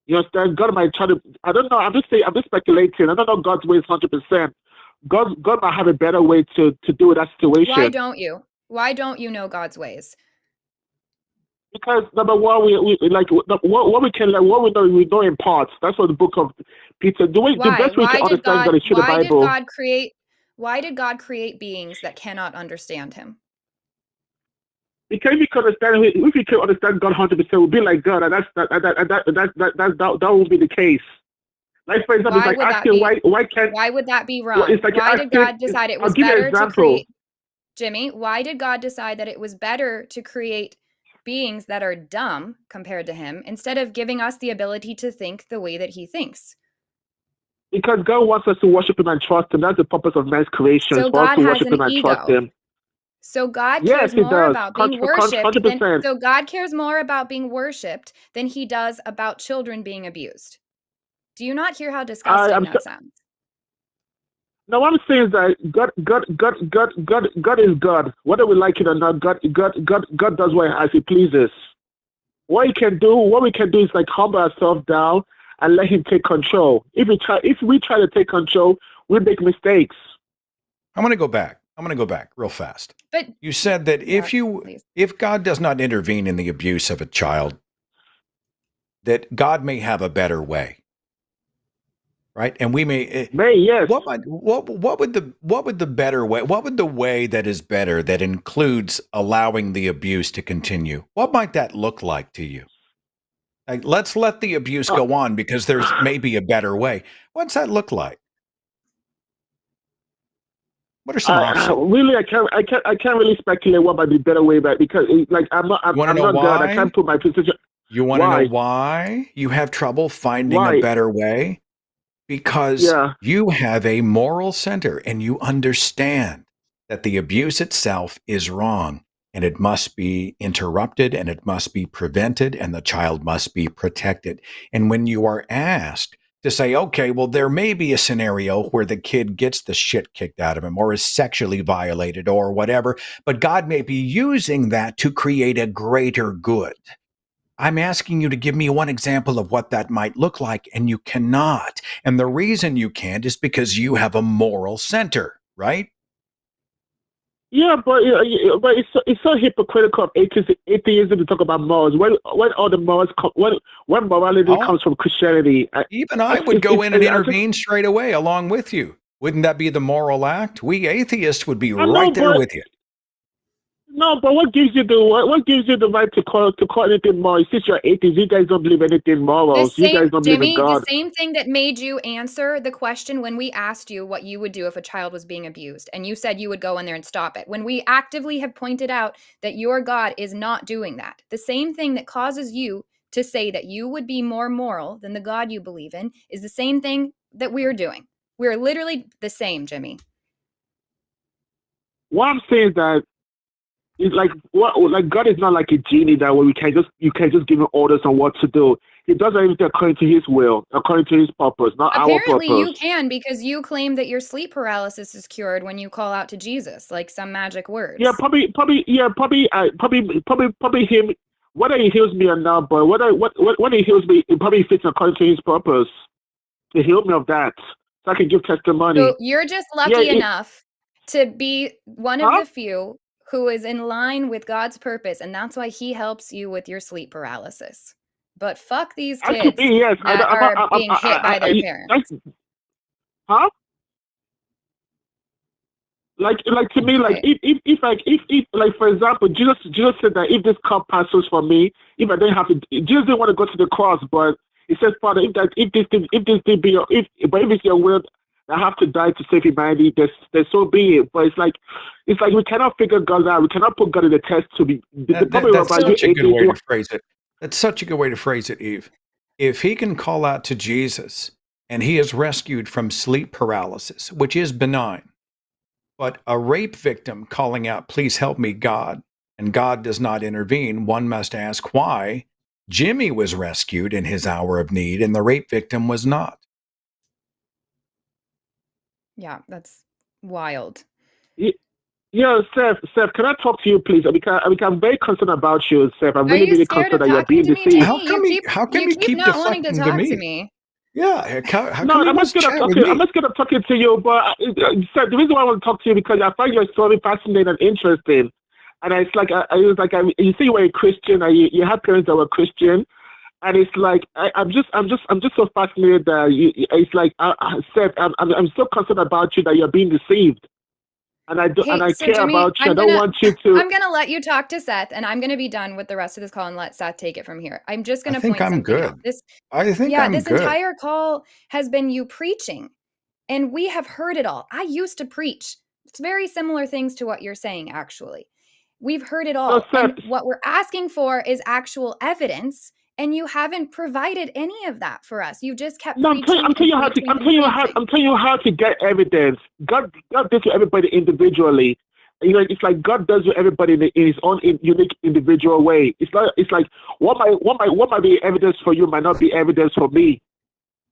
You understand? God might try to. I don't know. I'm just speculating. I don't know God's ways 100%. God might have a better way to deal with that situation. Why don't you? Why don't you know God's ways? Because number one, we like what we can learn, what we know in parts. That's what the book of Peter. The best way to understand God is through the Bible. Why did God create beings that cannot understand Him? Because we can understand, if we can understand God 100%, we'll be like God, and that won't be the case. Like for example, it's like asking why would that be wrong? Why did God decide it was better to create? Jimmy, why did God decide that it was better to create beings that are dumb compared to Him instead of giving us the ability to think the way that He thinks? Because God wants us to worship Him and trust Him. That's the purpose of man's creation. So God has an ego. So God cares more about being worshipped so God cares more about being worshipped than He does about children being abused. Do you not hear how disgusting that sounds? No, what I'm saying is that God is God. Whether we like it or not, God does what as He pleases. What we can do is like humble ourselves down and let Him take control. If we try to take control, we make mistakes. I'm going to go back real fast. But you said that if God does not intervene in the abuse of a child, that God may have a better way. Right, and we may yes. What would the better way? What would the way that is better that includes allowing the abuse to continue? What might that look like to you? Like, let's let the abuse go on because there's maybe a better way. What's that look like? What are some options? Really, I can't really speculate what might be a better way, but because like I'm not God. I can't put my position. You want to know why you have trouble finding a better way? Because you have a moral center and you understand that the abuse itself is wrong and it must be interrupted and it must be prevented and the child must be protected. And when you are asked to say, okay, well, there may be a scenario where the kid gets the shit kicked out of him or is sexually violated or whatever, but God may be using that to create a greater good. I'm asking you to give me one example of what that might look like, and you cannot. And the reason you can't is because you have a moral center, right? Yeah, but it's so hypocritical of atheism to talk about morals. When all the morals when morality comes from Christianity, even I would go in and intervene straight away along with you. Wouldn't that be the moral act? We atheists would be right there with you. No, but what gives you the right to call anything moral? Since you're atheists, you guys don't believe anything moral. You guys don't believe in God. The same thing that made you answer the question when we asked you what you would do if a child was being abused, and you said you would go in there and stop it. When we actively have pointed out that your God is not doing that, the same thing that causes you to say that you would be more moral than the God you believe in is the same thing that we're doing. We're literally the same, Jimmy. What I'm saying is that it's like God is not like a genie that way you can just give him orders on what to do. He does everything according to His will, according to His purpose, not our purpose. Apparently, you can because you claim that your sleep paralysis is cured when you call out to Jesus, like some magic words. Yeah, probably Him. Whether He heals me or not, but when He heals me, it probably fits according to His purpose to heal me of that, so I can give testimony. So you're just lucky enough to be one of the few who is in line with God's purpose, and that's why He helps you with your sleep paralysis. But fuck these kids that are being hit by their parents. Huh? Like to me, like if like for example, Jesus said that if this cup passes for me, if I didn't have to, Jesus didn't want to go to the cross, but He says, Father, if it's your will I have to die to save humanity, then so be it. But it's like we cannot figure God out. We cannot put God in the test to be. That's such a good way to phrase it. That's such a good way to phrase it, Eve. If he can call out to Jesus and he is rescued from sleep paralysis, which is benign, but a rape victim calling out, please help me, God, and God does not intervene, one must ask why Jimmy was rescued in his hour of need and the rape victim was not. Yeah, that's wild. Yeah, Seth, can I talk to you, please? Because I'm very concerned about you, Seth. I'm really concerned that you're being deceived. How come you keep not wanting to deflecting talk to me? Yeah, how no, come I'm not scared of talking. I'm not scared of talking to you, but Seth, the reason why I want to talk to you because I find your story fascinating and interesting. And it's like you say you were a Christian, and you had parents that were Christian, and it's like I'm just so fascinated that it's like Seth, I'm so concerned about you that you're being deceived. And I care Jimmy, about you. I don't want you to. I'm gonna let you talk to Seth, and I'm gonna be done with the rest of this call and let Seth take it from here. I'm just gonna point something out. This entire call has been you preaching, and we have heard it all. I used to preach. It's very similar things to what you're saying, actually. We've heard it all. And what we're asking for is actual evidence, and you haven't provided any of that for us. You just kept preaching. I'm telling you how to get evidence. God does to everybody individually. You know, it's like God does to everybody in his own unique individual way. It's like what might be evidence for you might not be evidence for me.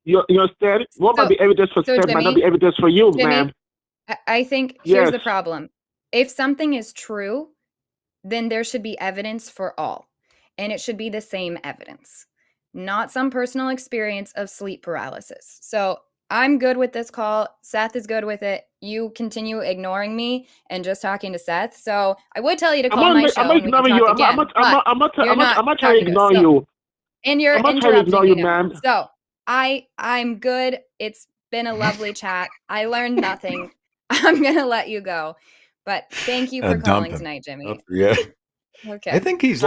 You understand? What might be evidence for Seth might not be evidence for you, man. I think here's the problem. If something is true, then there should be evidence for all. And it should be the same evidence, not some personal experience of sleep paralysis. So I'm good with this call. Seth is good with it. You continue ignoring me and just talking to Seth. So I would tell you to call my show. I'm not trying to ignore you. And you're interrupting me now. So I'm good. It's been a lovely chat. I learned nothing. I'm going to let you go. But thank you for calling tonight, Jimmy. Yeah. Okay. I think he's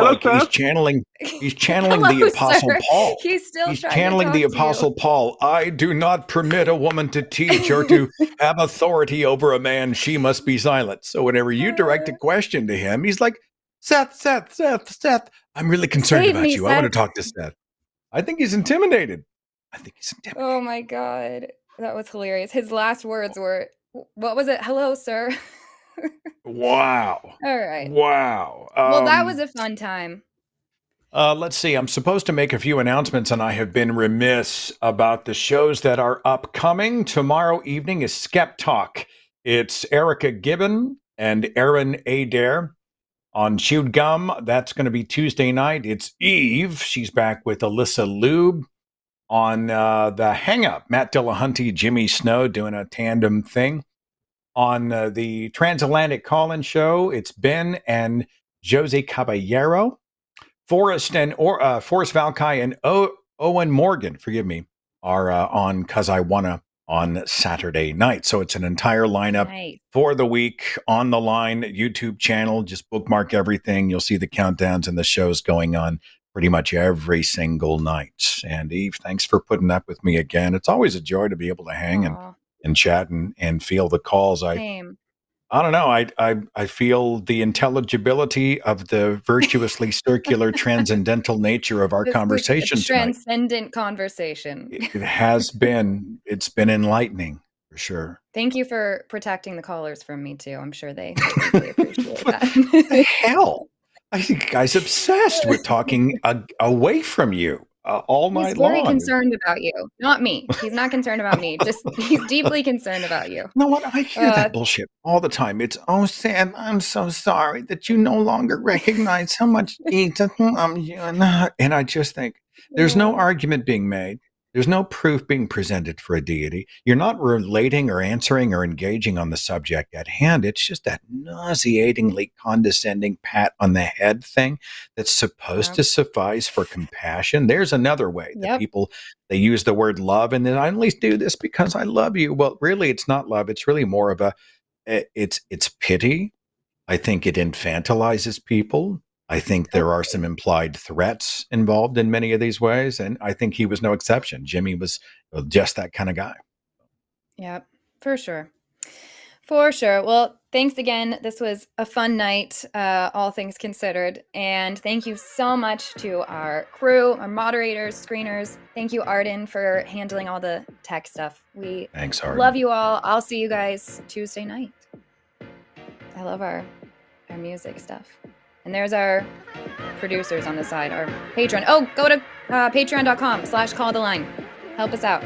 channeling the Apostle Paul. He's channeling the Apostle Paul. I do not permit a woman to teach or to have authority over a man. She must be silent. So whenever you direct a question to him, he's like, Seth, I'm really concerned about you. Seth. I want to talk to Seth. I think he's intimidated. Oh my God. That was hilarious. His last words were, what was it? Hello, sir. Wow. All right. Wow. Well, that was a fun time. Let's see. I'm supposed to make a few announcements, and I have been remiss about the shows that are upcoming. Tomorrow evening is Skeptalk. It's Erika Gibbon and Aron Adair on Chewed Gum. That's going to be Tuesday night. It's Eve. She's back with Alyssa Ljub on the Hang Up. Matt Dillahunty, Jimmy Snow doing a tandem thing. On the Transatlantic Call-In Show, it's Ben and Jose Caballero. Forrest Valkai and Owen Morgan, forgive me, are on Cause I Wanna on Saturday night. So it's an entire lineup for the week on the line YouTube channel. Just bookmark everything. You'll see the countdowns and the shows going on pretty much every single night. And Eve, thanks for putting up with me again. It's always a joy to be able to hang and chat and feel the calls. Same. I don't know. I feel the intelligibility of the virtuously circular transcendental nature of our conversation tonight. Transcendent conversation. It's been enlightening for sure. Thank you for protecting the callers from me too. I'm sure they really appreciate that. What the hell? I think guy's obsessed with talking away from you. All night long. He's very concerned about you, not me. He's not concerned about me. Just he's deeply concerned about you. You know what? I hear that bullshit all the time. It's, oh, Sam, I'm so sorry that you no longer recognize how much you. And I just think there's no argument being made. There's no proof being presented for a deity. You're not relating or answering or engaging on the subject at hand. It's just that nauseatingly condescending pat on the head thing that's supposed to suffice for compassion. There's another way that people, they use the word love and then I only do this because I love you. Well, really, it's not love. It's really more of it's pity. I think it infantilizes people. I think there are some implied threats involved in many of these ways, and I think he was no exception. Jimmy was just that kind of guy. Yep. For sure. For sure. Well, thanks again. This was a fun night, all things considered. And thank you so much to our crew, our moderators, screeners. Thank you, Arden, for handling all the tech stuff. Thanks, Arden. Love you all. I'll see you guys Tuesday night. I love our music stuff. And there's our producers on the side, our Patreon. Oh, go to patreon.com/calltheline. Help us out.